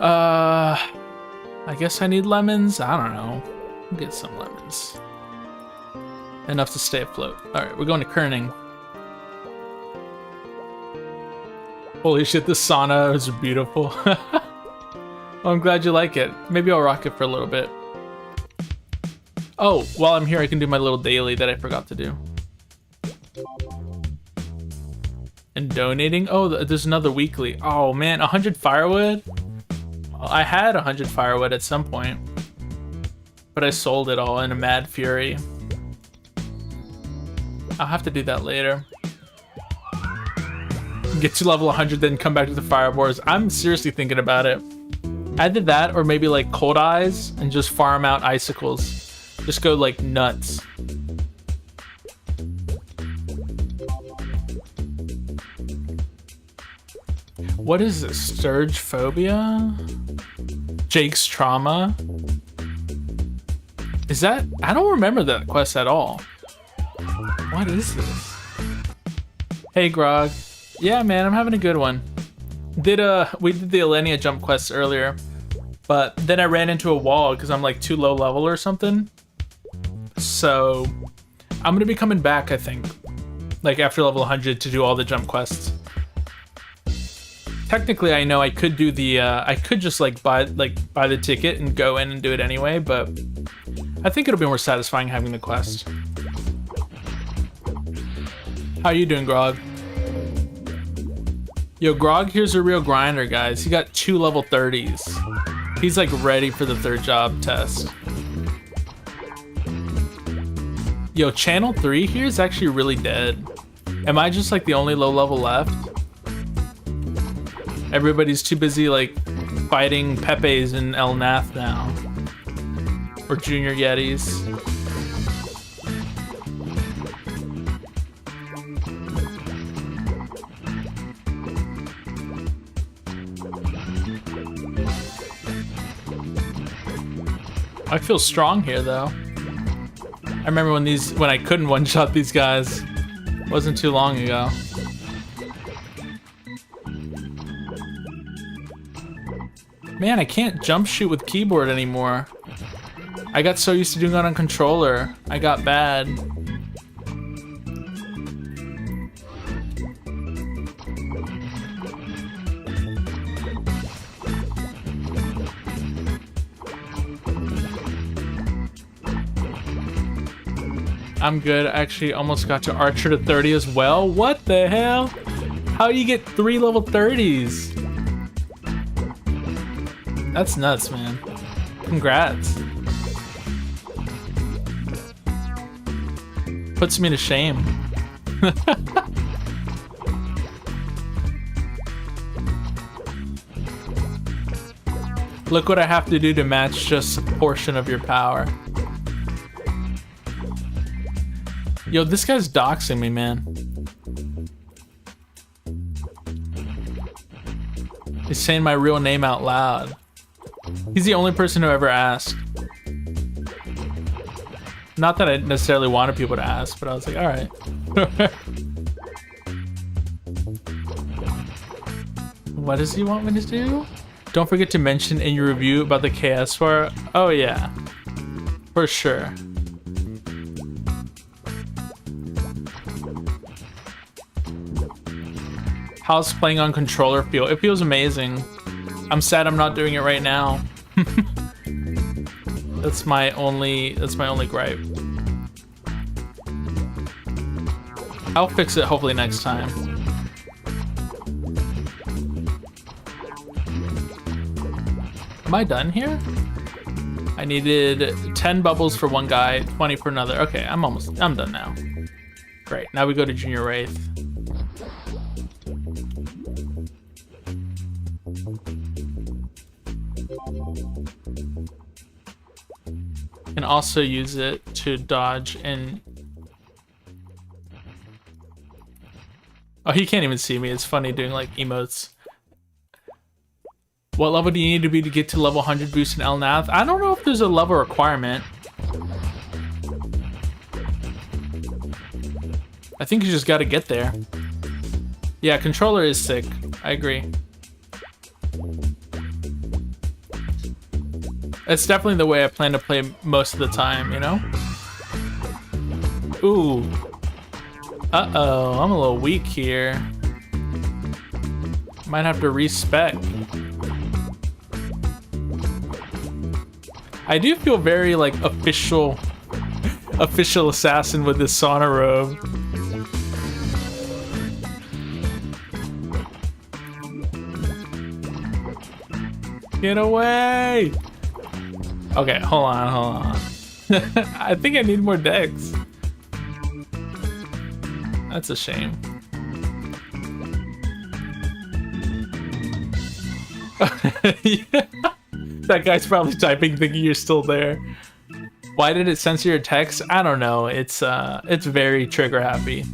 I guess I need lemons. I don't know. I'll get some lemons. Enough to stay afloat. All right, we're going to Kerning. Holy shit, this sauna is beautiful. Well, I'm glad you like it. Maybe I'll rock it for a little bit. Oh, while I'm here, I can do my little daily that I forgot to do. And donating? Oh, there's another weekly. Oh man, 100 firewood? Well, I had 100 firewood at some point, but I sold it all in a mad fury. I'll have to do that later. Get to level 100, then come back to the fire wars. I'm seriously thinking about it. Either that or maybe like cold eyes and just farm out icicles. Just go like nuts. What is this? Sturge phobia? Jake's trauma? Is that? I don't remember that quest at all. What is this? Hey Grog. Yeah man, I'm having a good one. We did the Elenia jump quests earlier, but then I ran into a wall because I'm like too low level or something. So I'm gonna be coming back, I think, like after level 100 to do all the jump quests. Technically, I know I could do the I could just like buy the ticket and go in and do it anyway, but I think it'll be more satisfying having the quest. How you doing, Grog? Yo, Grog here's a real grinder, guys. He got 2 level 30s. He's like ready for the 3rd job test. Yo, channel 3 here is actually really dead. Am I just like the only low level left? Everybody's too busy like fighting Pepes in El Nath now. Or Junior Yetis. I feel strong here though. I remember when I couldn't one-shot these guys. Wasn't too long ago. Man, I can't jump shoot with keyboard anymore. I got so used to doing it on controller. I got bad. I'm good. I actually almost got to Archer to 30 as well. What the hell? How do you get 3 level 30s? That's nuts, man. Congrats. Puts me to shame. Look what I have to do to match just a portion of your power. Yo, this guy's doxing me, man. He's saying my real name out loud. He's the only person who ever asked. Not that I necessarily wanted people to ask, but I was like, all right. What does he want me to do? Don't forget to mention in your review about the KS bar. Oh yeah, for sure. How's playing on controller feel? It feels amazing. I'm sad I'm not doing it right now. That's my only gripe. I'll fix it hopefully next time. Am I done here? I needed 10 bubbles for one guy, 20 for another. Okay, I'm done now. Great, now we go to Junior Wraith. Can also use it to dodge and... Oh, he can't even see me. It's funny doing like emotes. What level do you need to be to get to level 100 boost in Elnath? I don't know if there's a level requirement. I think you just gotta get there. Yeah, controller is sick. I agree. It's definitely the way I plan to play most of the time, you know? Ooh. Uh-oh, I'm a little weak here. Might have to respec. I do feel very like official assassin with this sauna robe. Get away! Okay, hold on. I think I need more decks. That's a shame. Yeah. That guy's probably typing thinking you're still there. Why did it censor your text? I don't know. It's very trigger happy.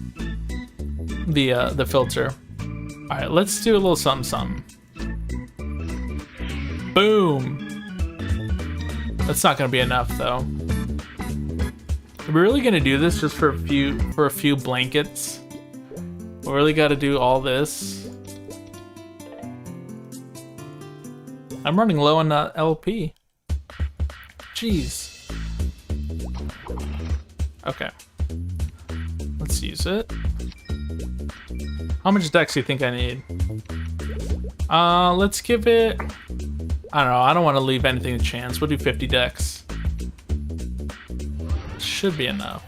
The filter. All right, let's do a little something. Boom. That's not gonna be enough though. Are we really gonna do this just for a few blankets? We really gotta do all this? I'm running low on LP. Jeez. Okay. Let's use it. How much dex do you think I need? Let's give it... I don't know, I don't want to leave anything to chance. We'll do 50 dex. Should be enough.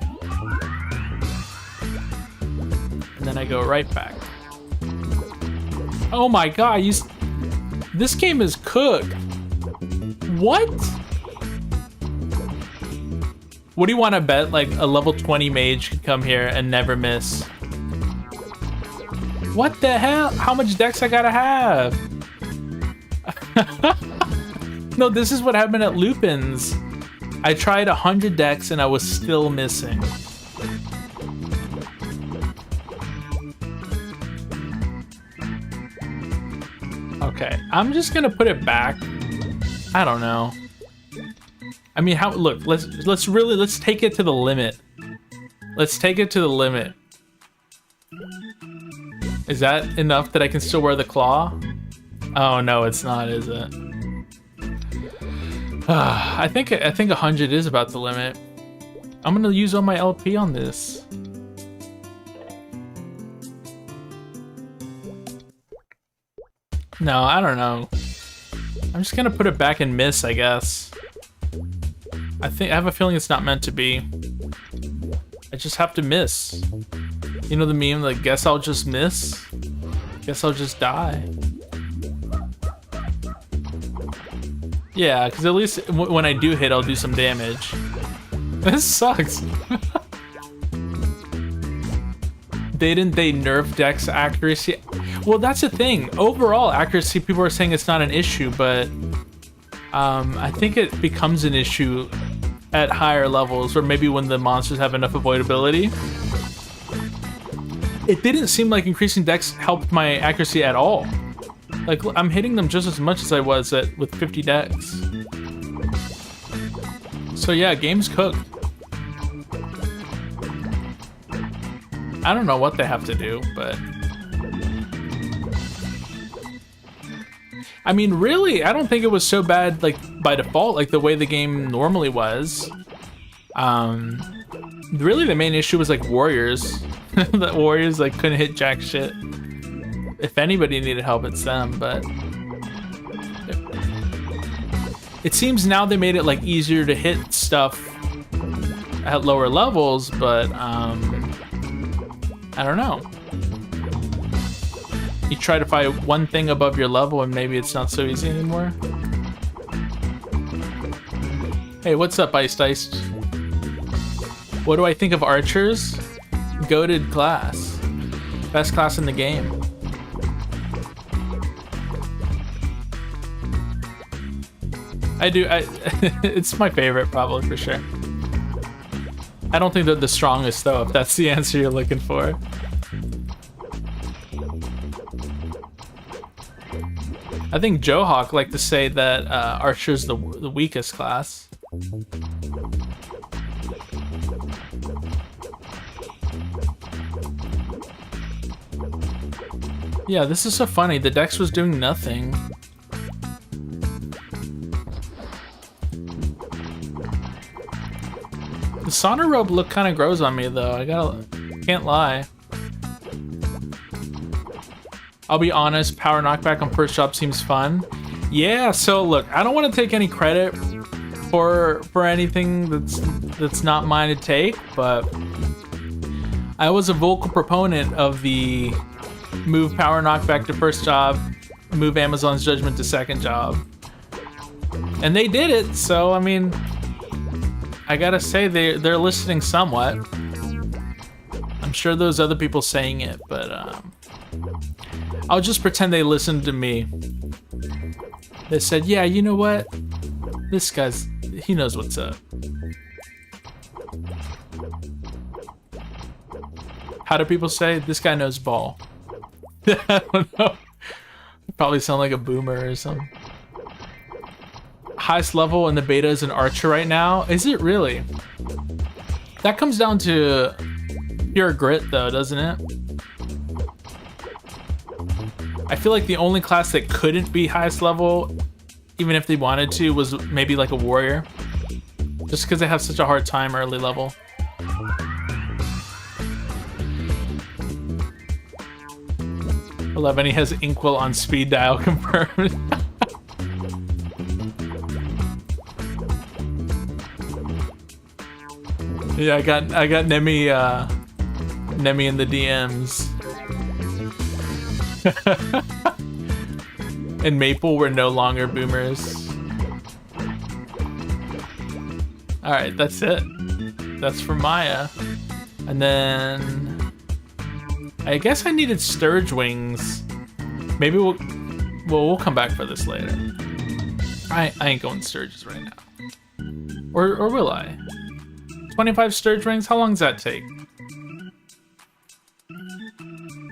And then I go right back. Oh my god, this game is cooked. What? What do you want to bet? Like a level 20 mage could come here and never miss. What the hell? How much dex I gotta have? No, this is what happened at Lupin's. I tried 100 decks and I was still missing. Okay, I'm just gonna put it back. I don't know. I mean, look, let's take it to the limit. Let's take it to the limit. Is that enough that I can still wear the claw? Oh no, it's not, is it? I think 100 is about the limit. I'm gonna use all my LP on this. No, I don't know. I'm just gonna put it back and miss, I guess. I have a feeling it's not meant to be. I just have to miss. You know the meme, like, guess I'll just miss? Guess I'll just die. Yeah, because at least when I do hit, I'll do some damage. This sucks. They nerf Dex accuracy? Well, that's the thing. Overall accuracy, people are saying it's not an issue, but I think it becomes an issue at higher levels, or maybe when the monsters have enough avoidability. It didn't seem like increasing Dex helped my accuracy at all. Like, I'm hitting them just as much as I was with 50 Dex. So yeah, game's cooked. I don't know what they have to do, but... I mean, really, I don't think it was so bad, like, by default, like the way the game normally was. Really, the main issue was, like, warriors. The warriors, like, couldn't hit jack shit. If anybody needed help, it's them, but... It seems now they made it, like, easier to hit stuff at lower levels, but, I don't know. You try to find one thing above your level and maybe it's not so easy anymore. Hey, what's up, Iced Iced? What do I think of archers? Goated class. Best class in the game. It's my favorite, probably, for sure. I don't think they're the strongest, though, if that's the answer you're looking for. I think Johawk liked to say that Archer's the weakest class. Yeah, this is so funny. The Dex was doing nothing. The Sauna Robe look kind of grows on me, though. Can't lie. I'll be honest, power knockback on first job seems fun. Yeah, so look, I don't want to take any credit for anything that's not mine to take, but I was a vocal proponent of the move power knockback to first job, move Amazon's Judgment to second job. And they did it, so I mean, I gotta say they're listening somewhat. I'm sure there's other people saying it, but I'll just pretend they listened to me. They said, yeah, you know what? This he knows what's up. How do people say? This guy knows ball. I don't know. Probably sound like a boomer or something. Highest level in the beta is an archer right now. Is it really? That comes down to pure grit, though, doesn't it? I feel like the only class that couldn't be highest level, even if they wanted to, was maybe like a warrior. Just because they have such a hard time early level. He has Inkwell on speed dial confirmed. Yeah, I got Nemi in the DMs. And Maple were no longer boomers. Alright, that's it. That's for Maya. And then I guess I needed Sturge Wings. Maybe we'll come back for this later. I ain't going Sturges right now. Or will I? 25 Sturge Wings? How long does that take?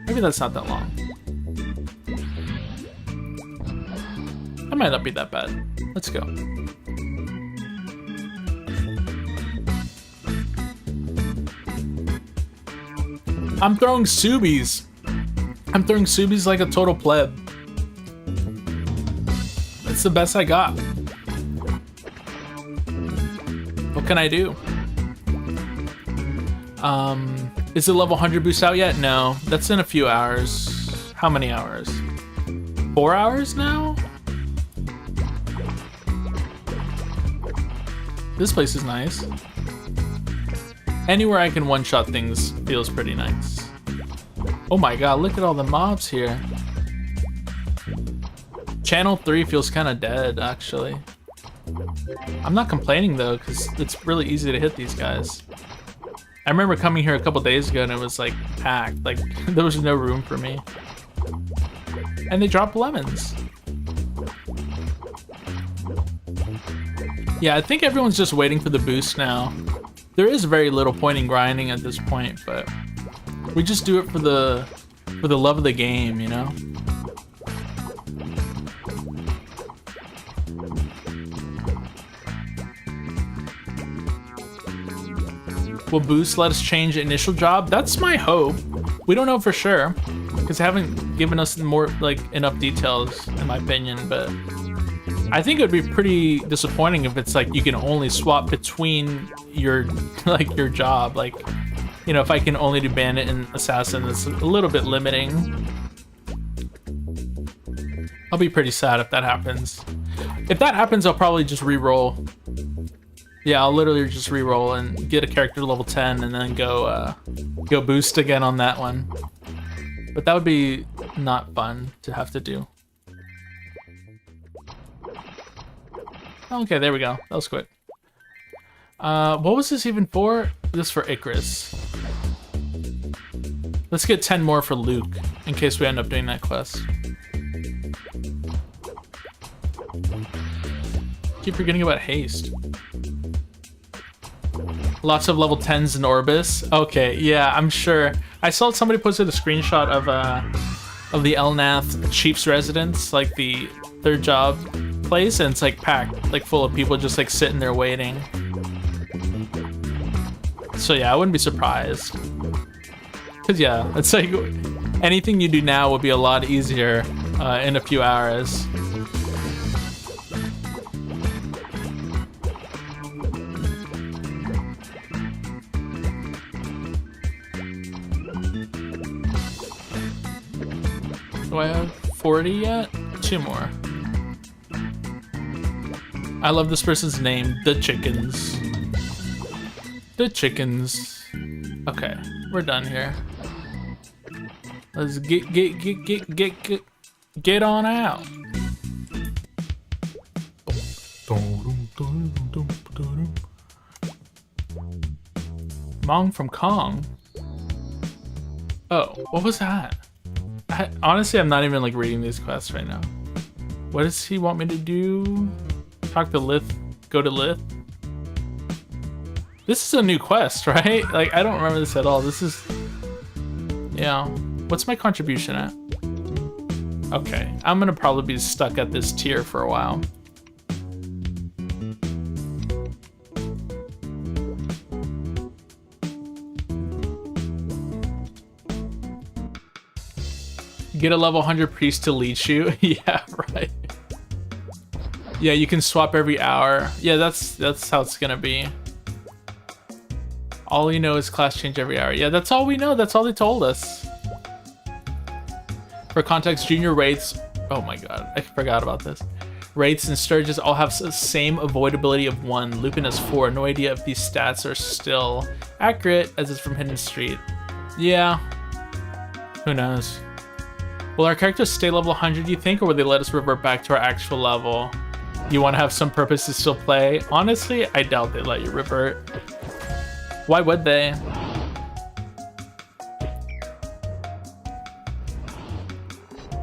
Maybe that's not that long. That might not be that bad. Let's go. I'm throwing Subies. I'm throwing Subies like a total pleb. That's the best I got. What can I do? Is the level 100 boost out yet? No, that's in a few hours. How many hours? 4 hours now? This place is nice. Anywhere I can one-shot things feels pretty nice. Oh my god, look at all the mobs here. Channel 3 feels kind of dead, actually. I'm not complaining though, because it's really easy to hit these guys. I remember coming here a couple days ago and it was like packed, like there was no room for me. And they drop lemons. Yeah, I think everyone's just waiting for the boost now. There is very little point in grinding at this point, but we just do it for the love of the game, you know? Will boost let us change initial job? That's my hope. We don't know for sure, because they haven't given us more, like, enough details, in my opinion, but I think it would be pretty disappointing if it's like you can only swap between your, like, your job. Like, you know, if I can only do bandit and assassin, it's a little bit limiting. I'll be pretty sad if that happens. If that happens, I'll probably just re-roll. Yeah, I'll literally just re-roll and get a character to level 10 and then go boost again on that one. But that would be not fun to have to do. Okay, there we go. That was quick. What was this even for? This for Icarus. Let's get 10 more for Luke, in case we end up doing that quest. Keep forgetting about haste. Lots of level 10s in Orbis. Okay, yeah, I'm sure. I saw somebody posted a screenshot of the Elnath Chief's residence, like the third job place, and it's like packed, like full of people just like sitting there waiting. So yeah, I wouldn't be surprised. Cause yeah, it's like anything you do now will be a lot easier in a few hours. Do I have 40 yet? 2 more. I love this person's name, The Chickens. The Chickens. Okay, we're done here. Let's get on out. Mong from Kong. Oh, what was that? Honestly, I'm not even like reading these quests right now. What does he want me to do? Talk to Lith, go to Lith. This is a new quest, right? Like, I don't remember this at all. This is, yeah. What's my contribution at? Okay, I'm gonna probably be stuck at this tier for a while. Get a level 100 priest to leech you. Yeah, right. Yeah, you can swap every hour. Yeah, that's how it's gonna be. All you know is class change every hour. Yeah, that's all we know. That's all they told us. For context, junior rates. Oh my god, I forgot about this. Rates and Sturges all have the same avoidability of 1. Lupin has 4. No idea if these stats are still accurate as it's from Hidden Street. Yeah. Who knows? Will our characters stay level 100, you think, or will they let us revert back to our actual level? You want to have some purpose to still play? Honestly, I doubt they let you revert. Why would they?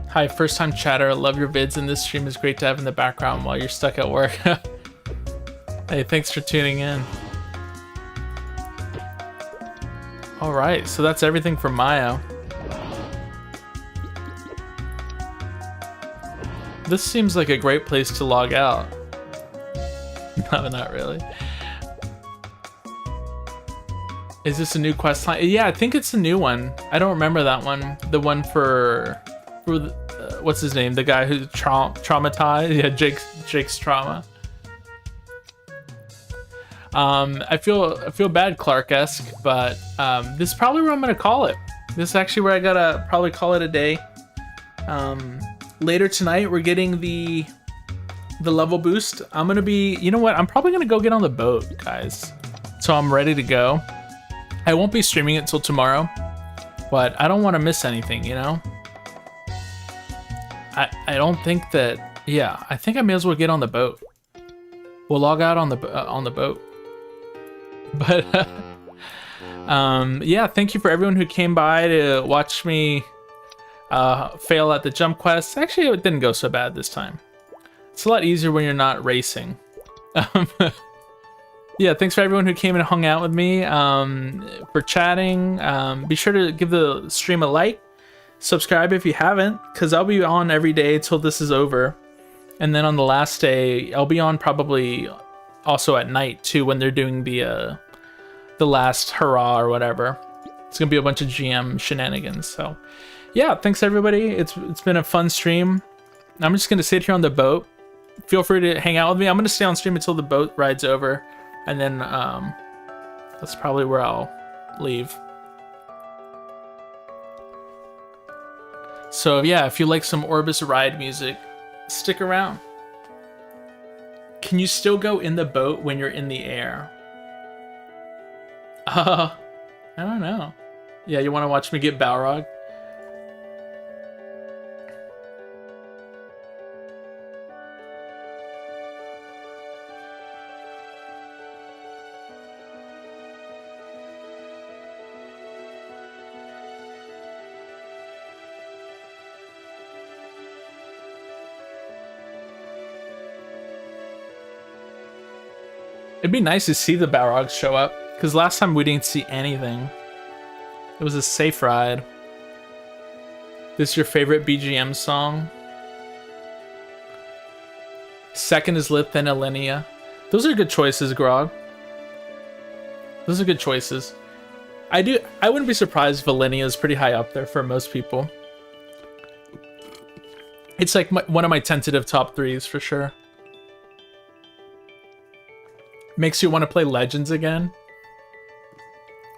Hi, first time chatter. Love your vids, and this stream is great to have in the background while you're stuck at work. Hey, thanks for tuning in. All right, so that's everything for Maya. This seems like a great place to log out. No, not really. Is this a new quest line? Yeah, I think it's a new one. I don't remember that one. The one for what's his name? The guy who's traumatized. Yeah, Jake's trauma. I feel bad, Clark-esque, but this is probably where I'm gonna call it. This is actually where I gotta probably call it a day. Later tonight, we're getting the level boost. I'm gonna be, you know what? I'm probably gonna go get on the boat, guys. So I'm ready to go. I won't be streaming it till tomorrow, but I don't want to miss anything, you know? I don't think that... Yeah, I think I may as well get on the boat. We'll log out on the boat. But, yeah, thank you for everyone who came by to watch me fail at the jump quest. Actually, it didn't go so bad this time. It's a lot easier when you're not racing. Yeah, thanks for everyone who came and hung out with me, for chatting. Be sure to give the stream a like. Subscribe if you haven't, because I'll be on every day till this is over. And then on the last day, I'll be on probably also at night too, when they're doing the last hurrah or whatever. It's gonna be a bunch of GM shenanigans. So yeah, thanks everybody. It's been a fun stream. I'm just gonna sit here on the boat. Feel free to hang out with me. I'm gonna stay on stream until the boat ride's over, and then that's probably where I'll leave. So yeah, if you like some Orbis ride music, stick around. Can you still go in the boat when you're in the air? I don't know. Yeah, you want to watch me get Balrog? It'd be nice to see the Balrogs show up, because last time we didn't see anything. It was a safe ride. This is your favorite BGM song? Second is Lit, then Alinea. Those are good choices, Grog. Those are good choices. I wouldn't be surprised if Alinea is pretty high up there for most people. It's like one of my tentative top 3s for sure. Makes you want to play Legends again?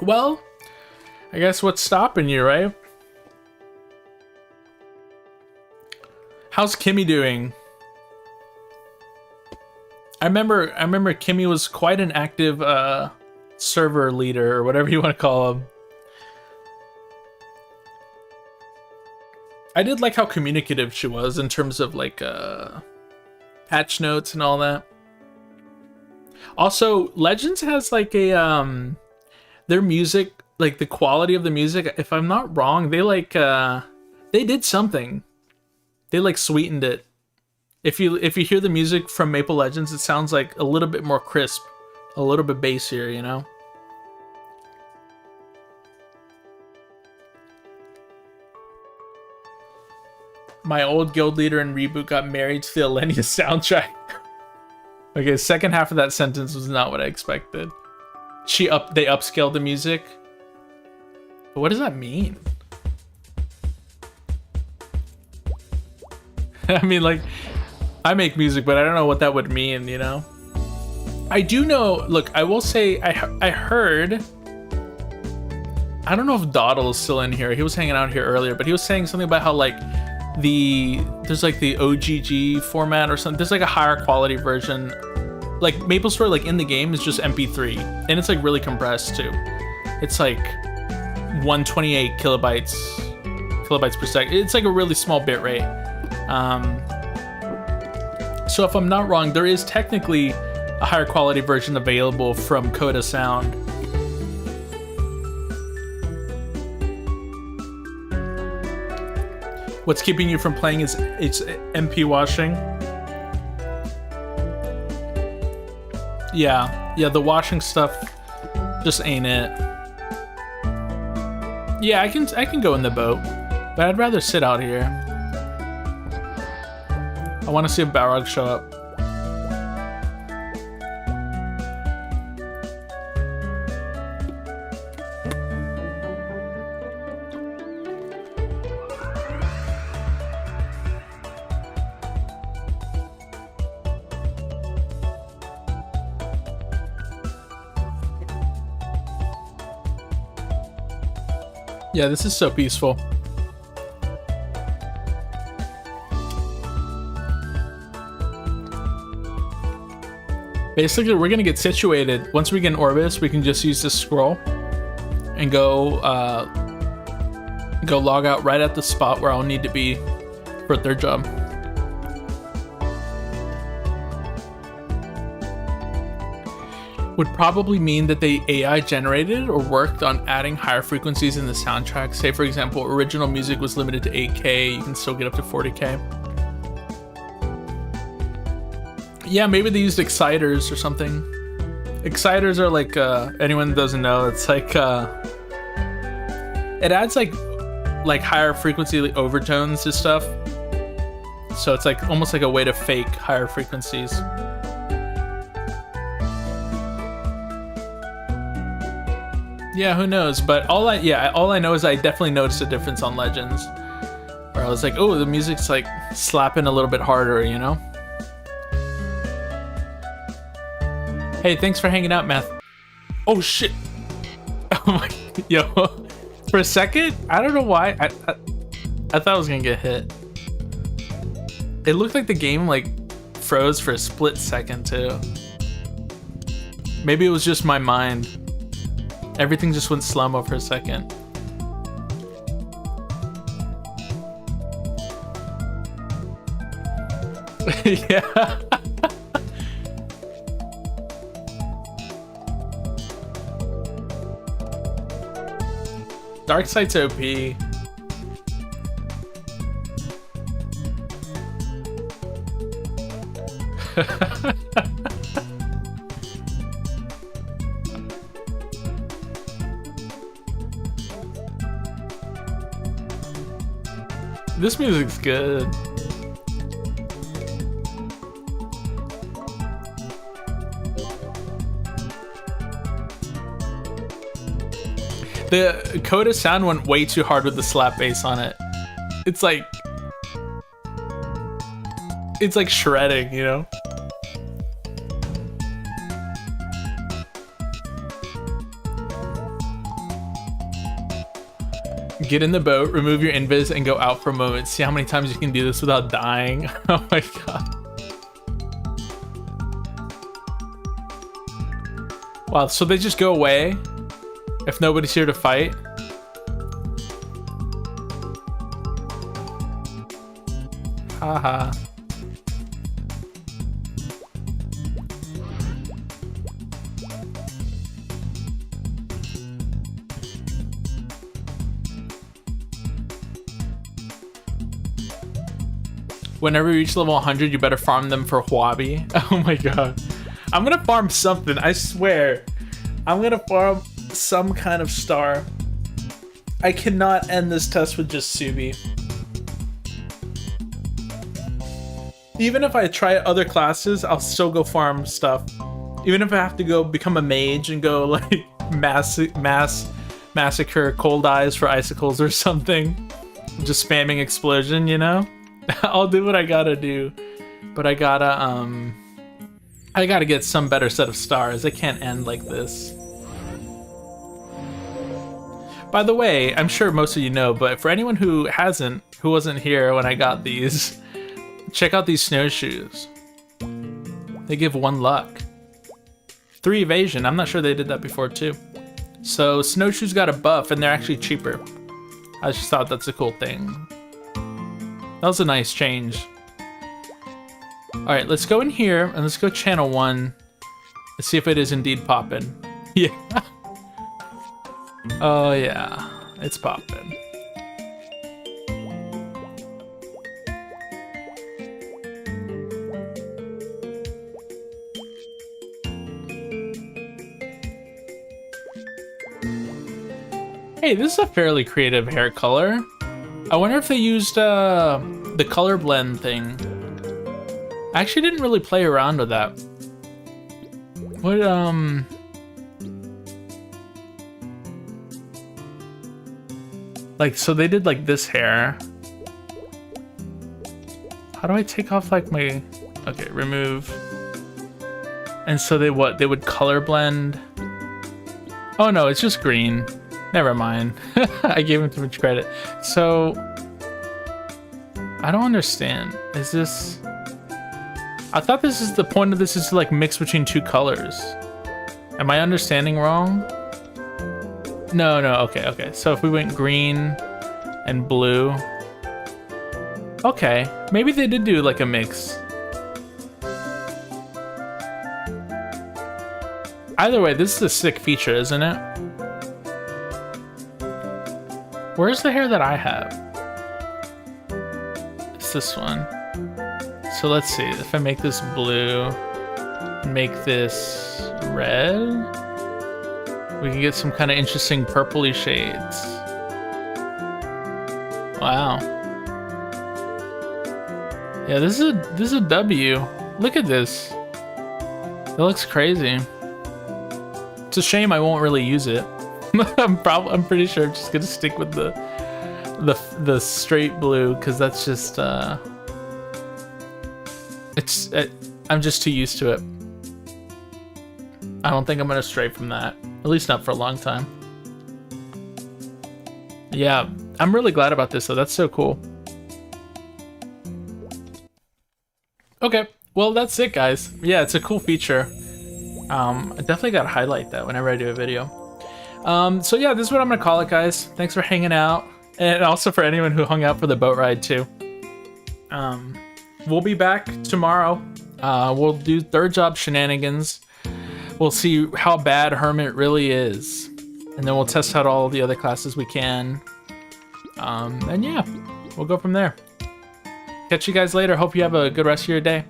Well, I guess what's stopping you, right? How's Kimmy doing? I remember Kimmy was quite an active server leader, or whatever you want to call him. I did like how communicative she was in terms of like patch notes and all that. Also, Legends has like a their music, like the quality of the music, if I'm not wrong, they like they did something. They like sweetened it. If you hear the music from Maple Legends, it sounds like a little bit more crisp, a little bit bassier, you know? My old guild leader in Reboot got married to the Alinea soundtrack. Okay, second half of that sentence was not what I expected. They upscaled the music. But what does that mean? I mean, like, I make music, but I don't know what that would mean, you know? I do know, look, I will say, I heard, I don't know if Doddle is still in here. He was hanging out here earlier, but he was saying something about how, like, there's like the OGG format or something. There's like a higher quality version. Like MapleStory, like in the game, is just MP3, and it's like really compressed too. It's like 128 kilobytes per second. It's like a really small bit rate. So if I'm not wrong, there is technically a higher quality version available from Coda Sound. What's keeping you from playing is it's MP washing. Yeah, the washing stuff just ain't it. Yeah, I can go in the boat, but I'd rather sit out here. I want to see a Balrog show up. Yeah, this is so peaceful. Basically, we're gonna get situated. Once we get in Orbis, we can just use this scroll and go log out right at the spot where I'll need to be for a third job. Would probably mean that they AI generated or worked on adding higher frequencies in the soundtrack. Say, for example, original music was limited to 8K, you can still get up to 40K. Yeah, maybe they used exciters or something. Exciters are like, anyone that doesn't know, it's like, it adds like higher frequency overtones to stuff. So it's like almost like a way to fake higher frequencies. Yeah, who knows? But all I know is I definitely noticed a difference on Legends, where I was like, oh, the music's like slapping a little bit harder, you know? Hey, thanks for hanging out, Math. Oh shit! Oh my, yo, for a second, I don't know why I thought I was gonna get hit. It looked like the game like froze for a split second too. Maybe it was just my mind. Everything just went slow-mo for a second. Yeah. Dark Sight's OP. This music's good. The Coda sound went way too hard with the slap bass on it. It's like shredding, you know? Get in the boat, remove your invis, and go out for a moment. See how many times you can do this without dying. Oh my god. Wow, so they just go away if nobody's here to fight? Haha. Whenever you reach level 100, you better farm them for Huabi. Oh my god. I'm gonna farm something, I swear. I'm gonna farm some kind of star. I cannot end this test with just Subi. Even if I try other classes, I'll still go farm stuff. Even if I have to go become a mage and go like massacre cold eyes for icicles or something. Just spamming explosion, you know? I'll do what I gotta do. But I gotta get some better set of stars. I can't end like this. By the way, I'm sure most of you know, but for anyone who wasn't here when I got these, check out these snowshoes. They give 1 luck. 3 evasion. I'm not sure they did that before too. So snowshoes got a buff and they're actually cheaper. I just thought that's a cool thing. That was a nice change. Alright, let's go in here and let's go channel 1. Let's see if it is indeed popping. Yeah. Oh yeah, it's popping. Hey, this is a fairly creative hair color. I wonder if they used the color blend thing. I actually didn't really play around with that. What, like, so they did like this hair. How do I take off like my, okay, remove. And so they would color blend. Oh no, it's just green. Never mind. I gave him too much credit. So, I don't understand. Is this... I thought this is the point of this is to like mix between 2 colors. Am I understanding wrong? No, no, okay, okay. So if we went green and blue. Okay, maybe they did do like a mix. Either way, this is a sick feature, isn't it? Where's the hair that I have? It's this one. So let's see, if I make this blue, and make this red, we can get some kind of interesting purpley shades. Wow. Yeah, this is a W. Look at this. It looks crazy. It's a shame I won't really use it. I'm pretty sure I'm just gonna stick with the straight blue because that's just I'm just too used to it. I don't think I'm gonna stray from that. At least not for a long time. Yeah, I'm really glad about this though. That's so cool. Okay, well that's it, guys. Yeah, it's a cool feature. I definitely gotta highlight that whenever I do a video. So yeah, this is what I'm gonna call it, guys. Thanks for hanging out, and also for anyone who hung out for the boat ride too. We'll be back tomorrow. We'll do third job shenanigans. We'll see how bad Hermit really is, and then we'll test out all the other classes we can. And yeah, we'll go from there. Catch you guys later. Hope you have a good rest of your day.